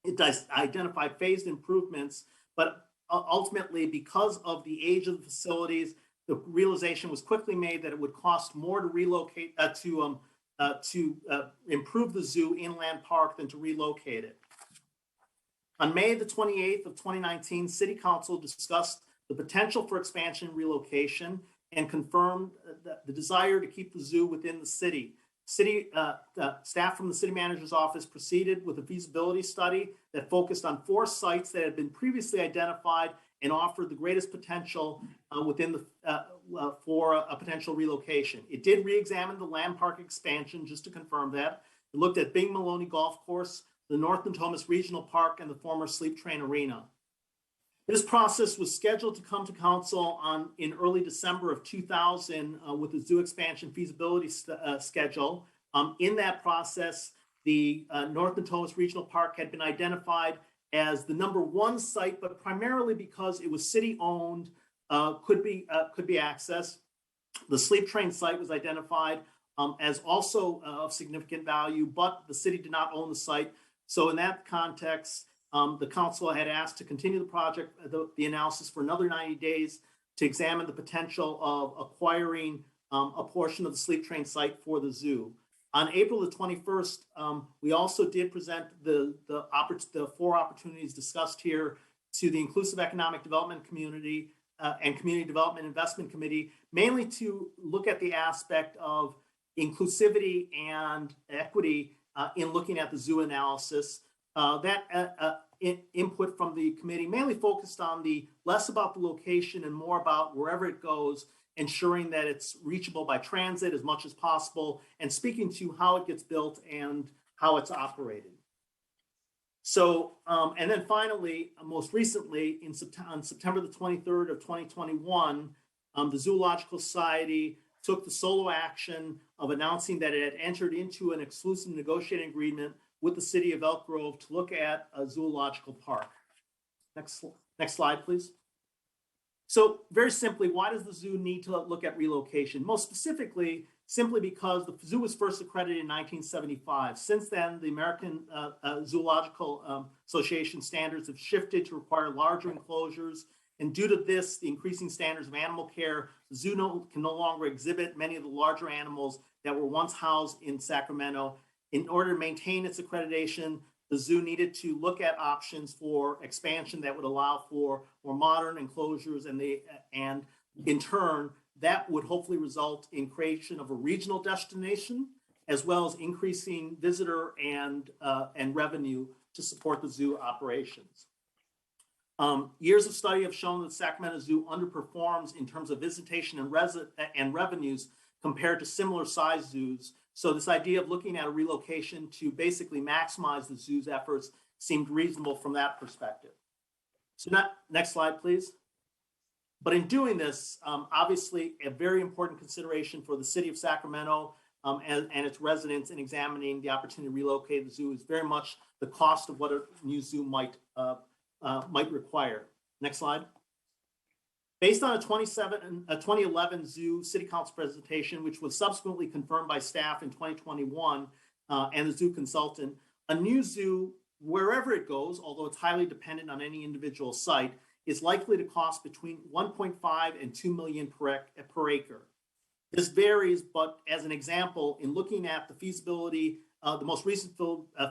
it identified phased improvements, but ultimately, because of the age of the facilities, the realization was quickly made that it would cost more to relocate, to improve the zoo in Land Park than to relocate it. On May the 28th of 2019, City Council discussed the potential for expansion and relocation and confirmed the desire to keep the zoo within the city. Staff from the city manager's office proceeded with a feasibility study that focused on 4 sites that had been previously identified and offered the greatest potential for a potential relocation. It did re-examine the land park expansion, just to confirm that. It looked at Bing Maloney Golf Course, the North Natomas Regional Park, and the former Sleep Train Arena. This process was scheduled to come to council in early December of 2000 with the zoo expansion feasibility schedule. In that process, the North Natomas Regional Park had been identified as the #1 site, but primarily because it was city-owned, could be accessed. The Sleep Train site was identified as also of significant value, but the city did not own the site. So in that context, the council had asked to continue the project, the analysis for another 90 days to examine the potential of acquiring a portion of the Sleep Train site for the zoo. On April the 21st, we also did present the 4 opportunities discussed here to the Inclusive Economic Development Community and Community Development Investment Committee, mainly to look at the aspect of inclusivity and equity in looking at the zoo analysis. Input from the committee mainly focused on less about the location and more about wherever it goes, ensuring that it's reachable by transit as much as possible, and speaking to how it gets built and how it's operated. So, and then finally, most recently, on September the 23rd of 2021, the Zoological Society took the solo action of announcing that it had entered into an exclusive negotiating agreement with the city of Elk Grove to look at a zoological park. Next slide, please. So very simply, why does the zoo need to look at relocation? Most specifically, simply because the zoo was first accredited in 1975. Since then, the American Zoological Association standards have shifted to require larger enclosures. And due to this, the increasing standards of animal care, the zoo can no longer exhibit many of the larger animals that were once housed in Sacramento. In order to maintain its accreditation, the zoo needed to look at options for expansion that would allow for more modern enclosures, and in turn, that would hopefully result in creation of a regional destination, as well as increasing visitor and revenue to support the zoo operations. Years of study have shown that Sacramento Zoo underperforms in terms of visitation and revenues compared to similar sized zoos. So this idea of looking at a relocation to basically maximize the zoo's efforts seemed reasonable from that perspective. So next slide, please. But in doing this, obviously a very important consideration for the city of Sacramento and its residents in examining the opportunity to relocate the zoo is very much the cost of what a new zoo might require. Next slide. Based on a 2011 Zoo City Council presentation, which was subsequently confirmed by staff in 2021 and the zoo consultant, a new zoo, wherever it goes, although it's highly dependent on any individual site, is likely to cost between 1.5 and 2 million per acre. This varies, but as an example, in looking at the feasibility, the most recent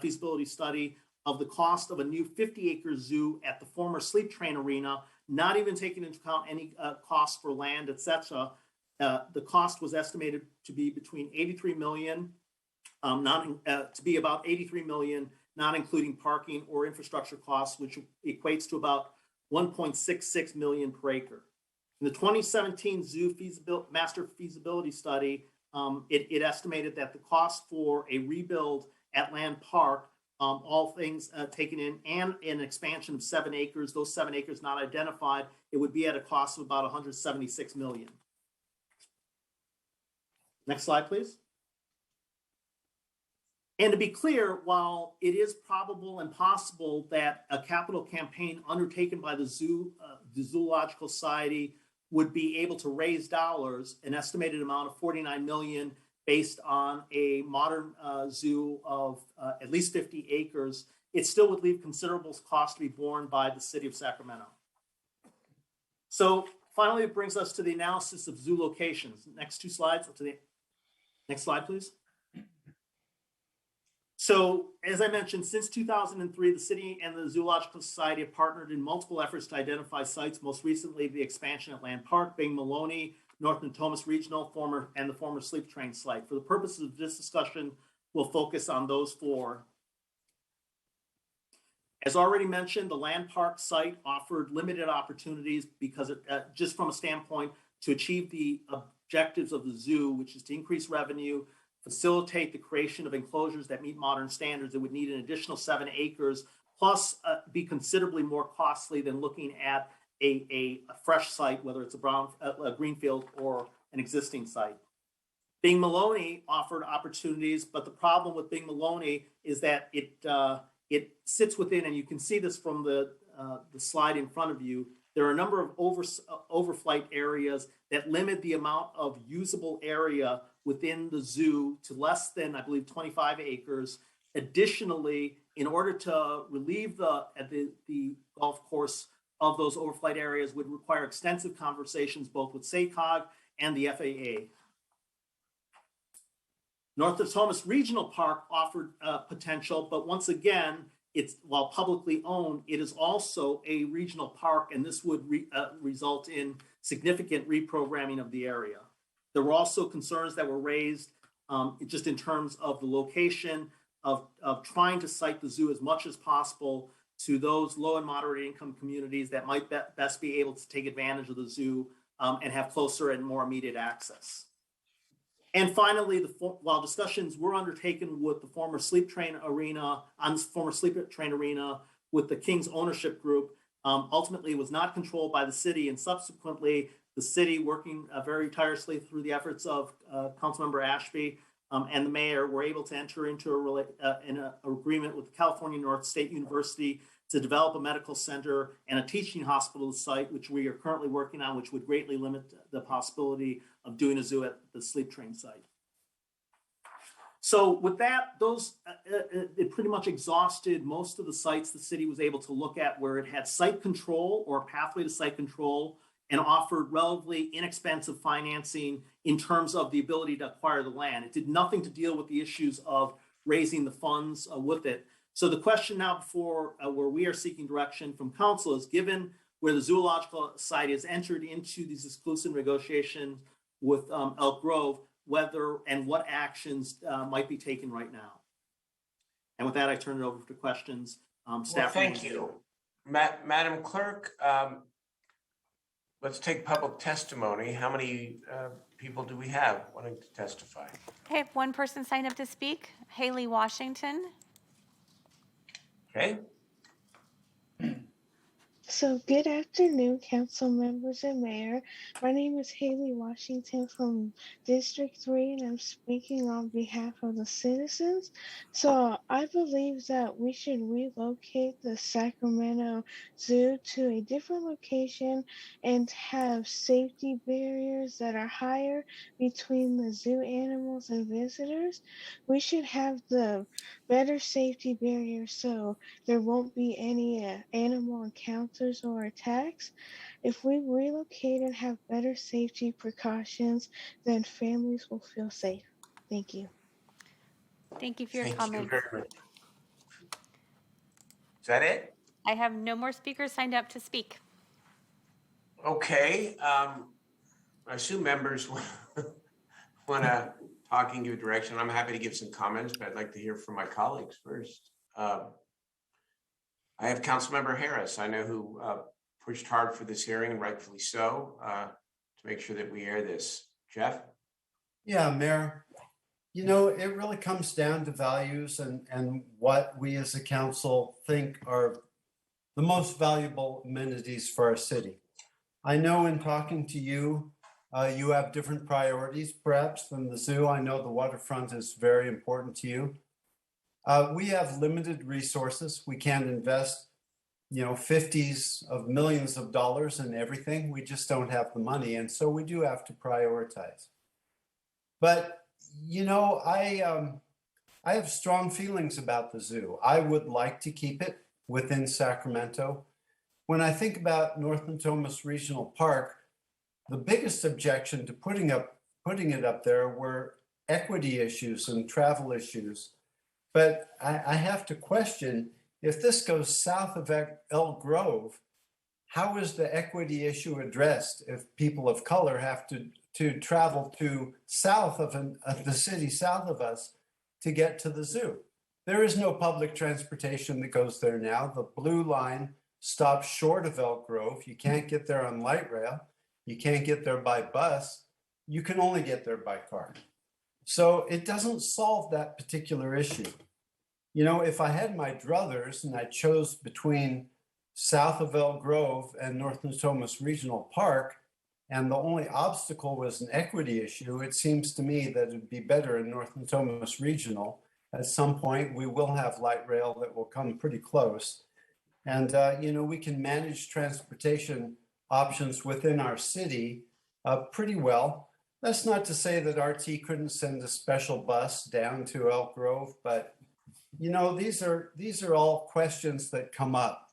feasibility study of the cost of a new 50-acre zoo at the former Sleep Train Arena, not even taking into account any costs for land, etc., the cost was estimated to be between 83 million, to be about 83 million, not including parking or infrastructure costs, which equates to about 1.66 million per acre. In the 2017 Zoo Master Feasibility Study, it estimated that the cost for a rebuild at Land Park, all things taken in, and an expansion of 7 acres, those 7 acres not identified, it would be at a cost of about 176 million. Next slide, please. And to be clear, while it is probable and possible that a capital campaign undertaken by the Zoological Society would be able to raise dollars, an estimated amount of 49 million based on a modern zoo of at least 50 acres, it still would leave considerable cost to be borne by the city of Sacramento. So finally, it brings us to the analysis of zoo locations. Next 2 slides. Next slide, please. So, as I mentioned, since 2003, the city and the Zoological Society have partnered in multiple efforts to identify sites, most recently the expansion at Land Park, Bing Maloney, North Natomas Regional, and the former Sleep Train site. For the purposes of this discussion, we'll focus on those four. As already mentioned, the land park site offered limited opportunities because just from a standpoint to achieve the objectives of the zoo, which is to increase revenue, facilitate the creation of enclosures that meet modern standards. It would need an additional 7 acres, plus be considerably more costly than looking at a fresh site, whether it's a greenfield or an existing site. Bing Maloney offered opportunities, but the problem with Bing Maloney is that it sits within, and you can see this from the slide in front of you, there are a number of overflight areas that limit the amount of usable area within the zoo to less than, I believe, 25 acres. Additionally, in order to relieve the golf course of those overflight areas would require extensive conversations both with SACOG and the FAA. North Natomas Regional Park offered potential, but once again, while publicly owned, it is also a regional park, and this would result in significant reprogramming of the area. There were also concerns that were raised just in terms of the location of trying to site the zoo as much as possible to those low and moderate income communities that might best be able to take advantage of the zoo and have closer and more immediate access. And finally, while discussions were undertaken with the former sleep train arena, with the King's ownership group, ultimately was not controlled by the city, and subsequently the city, working very tirelessly through the efforts of Councilmember Ashby and the mayor, were able to enter into an agreement with the California North State University to develop a medical center and a teaching hospital site, which we are currently working on, which would greatly limit the possibility of doing a zoo at the sleep train site. So with that, it pretty much exhausted most of the sites the city was able to look at where it had site control or a pathway to site control and offered relatively inexpensive financing in terms of the ability to acquire the land. It did nothing to deal with the issues of raising the funds with it. So the question now before where we are seeking direction from council is, given where the Zoological Society has entered into these exclusive negotiations with Elk Grove, whether and what actions might be taken right now. And with that, I turn it over to questions. Staff. Well, thank you. Madam Clerk, let's take public testimony. How many people do we have wanting to testify? I have one person signed up to speak, Haley Washington. Okay. So good afternoon, council members and mayor. My name is Haley Washington from District 3, and I'm speaking on behalf of the citizens. So I believe that we should relocate the Sacramento Zoo to a different location and have safety barriers that are higher between the zoo animals and visitors. We should have the better safety barriers so there won't be any animal encounters or attacks. If we relocate and have better safety precautions, then families will feel safe. Thank you. Thank you for your comments. Thank you very much. Is that it? I have no more speakers signed up to speak. Okay. I assume members want to talk and give direction. I'm happy to give some comments, but I'd like to hear from my colleagues first. I have Councilmember Harris, I know, who pushed hard for this hearing, and rightfully so, to make sure that we air this. Jeff? Yeah, Mayor. You know, it really comes down to values and what we as a council think are the most valuable amenities for our city. I know in talking to you, you have different priorities perhaps than the zoo. I know the waterfront is very important to you. We have limited resources. We can't invest, 50s of millions of dollars in everything. We just don't have the money. And so we do have to prioritize. But, I have strong feelings about the zoo. I would like to keep it within Sacramento. When I think about North Natomas Regional Park, the biggest objection to putting it up there were equity issues and travel issues. But I have to question, if this goes south of Elk Grove, how is the equity issue addressed if people of color have to travel to south of the city south of us to get to the zoo? There is no public transportation that goes there now. The blue line stops short of Elk Grove. You can't get there on light rail. You can't get there by bus. You can only get there by car. So it doesn't solve that particular issue. You know, if I had my druthers and I chose between south of Elk Grove and North Natomas Regional Park, and the only obstacle was an equity issue, it seems to me that it'd be better in North Natomas Regional. At some point, we will have light rail that will come pretty close. And, you know, we can manage transportation options within our city pretty well. That's not to say that RT couldn't send a special bus down to Elk Grove, but, you know, these are all questions that come up.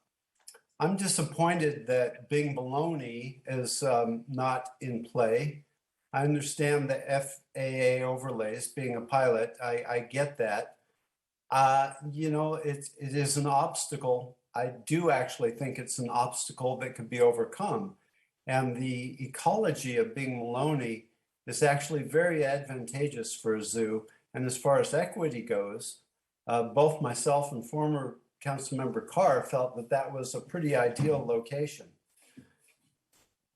I'm disappointed that Bing Baloney is not in play. I understand the FAA overlays being a pilot. I get that. You know, it is an obstacle. I do actually think it's an obstacle that could be overcome. And the ecology of Bing Baloney is actually very advantageous for a zoo. And as far as equity goes, both myself and former Councilmember Carr felt that that was a pretty ideal location.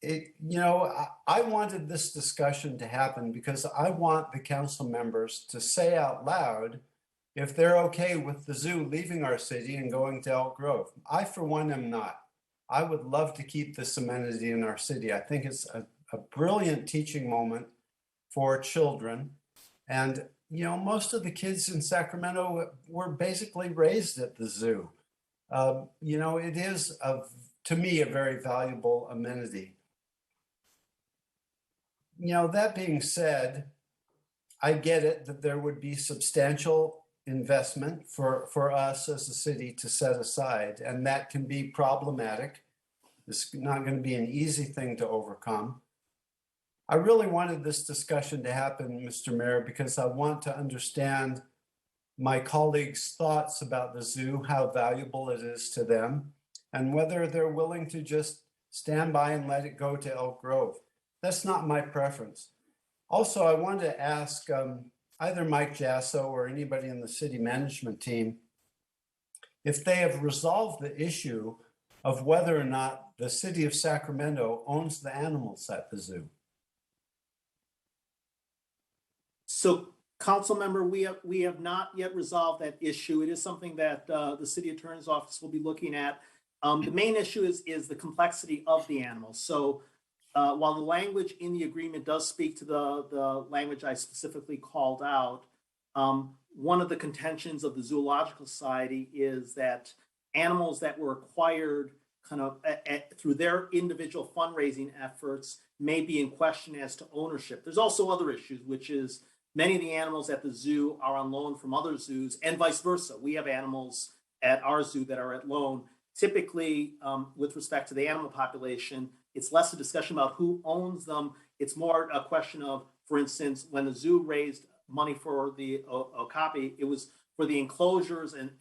You know, I wanted this discussion to happen because I want the council members to say out loud if they're okay with the zoo leaving our city and going to Elk Grove. I, for one, am not. I would love to keep this amenity in our city. I think it's a brilliant teaching moment for children. And you know, most of the kids in Sacramento were basically raised at the zoo. You know, it is, to me, a very valuable amenity. You know, that being said, I get it that there would be substantial investment for us as a city to set aside, and that can be problematic. It's not going to be an easy thing to overcome. I really wanted this discussion to happen, Mr. Mayor, because I want to understand my colleagues' thoughts about the zoo, how valuable it is to them, and whether they're willing to just stand by and let it go to Elk Grove. That's not my preference. Also, I wanted to ask either Mike Jasso or anybody in the city management team if they have resolved the issue of whether or not the city of Sacramento owns the animals at the zoo. So, council member, we have not yet resolved that issue. It is something that the city attorney's office will be looking at. The main issue is the complexity of the animals. So, while the language in the agreement does speak to the language I specifically called out, one of the contentions of the Zoological Society is that animals that were acquired kind of through their individual fundraising efforts may be in question as to ownership. There's also other issues, which is many of the animals at the zoo are on loan from other zoos and vice versa. We have animals at our zoo that are at loan. Typically, with respect to the animal population, it's less a discussion about who owns them. It's more a question of, for instance, when the zoo raised money for the Okapi, it was for the enclosures and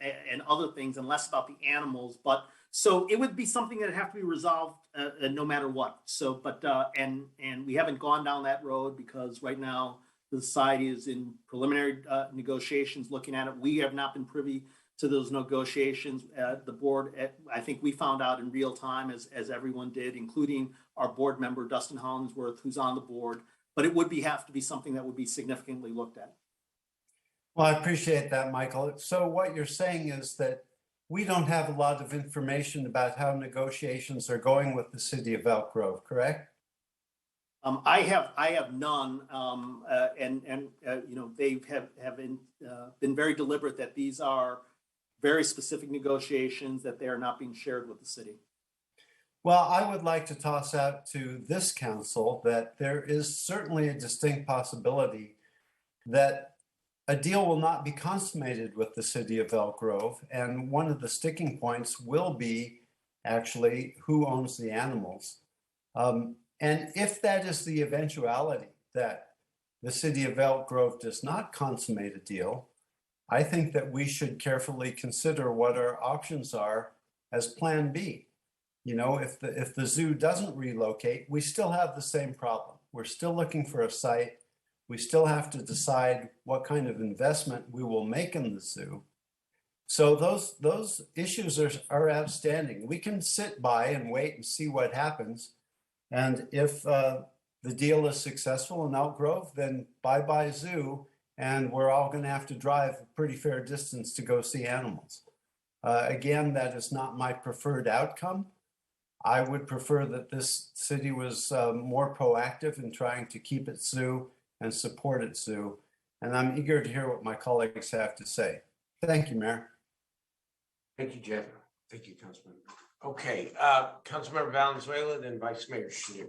other things and less about the animals. But so it would be something that would have to be resolved no matter what. So, but, and we haven't gone down that road because right now the society is in preliminary negotiations looking at it. We have not been privy to those negotiations. The board, I think we found out in real time as everyone did, including our board member, Dustin Hollingsworth, who's on the board, but it would have to be something that would be significantly looked at. Well, I appreciate that, Michael. So what you're saying is that we don't have a lot of information about how negotiations are going with the city of Elk Grove, correct? I have none, and you know, they have been very deliberate that these are very specific negotiations, that they are not being shared with the city. Well, I would like to toss out to this council that there is certainly a distinct possibility that a deal will not be consummated with the city of Elk Grove. And one of the sticking points will be actually who owns the animals. And if that is the eventuality that the city of Elk Grove does not consummate a deal, I think that we should carefully consider what our options are as Plan B. You know, if the zoo doesn't relocate, we still have the same problem. We're still looking for a site. We still have to decide what kind of investment we will make in the zoo. So those issues are outstanding. We can sit by and wait and see what happens. And if the deal is successful in Elk Grove, then bye-bye zoo. And we're all going to have to drive a pretty fair distance to go see animals. Again, that is not my preferred outcome. I would prefer that this city was more proactive in trying to keep its zoo and support its zoo. And I'm eager to hear what my colleagues have to say. Thank you, Mayor. Thank you, Jeff. Thank you, Councilman. Okay, Councilmember Valenzuela, then Vice Mayor Shu.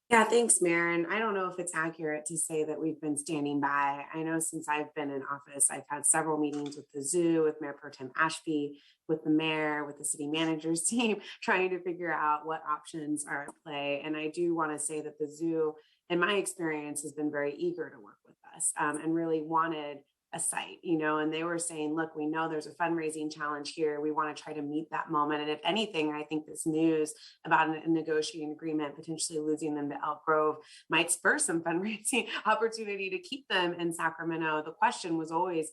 Yeah, thanks, Mayor. And I don't know if it's accurate to say that we've been standing by. I know since I've been in office, I've had several meetings with the zoo, with Mayor Pro Tem Ashby, with the mayor, with the city manager's team, trying to figure out what options are at play. And I do want to say that the zoo, in my experience, has been very eager to work with us and really wanted a site, you know, and they were saying, look, we know there's a fundraising challenge here. We want to try to meet that moment. And if anything, I think this news about a negotiating agreement, potentially losing them to Elk Grove, might spur some fundraising opportunity to keep them in Sacramento. The question was always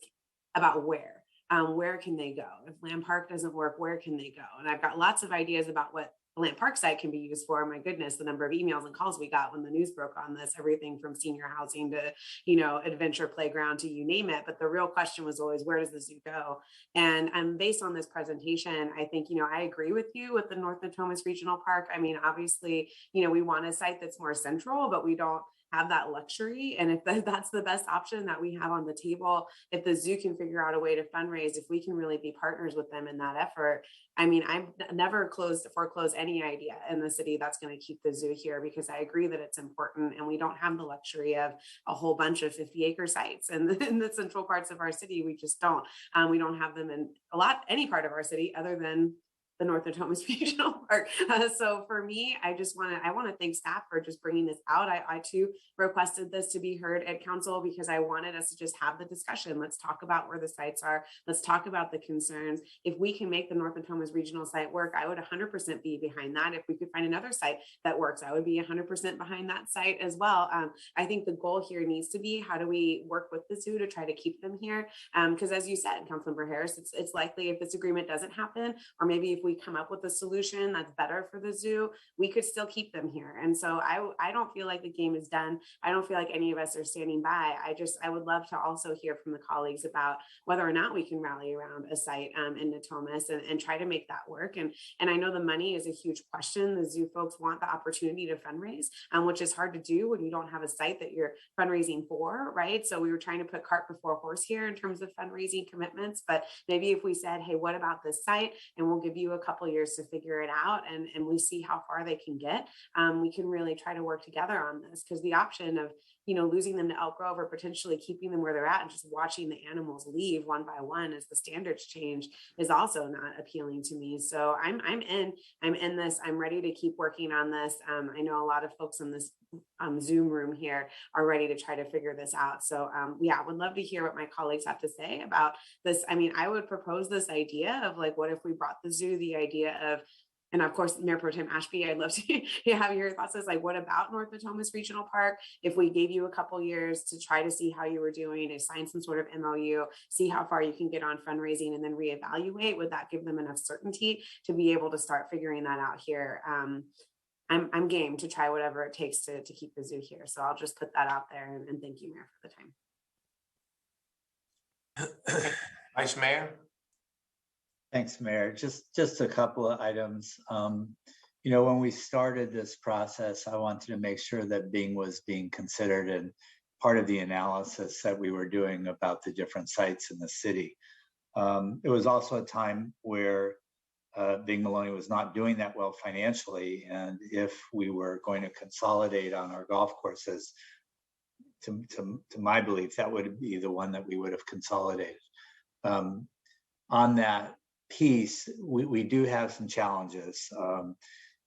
about where. Where can they go? If Land Park doesn't work, where can they go? And I've got lots of ideas about what the Land Park site can be used for. My goodness, the number of emails and calls we got when the news broke on this, everything from senior housing to, you know, adventure playground to you name it. But the real question was always, where does the zoo go? And based on this presentation, I think, you know, I agree with you with the North Natomas Regional Park. I mean, obviously, you know, we want a site that's more central, but we don't have that luxury. And if that's the best option that we have on the table, if the zoo can figure out a way to fundraise, if we can really be partners with them in that effort, I mean, I've never foreclosed any idea in the city that's going to keep the zoo here, because I agree that it's important, and we don't have the luxury of a whole bunch of 50-acre sites in the central parts of our city. We just don't. We don't have them in any part of our city other than the North Natomas Regional Park. So for me, I want to thank staff for just bringing this out. I too requested this to be heard at council because I wanted us to just have the discussion. Let's talk about where the sites are. Let's talk about the concerns. If we can make the North Natomas Regional site work, I would 100% be behind that. If we could find another site that works, I would be 100% behind that site as well. I think the goal here needs to be, how do we work with the zoo to try to keep them here? Because as you said, Councilmember Harris, it's likely if this agreement doesn't happen, or maybe if we come up with a solution that's better for the zoo, we could still keep them here. And so I don't feel like the game is done. I don't feel like any of us are standing by. I would love to also hear from the colleagues about whether or not we can rally around a site in Natomas and try to make that work. And I know the money is a huge question. The zoo folks want the opportunity to fundraise, which is hard to do when you don't have a site that you're fundraising for, right? So we were trying to put cart before horse here in terms of fundraising commitments. But maybe if we said, hey, what about this site? And we'll give you a couple years to figure it out, and we see how far they can get. We can really try to work together on this, because the option of, you know, losing them to Elk Grove or potentially keeping them where they're at and just watching the animals leave one by one as the standards change is also not appealing to me. So I'm in this. I'm ready to keep working on this. I know a lot of folks in this Zoom room here are ready to try to figure this out. So yeah, I would love to hear what my colleagues have to say about this. I mean, I would propose this idea of, like, what if we brought the zoo the idea of, and of course, Mayor Pro Tem Ashby, I'd love to have your thoughts. Is like, what about North Natomas Regional Park? If we gave you a couple years to try to see how you were doing, to sign some sort of MOU, see how far you can get on fundraising, and then reevaluate, would that give them enough certainty to be able to start figuring that out here? I'm game to try whatever it takes to keep the zoo here. So I'll just put that out there, and thank you, Mayor, for the time. Vice Mayor. Thanks, Mayor. Just a couple of items. You know, when we started this process, I wanted to make sure that Bing was being considered and part of the analysis that we were doing about the different sites in the city. It was also a time where Bing Maloney was not doing that well financially, and if we were going to consolidate on our golf courses, to my belief, that would be the one that we would have consolidated. On that piece, we do have some challenges,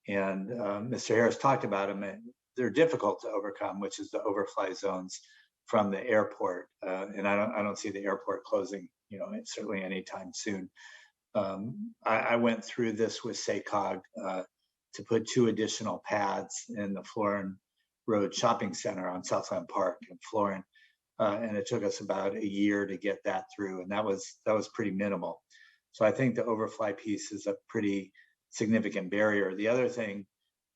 and Mr. Harris talked about them. And they're difficult to overcome, which is the overfly zones from the airport, and I don't see the airport closing, you know, certainly anytime soon. I went through this with SACOG to put 2 additional pads in the Florin Road Shopping Center on Southland Park in Florin. And it took us about a year to get that through, and that was pretty minimal. So I think the overfly piece is a pretty significant barrier. The other thing,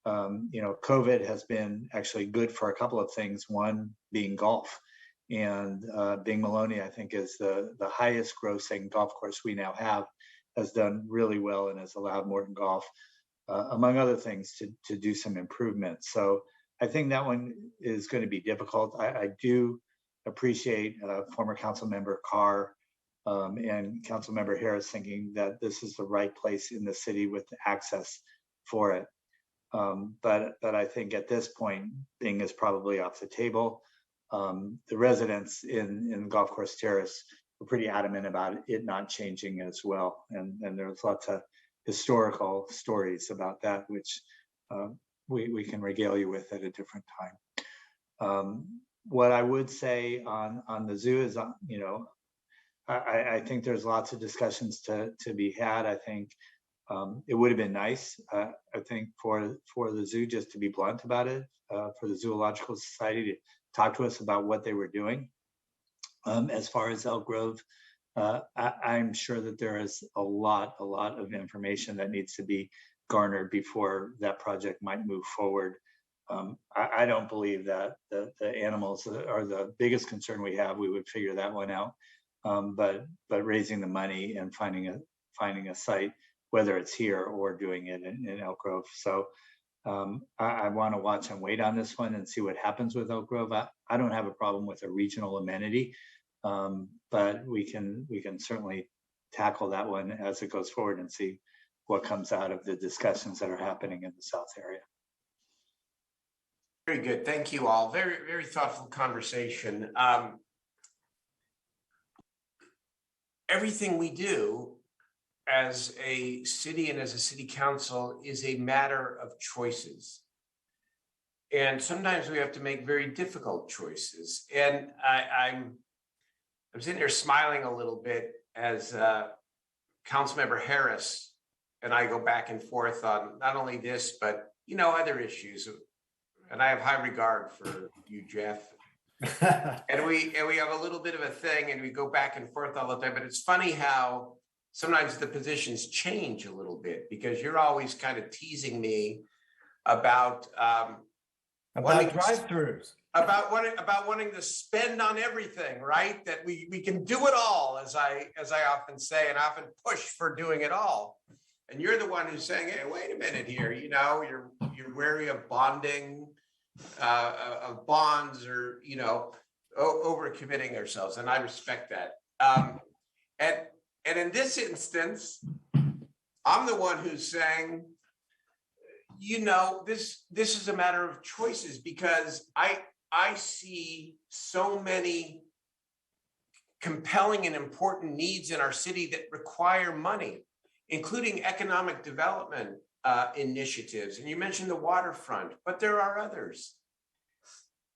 COVID has been actually good for a couple of things. One being golf, and Bing Maloney, I think, is the highest grossing golf course we now have, has done really well and has allowed Morton Golf, among other things, to do some improvements. So I think that one is going to be difficult. I do appreciate former council member Carr and council member Harris thinking that this is the right place in the city with access for it. But I think at this point, Bing is probably off the table. The residents in Golf Course Terrace were pretty adamant about it not changing as well. And there's lots of historical stories about that, which we can regale you with at a different time. What I would say on the zoo is, I think there's lots of discussions to be had. I think it would have been nice, I think, for the zoo, just to be blunt about it, for the Zoological Society to talk to us about what they were doing. As far as Elk Grove, I'm sure that there is a lot of information that needs to be garnered before that project might move forward. I don't believe that the animals are the biggest concern we have. We would figure that one out. But raising the money and finding a site, whether it's here or doing it in Elk Grove. So I want to watch and wait on this one and see what happens with Elk Grove. I don't have a problem with a regional amenity, but we can certainly tackle that one as it goes forward and see what comes out of the discussions that are happening in the South area. Very good. Thank you all. Very, very thoughtful conversation. Everything we do as a city and as a city council is a matter of choices. And sometimes we have to make very difficult choices. And I'm sitting here smiling a little bit as Councilmember Harris and I go back and forth on not only this, but other issues. And I have high regard for you, Jeff. and we have a little bit of a thing, and we go back and forth all the time. But it's funny how sometimes the positions change a little bit, because you're always kind of teasing me about drive-throughs, about wanting to spend on everything, right? That we can do it all, as I often say, and often push for doing it all. And you're the one who's saying, "Hey, wait a minute here. You're wary of bonding, of bonds, or over committing ourselves." And I respect that. And in this instance, I'm the one who's saying, this is a matter of choices, because I see so many compelling and important needs in our city that require money, including economic development initiatives. And you mentioned the waterfront, but there are others.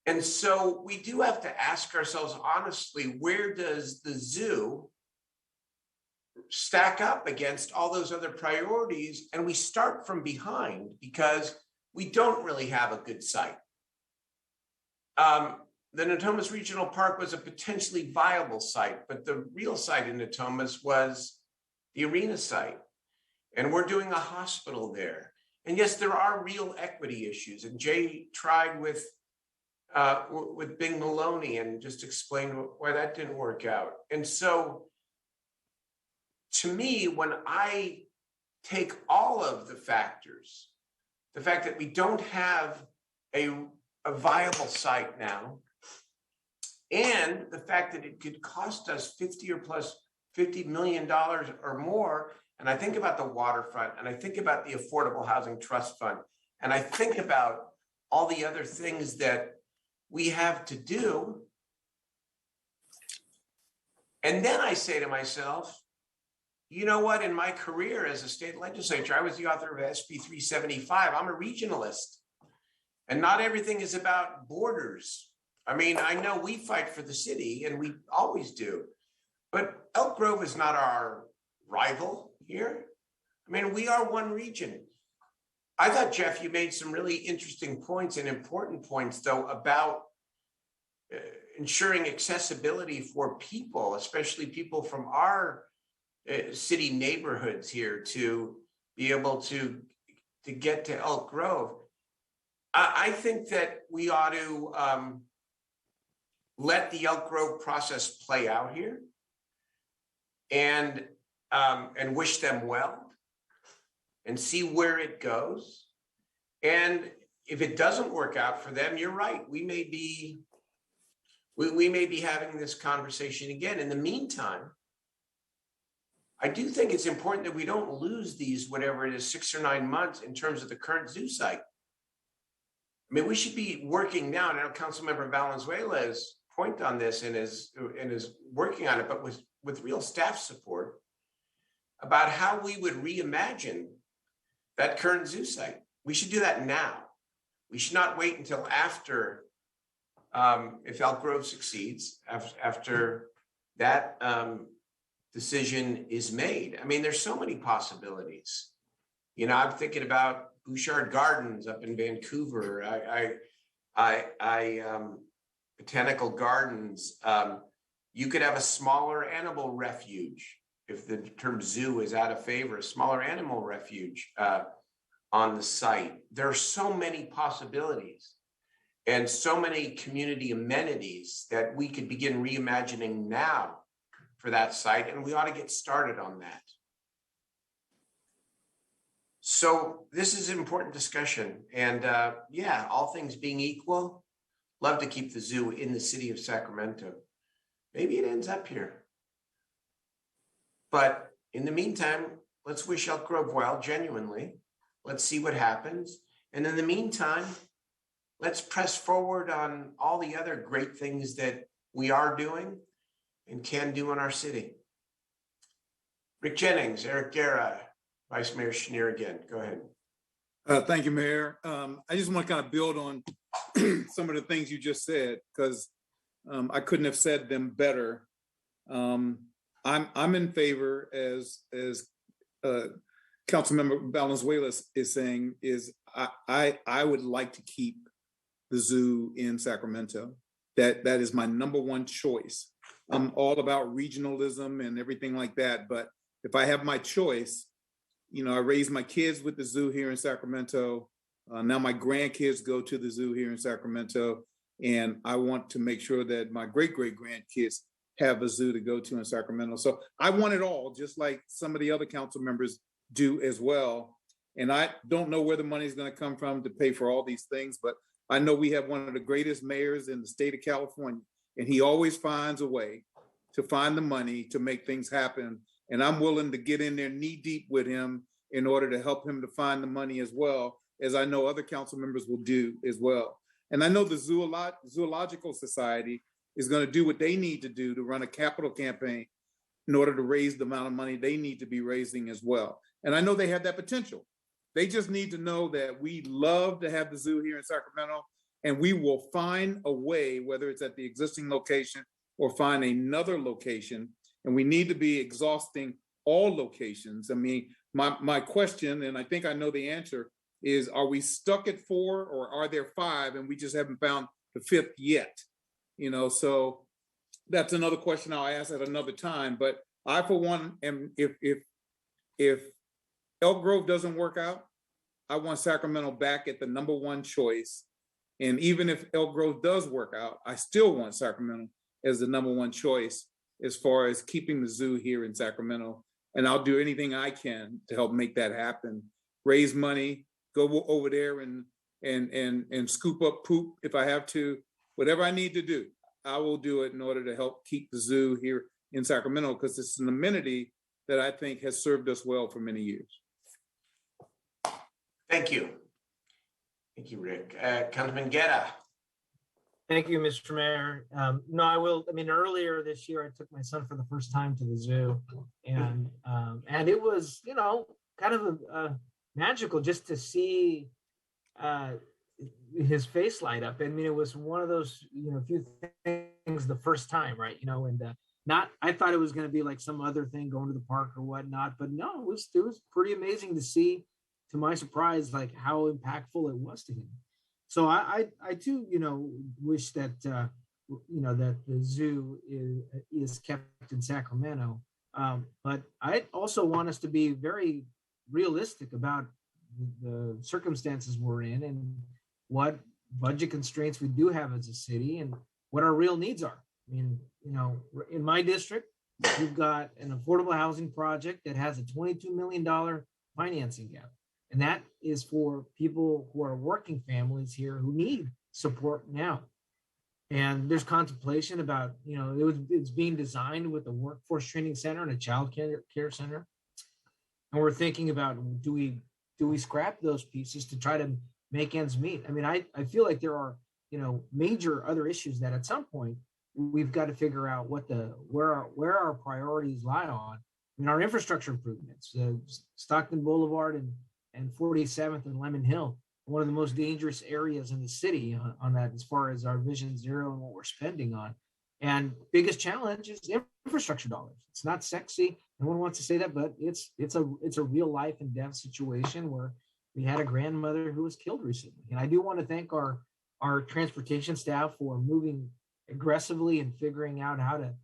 And so we do have to ask ourselves honestly, where does the zoo stack up against all those other priorities? And we start from behind, because we don't really have a good site. The Natomas Regional Park was a potentially viable site, but the real site in Natomas was the arena site. And we're doing a hospital there. And yes, there are real equity issues. And Jay tried with Bing Maloney and just explained why that didn't work out. And so, to me, when I take all of the factors, the fact that we don't have a viable site now, and the fact that it could cost us $50 million or more, and I think about the waterfront, and I think about the Affordable Housing Trust Fund, and I think about all the other things that we have to do. And then I say to myself, you know what? In my career as a state legislature, I was the author of SB 375. I'm a regionalist. And not everything is about borders. I mean, I know we fight for the city, and we always do. But Elk Grove is not our rival. here? I mean, we are one region. I thought, Jeff, you made some really interesting points and important points, though, about ensuring accessibility for people, especially people from our city neighborhoods here, to be able to get to Elk Grove. I think that we ought to let the Elk Grove process play out here, and wish them well, and see where it goes. And if it doesn't work out for them, you're right. We may be having this conversation again. In the meantime, I do think it's important that we don't lose these, whatever it is, 6 or 9 months in terms of the current zoo site. I mean, we should be working now. And I know Councilmember Valenzuela's point on this and is working on it, but with real staff support, about how we would reimagine that current zoo site. We should do that now. We should not wait until after, if Elk Grove succeeds, after that decision is made. I mean, there's so many possibilities. You know, I'm thinking about Bouchard Gardens up in Vancouver. Botanical Gardens. You could have a smaller animal refuge, if the term zoo is out of favor, a smaller animal refuge on the site. There are so many possibilities and so many community amenities that we could begin reimagining now for that site, and we ought to get started on that. So this is an important discussion, and yeah, all things being equal, love to keep the zoo in the city of Sacramento. Maybe it ends up here. But in the meantime, let's wish Elk Grove well, genuinely. Let's see what happens. And in the meantime, let's press forward on all the other great things that we are doing and can do in our city. Rick Jennings, Eric Guerra, Vice Mayor Schneer again. Go ahead. Thank you, Mayor. I just want to kind of build on some of the things you just said, because I couldn't have said them better. I'm in favor, as Councilmember Valenzuela is saying, is I would like to keep the zoo in Sacramento. That is my number one choice. I'm all about regionalism and everything like that, but if I have my choice, you know, I raised my kids with the zoo here in Sacramento. Now my grandkids go to the zoo here in Sacramento, and I want to make sure that my great-great-grandkids have a zoo to go to in Sacramento. So I want it all, just like some of the other council members do as well. And I don't know where the money is going to come from to pay for all these things, but I know we have one of the greatest mayors in the state of California, and he always finds a way to find the money to make things happen. And I'm willing to get in there knee deep with him in order to help him to find the money, as well as I know other council members will do as well. And I know the Zoological Society is going to do what they need to do to run a capital campaign in order to raise the amount of money they need to be raising as well. And I know they have that potential. They just need to know that we love to have the zoo here in Sacramento, and we will find a way, whether it's at the existing location or find another location. And we need to be exhausting all locations. I mean, my question, and I think I know the answer, is are we stuck at 4 or are there 5 and we just haven't found the 5th yet? You know, so that's another question I'll ask at another time. But I, for one, am if Elk Grove doesn't work out, I want Sacramento back at the number one choice. And even if Elk Grove does work out, I still want Sacramento as the number one choice as far as keeping the zoo here in Sacramento. And I'll do anything I can to help make that happen. Raise money, go over there and scoop up poop if I have to. Whatever I need to do, I will do it in order to help keep the zoo here in Sacramento, because it's an amenity that I think has served us well for many years. Thank you. Thank you, Rick. Councilman Guerra. Thank you, Mr. Mayor. No, I will. I mean, earlier this year, I took my son for the first time to the zoo, and it was, you know, kind of magical just to see his face light up. I mean, it was one of those, you know, few things the first time, right? You know, and I thought it was going to be like some other thing going to the park or whatnot, but no, it was pretty amazing to see, to my surprise, like how impactful it was to him. So I too, wish that, that the zoo is kept in Sacramento. But I also want us to be very realistic about the circumstances we're in and what budget constraints we do have as a city and what our real needs are. I mean, in my district, we've got an affordable housing project that has a $22 million financing gap. And that is for people who are working families here who need support now. And there's contemplation about, it's being designed with a workforce training center and a child care center. And we're thinking about, do we scrap those pieces to try to make ends meet? I mean, I feel like there are, major other issues that at some point we've got to figure out where our priorities lie on. I mean, our infrastructure improvements, Stockton Boulevard and 47th and Lemon Hill, one of the most dangerous areas in the city on that, as far as our Vision Zero and what we're spending on. And biggest challenge is infrastructure dollars. It's not sexy. No one wants to say that, but it's a real life and death situation where we had a grandmother who was killed recently. And I do want to thank our transportation staff for moving aggressively and figuring out how to,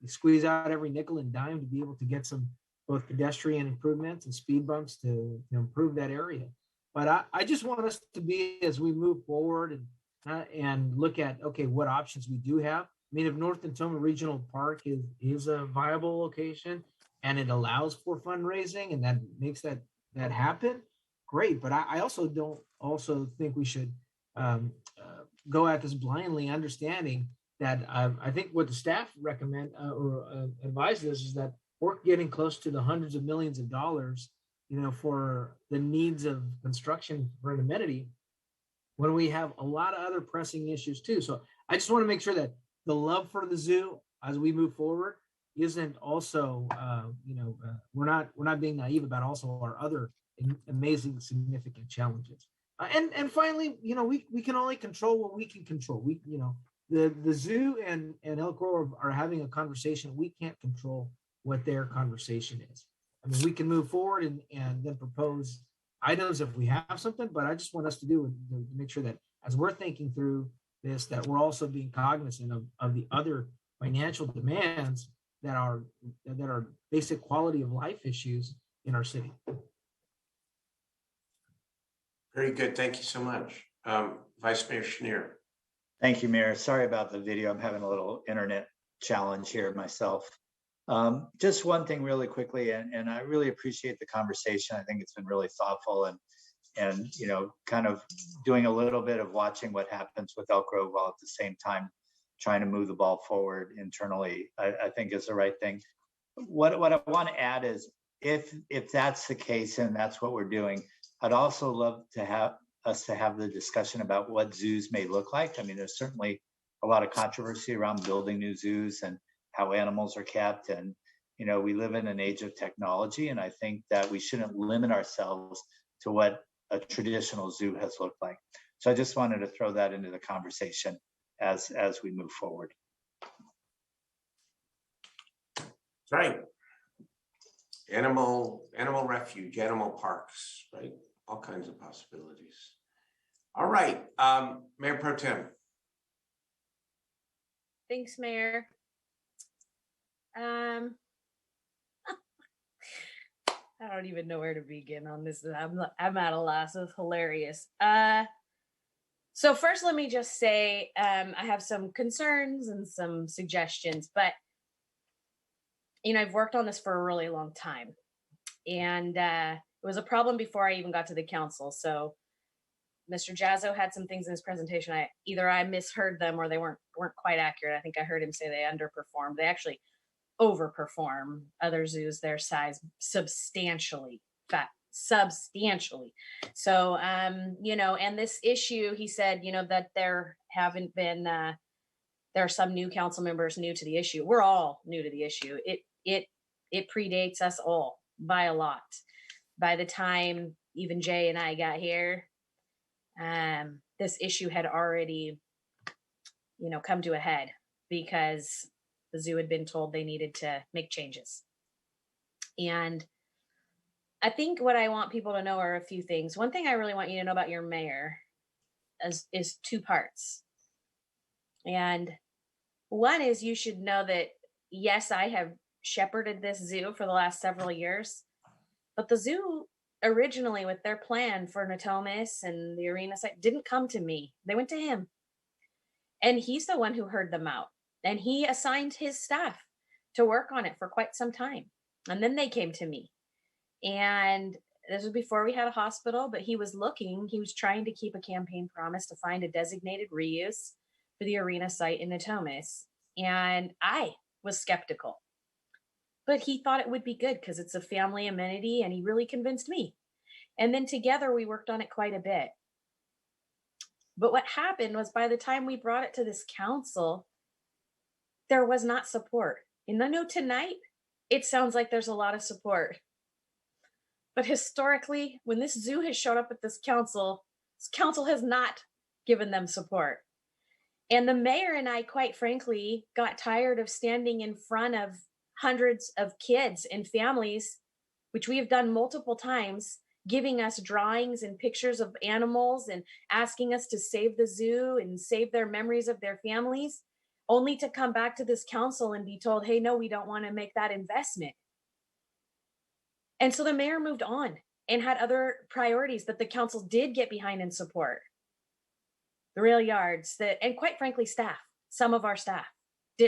squeeze out every nickel and dime to be able to get some both pedestrian improvements and speed bumps to improve that area. But I just want us to be, as we move forward and look at, okay, what options we do have. I mean, if North Natoma Regional Park is a viable location and it allows for fundraising and that makes that happen, great. But I also don't think we should go at this blindly, understanding that I think what the staff recommend or advises is that we're getting close to the hundreds of millions of dollars, for the needs of construction for an amenity, when we have a lot of other pressing issues too. So I just want to make sure that the love for the zoo as we move forward isn't also, we're not being naive about also our other amazing, significant challenges. And finally, we can only control what we can control. The zoo and Elk Grove are having a conversation. We can't control what their conversation is. I mean, we can move forward and then propose items if we have something, but I just want us to make sure that as we're thinking through this, that we're also being cognizant of the other financial demands that are basic quality of life issues in our city. Very good. Thank you so much. Vice Mayor Schneer. Thank you, Mayor. Sorry about the video. I'm having a little internet challenge here myself. Just one thing really quickly, and I really appreciate the conversation. I think it's been really thoughtful and kind of doing a little bit of watching what happens with Elk Grove while at the same time trying to move the ball forward internally, I think is the right thing. What I want to add is if that's the case and that's what we're doing, I'd also love to have us to have the discussion about what zoos may look like. I mean, there's certainly a lot of controversy around building new zoos and how animals are kept. And, we live in an age of technology, and I think that we shouldn't limit ourselves to what a traditional zoo has looked like. So I just wanted to throw that into the conversation as we move forward. Right. Animal refuge, animal parks, right? All kinds of possibilities. All right, Mayor Pro Tem. Thanks, Mayor. I don't even know where to begin on this. I'm at a loss. It's hilarious. So first, let me just say I have some concerns and some suggestions, but I've worked on this for a really long time, and it was a problem before I even got to the council. So Mr. Jazzo had some things in his presentation. I misheard them or they weren't quite accurate. I think I heard him say they underperformed. They actually overperform other zoos their size substantially. So and this issue, he said, that there haven't been there are some new council members new to the issue. We're all new to the issue. It predates us all by a lot. By the time even Jay and I got here, this issue had already come to a head, because The zoo had been told they needed to make changes. And I think what I want people to know are a few things. One thing I really want you to know about your mayor is two parts. And one is you should know that, yes, I have shepherded this zoo for the last several years, but the zoo originally with their plan for Natomas and the arena site didn't come to me. They went to him. And he's the one who heard them out. And he assigned his staff to work on it for quite some time. And then they came to me. And this was before we had a hospital, but he was trying to keep a campaign promise to find a designated reuse for the arena site in Natomas. And I was skeptical. But he thought it would be good because it's a family amenity, and he really convinced me. And then together we worked on it quite a bit. But what happened was by the time we brought it to this council, there was not support. And I know tonight it sounds like there's a lot of support. But historically, when this zoo has showed up at this council has not given them support. And the mayor and I, quite frankly, got tired of standing in front of hundreds of kids and families, which we have done multiple times, giving us drawings and pictures of animals and asking us to save the zoo and save their memories of their families, only to come back to this council and be told, hey, no, we don't want to make that investment. And so the mayor moved on and had other priorities that the council did get behind and support. The rail yards, and quite frankly, some of our staff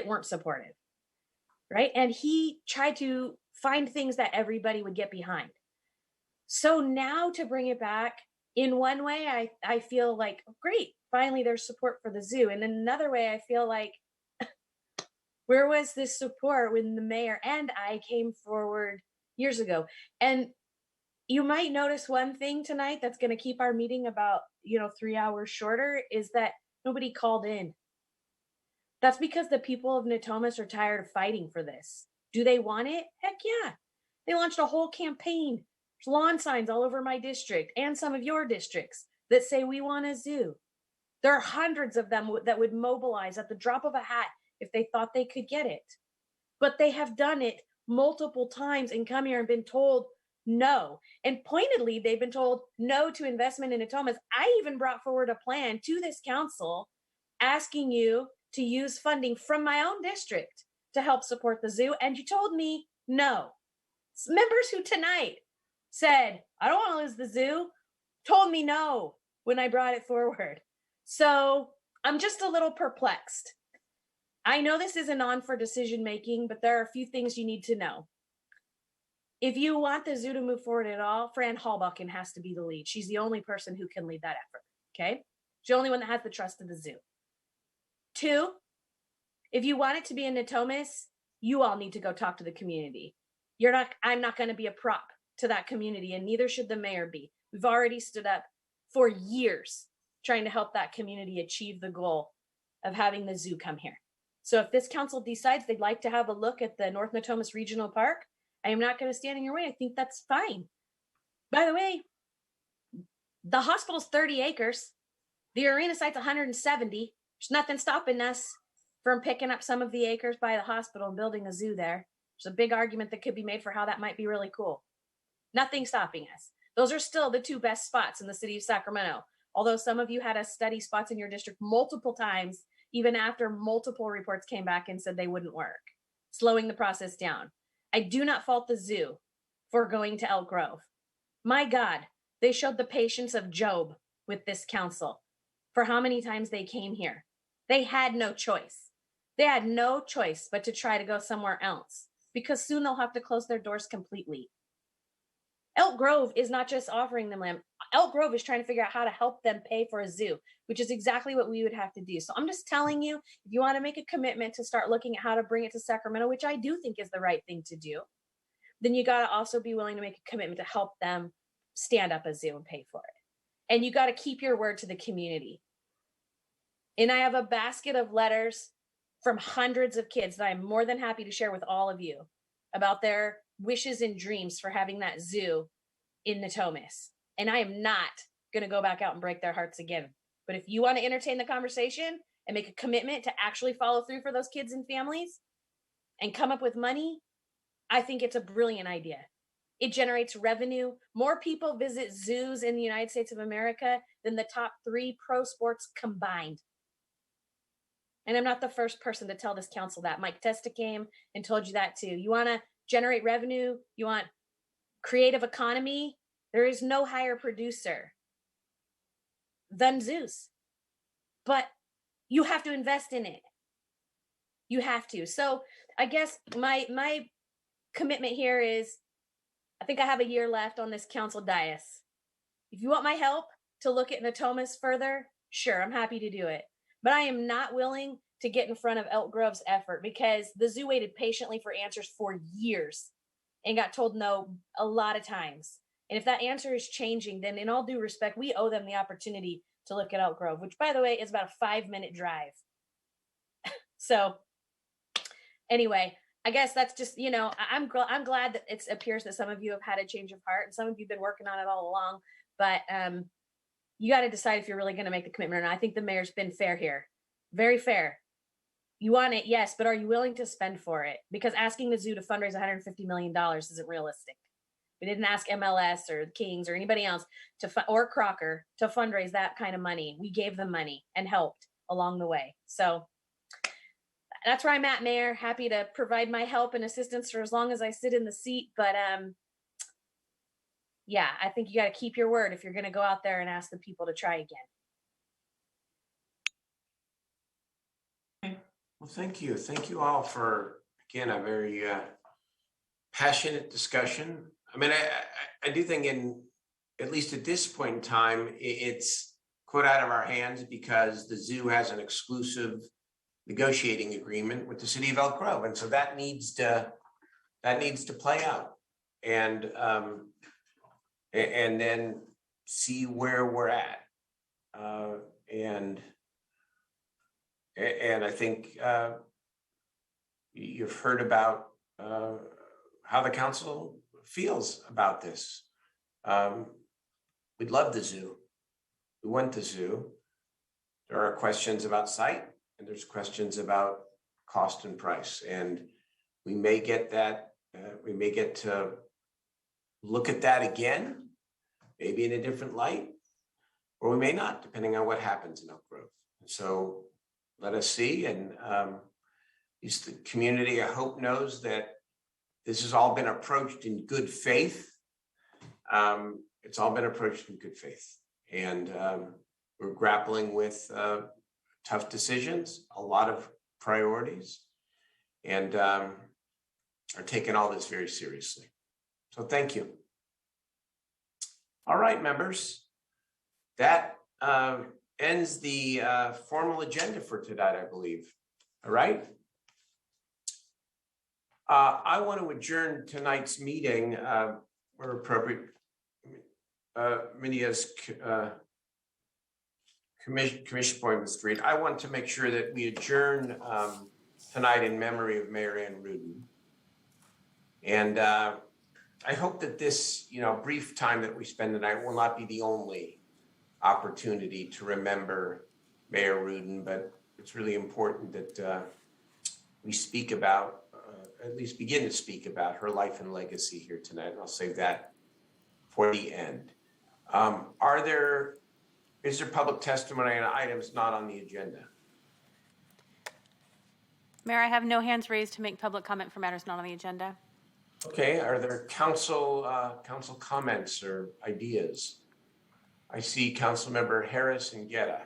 weren't supportive, right? And he tried to find things that everybody would get behind. So now to bring it back, in one way, I feel like, oh, great, finally there's support for the zoo. And in another way, I feel like, where was this support when the mayor and I came forward years ago? And you might notice one thing tonight that's going to keep our meeting about 3 hours shorter is that nobody called in. That's because the people of Natomas are tired of fighting for this. Do they want it? Heck yeah. They launched a whole campaign. There's lawn signs all over my district and some of your districts that say we want a zoo. There are hundreds of them that would mobilize at the drop of a hat if they thought they could get it. But they have done it multiple times and come here and been told no. And pointedly, they've been told no to investment in Natomas. I even brought forward a plan to this council asking you to use funding from my own district to help support the zoo. And you told me no. Members who tonight said, I don't want to lose the zoo, told me no when I brought it forward. So I'm just a little perplexed. I know this isn't on for decision making, but there are a few things you need to know. If you want the zoo to move forward at all, Fran Hallbucken has to be the lead. She's the only person who can lead that effort, okay? She's the only one that has the trust of the zoo. 2, if you want it to be in Natomas, you all need to go talk to the community. I'm not going to be a prop to that community, and neither should the mayor be. We've already stood up for years trying to help that community achieve the goal of having the zoo come here. So if this council decides they'd like to have a look at the North Natomas Regional Park, I am not going to stand in your way. I think that's fine. By the way, the hospital's 30 acres. The arena site's 170. There's nothing stopping us from picking up some of the acres by the hospital and building a zoo there. There's a big argument that could be made for how that might be really cool. Nothing stopping us. Those are still the 2 best spots in the city of Sacramento. Although some of you had us study spots in your district multiple times, even after multiple reports came back and said they wouldn't work, slowing the process down. I do not fault the zoo for going to Elk Grove. My God, they showed the patience of Job with this council for how many times they came here. They had no choice. They had no choice but to try to go somewhere else because soon they'll have to close their doors completely. Elk Grove is not just offering them land. Elk Grove is trying to figure out how to help them pay for a zoo, which is exactly what we would have to do. So I'm just telling you, if you want to make a commitment to start looking at how to bring it to Sacramento, which I do think is the right thing to do, then you got to also be willing to make a commitment to help them stand up a zoo and pay for it. And you got to keep your word to the community. And I have a basket of letters from hundreds of kids that I'm more than happy to share with all of you about their wishes and dreams for having that zoo in Natomas. And I am not going to go back out and break their hearts again. But if you want to entertain the conversation and make a commitment to actually follow through for those kids and families, and come up with money, I think it's a brilliant idea. It generates revenue. More people visit zoos in the United States of America than the top 3 pro sports combined. And I'm not the first person to tell this council that. Mike Testa came and told you that too. You want to generate revenue? You want creative economy? There is no higher producer than zoos. But you have to invest in it. You have to. So I guess my commitment here is, I think I have a year left on this council dais. If you want my help to look at Natomas further, sure, I'm happy to do it. But I am not willing to get in front of Elk Grove's effort, because the zoo waited patiently for answers for years and got told no a lot of times. And if that answer is changing, then in all due respect, we owe them the opportunity to look at Elk Grove, which, by the way, is about a 5-minute drive. So anyway, I guess that's just, I'm glad that it appears that some of you have had a change of heart and some of you have been working on it all along. But you got to decide if you're really going to make the commitment or not. I think the mayor's been fair here. Very fair. You want it, yes, but are you willing to spend for it? Because asking the zoo to fundraise $150 million isn't realistic. We didn't ask MLS or the Kings or anybody else or Crocker to fundraise that kind of money. We gave them money and helped along the way. So that's where I'm at, Mayor. Happy to provide my help and assistance for as long as I sit in the seat. But yeah, I think you got to keep your word if you're going to go out there and ask the people to try again. Well, thank you. Thank you all for, again, a very passionate discussion. I mean, I do think at least at this point in time, it's quite out of our hands because the zoo has an exclusive negotiating agreement with the city of Elk Grove. And so that needs to play out and then see where we're at. And I think you've heard about how the council feels about this. We'd love the zoo. We want the zoo. There are questions about site and there's questions about cost and price. And we may get that, we may get to look at that again, maybe in a different light, or we may not, depending on what happens in Elk Grove. So let us see. And at least the community, I hope, knows that this has all been approached in good faith. It's all been approached in good faith. And we're grappling with tough decisions, a lot of priorities, and are taking all this very seriously. So thank you. All right, members, that ends the formal agenda for tonight, I believe. All right. I want to adjourn tonight's meeting where appropriate. Minia's commission appointment street. I want to make sure that we adjourn tonight in memory of Mayor Ann Rudin. And I hope that this, brief time that we spend tonight will not be the only opportunity to remember Mayor Rudin, but it's really important that we speak about, at least begin to speak about her life and legacy here tonight. And I'll save that for the end. Is there public testimony on items not on the agenda? Mayor, I have no hands raised to make public comment for matters not on the agenda. Okay, are there council comments or ideas? I see Councilmember Harris and Guetta.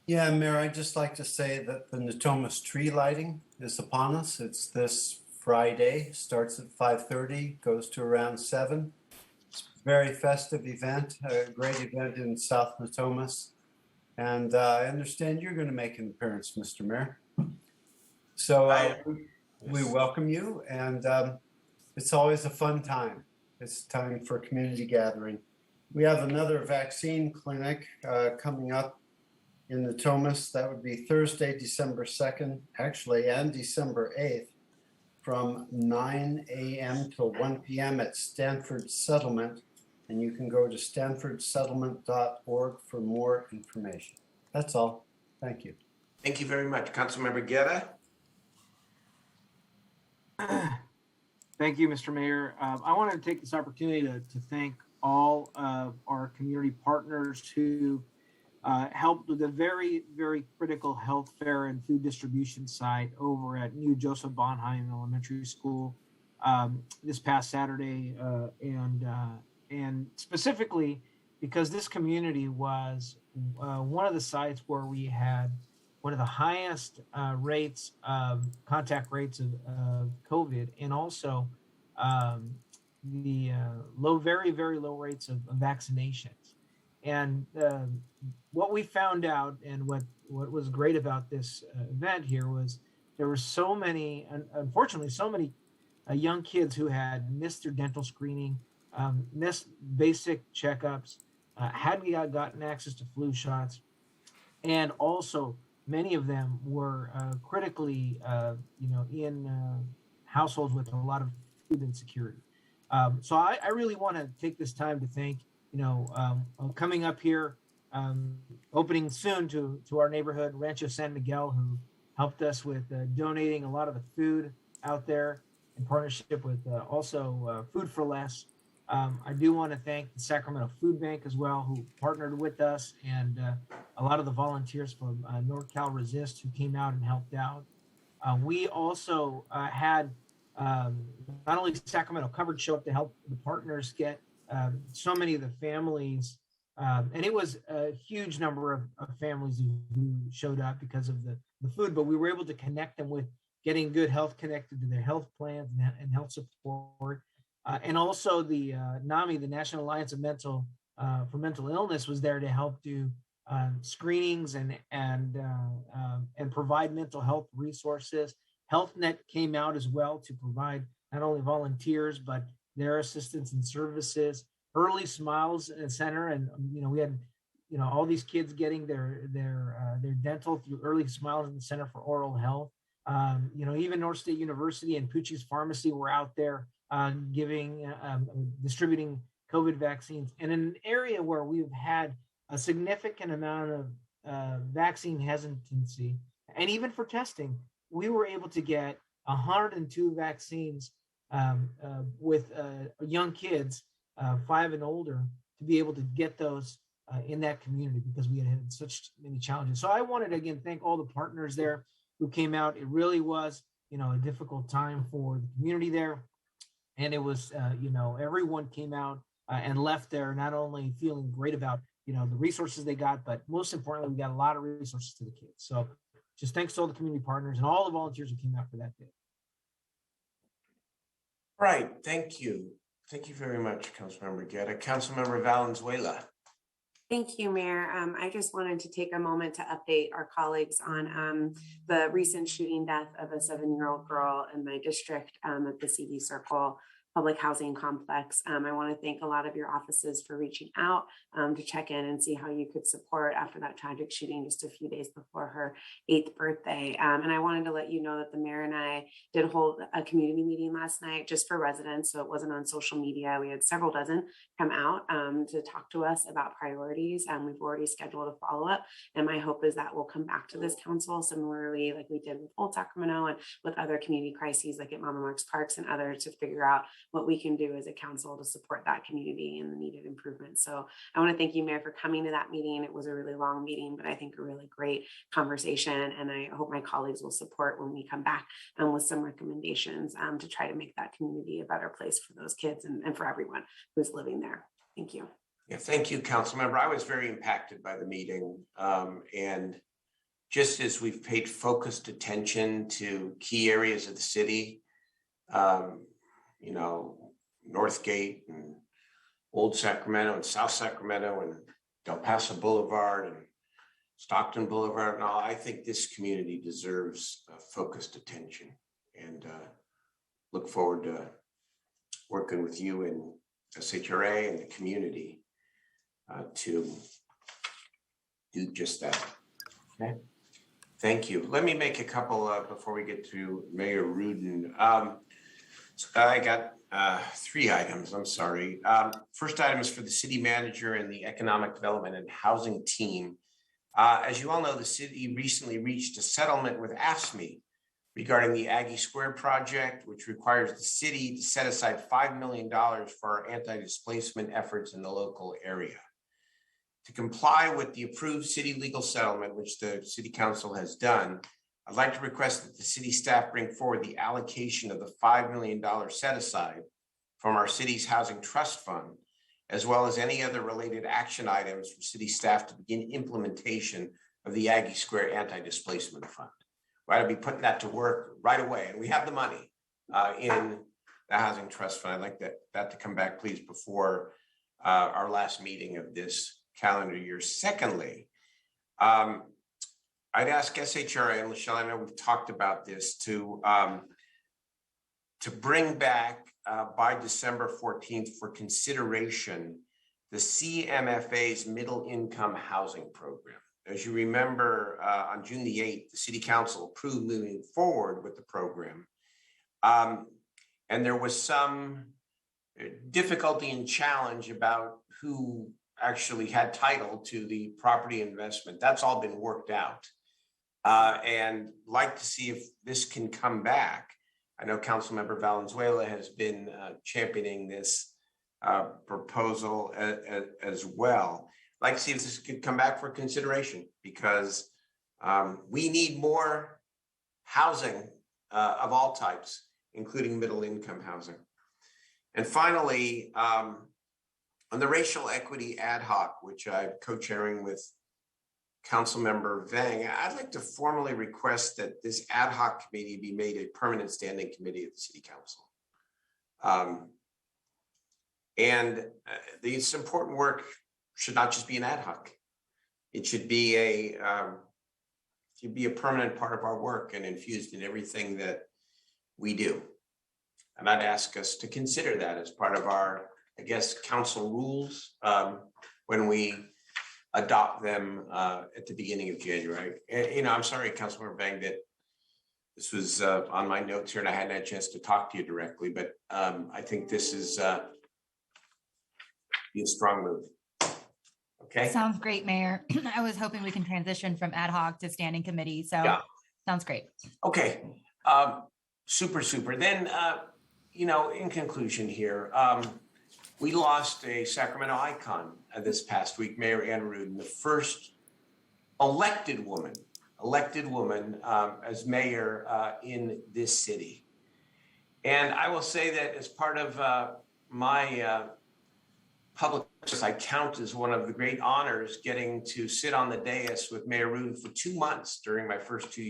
Yeah, Mayor, I'd just like to say that the Natomas tree lighting is upon us. It's this Friday, starts at 5:30, goes to around 7. It's a very festive event, a great event in South Natomas. And I understand you're going to make an appearance, Mr. Mayor. So we welcome you, and it's always a fun time. It's time for community gathering. We have another vaccine clinic coming up in Natomas. That would be Thursday, December 2nd, actually, and December 8th from 9 a.m. till 1 p.m. at Stanford Settlement. And you can go to stanfordsettlement.org for more information. That's all. Thank you. Thank you very much. Councilmember Guerra. Thank you, Mr. Mayor. I want to take this opportunity to thank all of our community partners who helped with the very, very critical health fair and food distribution site over at New Joseph Bonheim Elementary School this past Saturday, and specifically because this community was one of the sites where we had one of the highest rates of contact rates of COVID, and also the very, very low rates of vaccinations. And what we found out, and what was great about this event here, was there were so many, unfortunately, so many young kids who had missed their dental screening, missed basic checkups, hadn't gotten access to flu shots, and also many of them were critically, in households with a lot of food insecurity. So I really want to take this time to thank, coming up here, opening soon to our neighborhood, Rancho San Miguel, who helped us with donating a lot of the food out there in partnership with also Food for Less. I do want to thank the Sacramento Food Bank as well, who partnered with us, and a lot of the volunteers from NorCal Resist who came out and helped out. We also had not only Sacramento Covered show up to help the partners get so many of the families, and it was a huge number of families who showed up because of the food, but we were able to connect them with getting good health connected to their health plans and health support. And also the NAMI, the National Alliance of for Mental Illness, was there to help do screenings and provide mental health resources. HealthNet came out as well to provide not only volunteers but their assistance and services. Early Smiles Center, and we had all these kids getting their dental through Early Smiles in the Center for Oral Health. Even North State University and Pucci's Pharmacy were out there distributing COVID vaccines in an area where we've had a significant amount of vaccine hesitancy. And even for testing, we were able to get 102 vaccines with young kids, 5 and older, to be able to get those in that community because we had such many challenges. So I wanted to again thank all the partners there who came out. It really was, a difficult time for the community there. And it was, everyone came out and left there not only feeling great about, the resources they got, but most importantly, we got a lot of resources to the kids. So just thanks to all the community partners and all the volunteers who came out for that day. Right. Thank you. Thank you very much, Councilmember Guerra. Councilmember Valenzuela. Thank you, Mayor. I just wanted to take a moment to update our colleagues on the recent shooting death of a 7-year-old girl in my district at the CD Circle Public Housing Complex. I want to thank a lot of your offices for reaching out to check in and see how you could support after that tragic shooting just a few days before her 8th birthday. And I wanted to let you know that the mayor and I did hold a community meeting last night just for residents, so it wasn't on social media. We had several dozen come out to talk to us about priorities, and we've already scheduled a follow-up. And my hope is that we'll come back to this council similarly like we did with Old Sacramento and with other community crises like at Mama Mark's Parks and others to figure out what we can do as a council to support that community and the needed improvements. So I want to thank you, Mayor, for coming to that meeting. It was a really long meeting, but I think a really great conversation. And I hope my colleagues will support when we come back with some recommendations to try to make that community a better place for those kids and for everyone who's living there. Thank you. Yeah, thank you, Councilmember. I was very impacted by the meeting. And just as we've paid focused attention to key areas of the city, Northgate and Old Sacramento and South Sacramento and Del Paso Boulevard and Stockton Boulevard and all, I think this community deserves focused attention, and look forward to working with you and SHRA and the community to do just that. Okay. Thank you. Let me make a couple before we get to Mayor Rudin. So I got 3 items, I'm sorry. First item is for the city manager and the economic development and housing team. As you all know, the city recently reached a settlement with AFSCME regarding the Aggie Square project, which requires the city to set aside $5 million for our anti-displacement efforts in the local area. To comply with the approved city legal settlement, which the city council has done, I'd like to request that the city staff bring forward the allocation of the $5 million set aside from our city's housing trust fund, as well as any other related action items for city staff to begin implementation of the Aggie Square Anti-Displacement Fund. Right, I'll be putting that to work right away, and we have the money in the housing trust fund. I'd like that to come back, please, before our last meeting of this calendar year. Secondly, I'd ask SHRA and Michelle, I know we've talked about this, to bring back by December 14th for consideration the CMFA's middle income housing program. As you remember, on June the 8th, the City Council approved moving forward with the program. And there was some difficulty and challenge about who actually had title to the property investment. That's all been worked out. And like to see if this can come back. I know Councilmember Valenzuela has been championing this proposal as well. I'd like to see if this could come back for consideration, because we need more housing of all types, including middle income housing. And finally, on the racial equity ad hoc, which I'm co-chairing with Councilmember Vang, I'd like to formally request that this ad hoc committee be made a permanent standing committee of the City Council. And this important work should not just be an ad hoc. It should be a permanent part of our work and infused in everything that we do. And I'd ask us to consider that as part of our, I guess, council rules when we adopt them at the beginning of January. And, I'm sorry, Councilmember Bang, that this was on my notes here and I hadn't had a chance to talk to you directly, but I think this is be a strong move. Okay. Sounds great, Mayor. I was hoping we can transition from ad hoc to standing committee. So yeah. Sounds great. Okay. Super. Then, in conclusion here, we lost a Sacramento icon this past week, Mayor Ann Rudin, the first elected woman as mayor in this city. And I will say that as part of my public service, I count as one of the great honors getting to sit on the dais with Mayor Rudin for 2 months during my first 2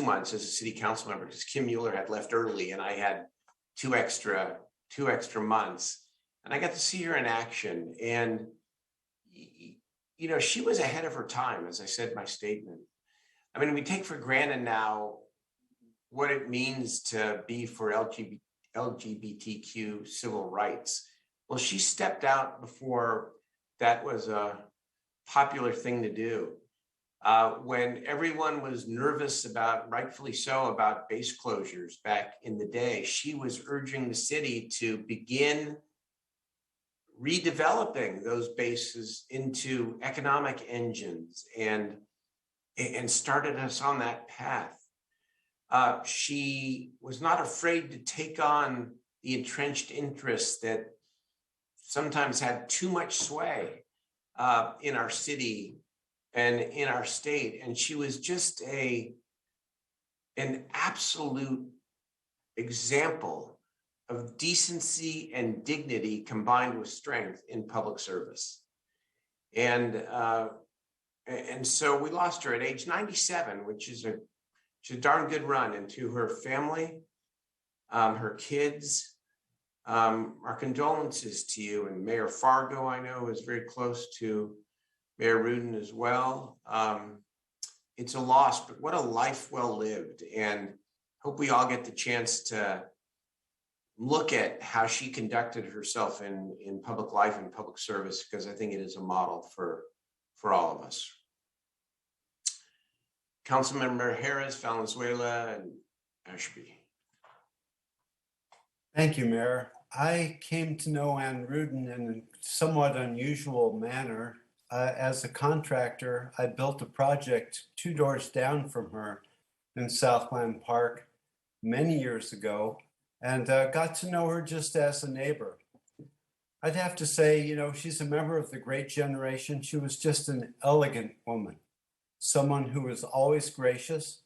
months as a city council member, because Kim Mueller had left early and I had two extra months, and I got to see her in action. And she was ahead of her time, as I said in my statement. I mean, we take for granted now what it means to be for LGBTQ civil rights. Well, she stepped out before that was a popular thing to do. When everyone was nervous about, rightfully so, about base closures back in the day, she was urging the city to begin redeveloping those bases into economic engines and started us on that path. She was not afraid to take on the entrenched interests that sometimes had too much sway in our city and in our state. And she was just an absolute example of decency and dignity combined with strength in public service. And so we lost her at age 97, which is a darn good run. And to her family, her kids, our condolences to you. And Mayor Fargo, I know, is very close to Mayor Rudin as well. It's a loss, but what a life well lived. And hope we all get the chance to look at how she conducted herself in public life and public service, because I think it is a model for all of us. Councilmember Harris, Valenzuela, and Ashby. Thank you, Mayor. I came to know Ann Rudin in a somewhat unusual manner. as a contractor, I built a project 2 doors down from her in Southland Park many years ago, and got to know her just as a neighbor. I'd have to say, you know, she's a member of the great generation. She was just an elegant woman, someone who was always gracious,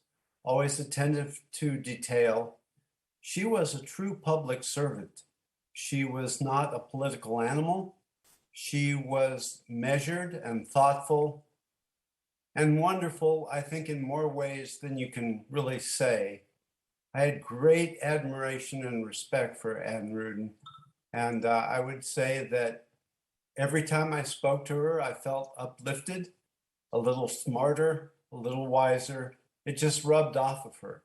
always attentive to detail. She was a true public servant. She was not a political animal. She was measured and thoughtful and wonderful, I think, in more ways than you can really say. I had great admiration and respect for Ann Rudin. And I would say that every time I spoke to her, I felt uplifted, a little smarter, a little wiser. It just rubbed off of her.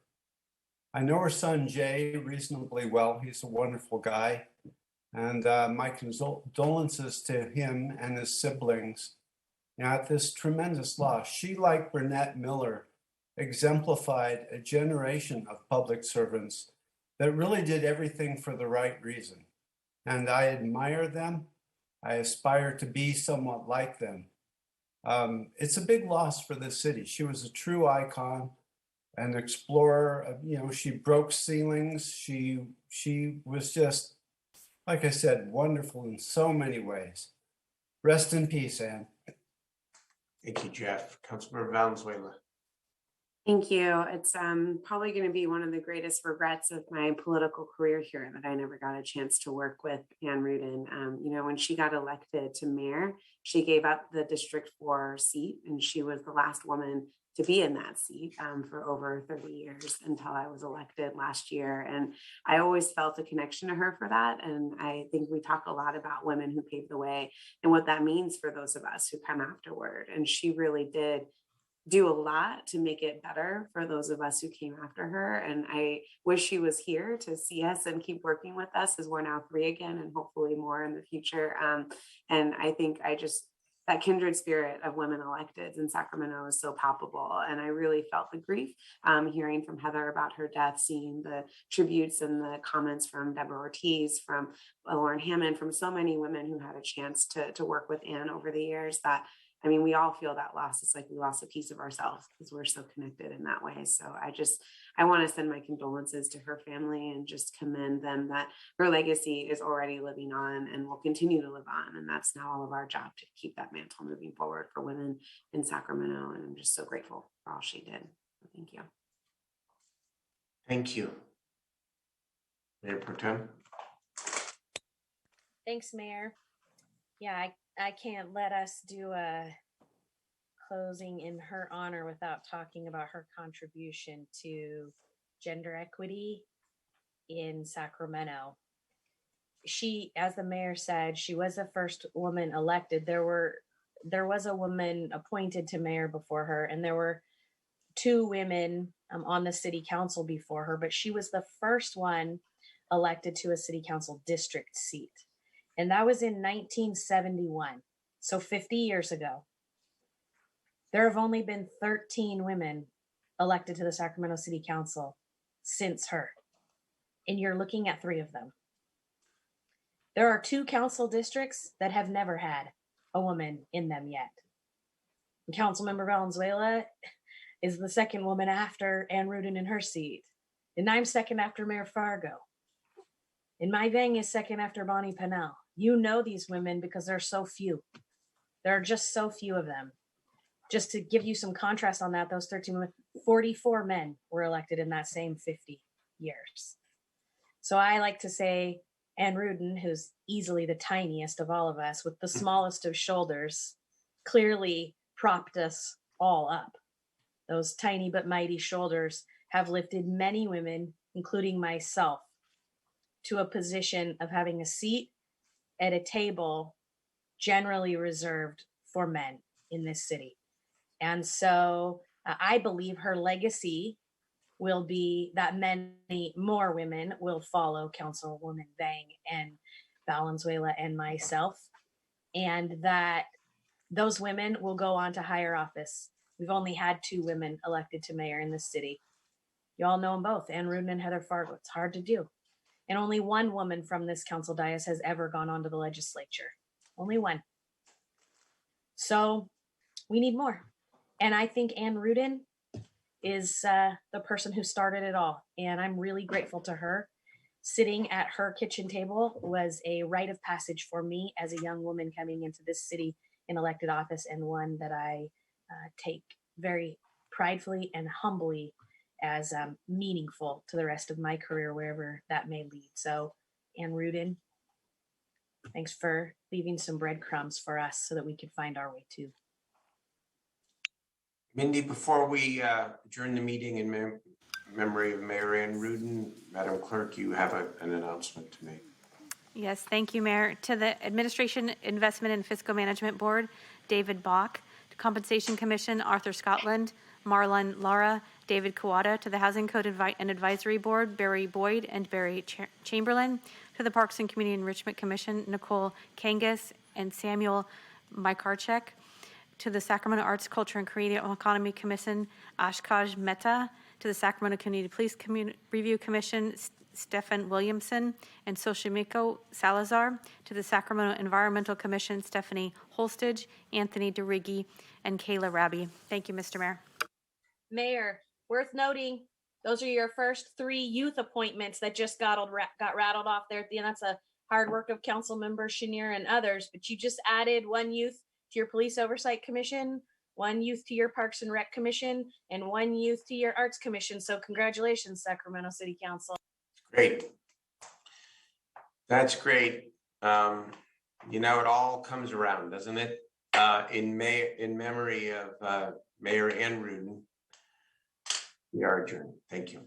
I know her son Jay reasonably well. He's a wonderful guy. And my condolences to him and his siblings at this tremendous loss. She, like Burnett Miller, exemplified a generation of public servants that really did everything for the right reason. And I admire them. I aspire to be somewhat like them. It's a big loss for the city. She was a true icon, an explorer. You know, she broke ceilings. She was just, like I said, wonderful in so many ways. Rest in peace, Anne. Thank you, Jeff. Councilmember Valenzuela. Thank you. It's probably going to be one of the greatest regrets of my political career here that I never got a chance to work with Ann Rudin. You know, when she got elected to mayor, she gave up the District 4 seat, and she was the last woman to be in that seat for over 30 years until I was elected last year. And I always felt a connection to her for that. And I think we talk a lot about women who paved the way and what that means for those of us who come afterward. And she really did do a lot to make it better for those of us who came after her. And I wish she was here to see us and keep working with us, as we're now 3 again and hopefully more in the future. And I think that kindred spirit of women electeds in Sacramento is so palpable. And I really felt the grief hearing from Heather about her death, seeing the tributes and the comments from Deborah Ortiz, from Lauren Hammond, from so many women who had a chance to work with Ann over the years. That, I mean, we all feel that loss. It's like we lost a piece of ourselves because we're so connected in that way. So I want to send my condolences to her family and just commend them that her legacy is already living on and will continue to live on. And that's now all of our job, to keep that mantle moving forward for women in Sacramento. And I'm just so grateful for all she did. Thank you. Thank you. Mayor Pro Tem. Thanks, Mayor. Yeah, I can't let us do a closing in her honor without talking about her contribution to gender equity in Sacramento. She, as the mayor said, she was the first woman elected. There was a woman appointed to mayor before her, and there were 2 women on the city council before her, but she was the first one elected to a city council district seat. And that was in 1971, so 50 years ago. There have only been 13 women elected to the Sacramento City Council since her, and you're looking at 3 of them. There are 2 council districts that have never had a woman in them yet. And Councilmember Valenzuela is the second woman after Ann Rudin in her seat, and I'm second after Mayor Fargo. And my Vang is second after Bonnie Pennell. You know these women because there are so few. There are just so few of them. Just to give you some contrast on that, those 13 women, 44 men were elected in that same 50 years. So I like to say Ann Rudin, who's easily the tiniest of all of us with the smallest of shoulders, clearly propped us all up. Those tiny but mighty shoulders have lifted many women, including myself, to a position of having a seat at a table generally reserved for men in this city. And so I believe her legacy will be that many more women will follow Councilwoman Vang and Valenzuela and myself, and that those women will go on to higher office. We've only had 2 women elected to mayor in this city. You all know them both, Ann Rudin and Heather Fargo. It's hard to do. And only 1 woman from this council dais has ever gone on to the legislature. Only 1. So we need more. And I think Ann Rudin is the person who started it all. And I'm really grateful to her. Sitting at her kitchen table was a rite of passage for me as a young woman coming into this city in elected office, and one that I take very pridefully and humbly as meaningful to the rest of my career, wherever that may lead. So, Ann Rudin, thanks for leaving some breadcrumbs for us so that we could find our way too. Mindy, before we adjourn the meeting in memory of Mayor Ann Rudin, Madam Clerk, you have an announcement to make. Yes, thank you, Mayor. To the Administration, Investment and Fiscal Management Board, David Bach. To Compensation Commission, Arthur Scotland, Marlon Lara, David Kawada. To the Housing Code and Advisory Board, Barry Boyd and Barry Chamberlain. To the Parks and Community Enrichment Commission, Nicole Kangas and Samuel Mikarchek. To the Sacramento Arts, Culture, and Creative Economy Commission, Ashkaj Mehta. To the Sacramento Community Police Review Commission, Stefan Williamson and Xochimilco Salazar. To the Sacramento Environmental Commission, Stephanie Holstage, Anthony DeRiggi, and Kayla Rabi. Thank you, Mr. Mayor. Mayor, worth noting, those are your first 3 youth appointments that just got rattled off there at the end. That's a hard work of council members, Chenier and others, but you just added 1 youth to your Police Oversight Commission, 1 youth to your Parks and Rec Commission, and 1 youth to your Arts Commission. So congratulations, Sacramento City Council. Great. That's great. You know, it all comes around, doesn't it? In memory of Mayor Ann Rudin, we are adjourned. Thank you.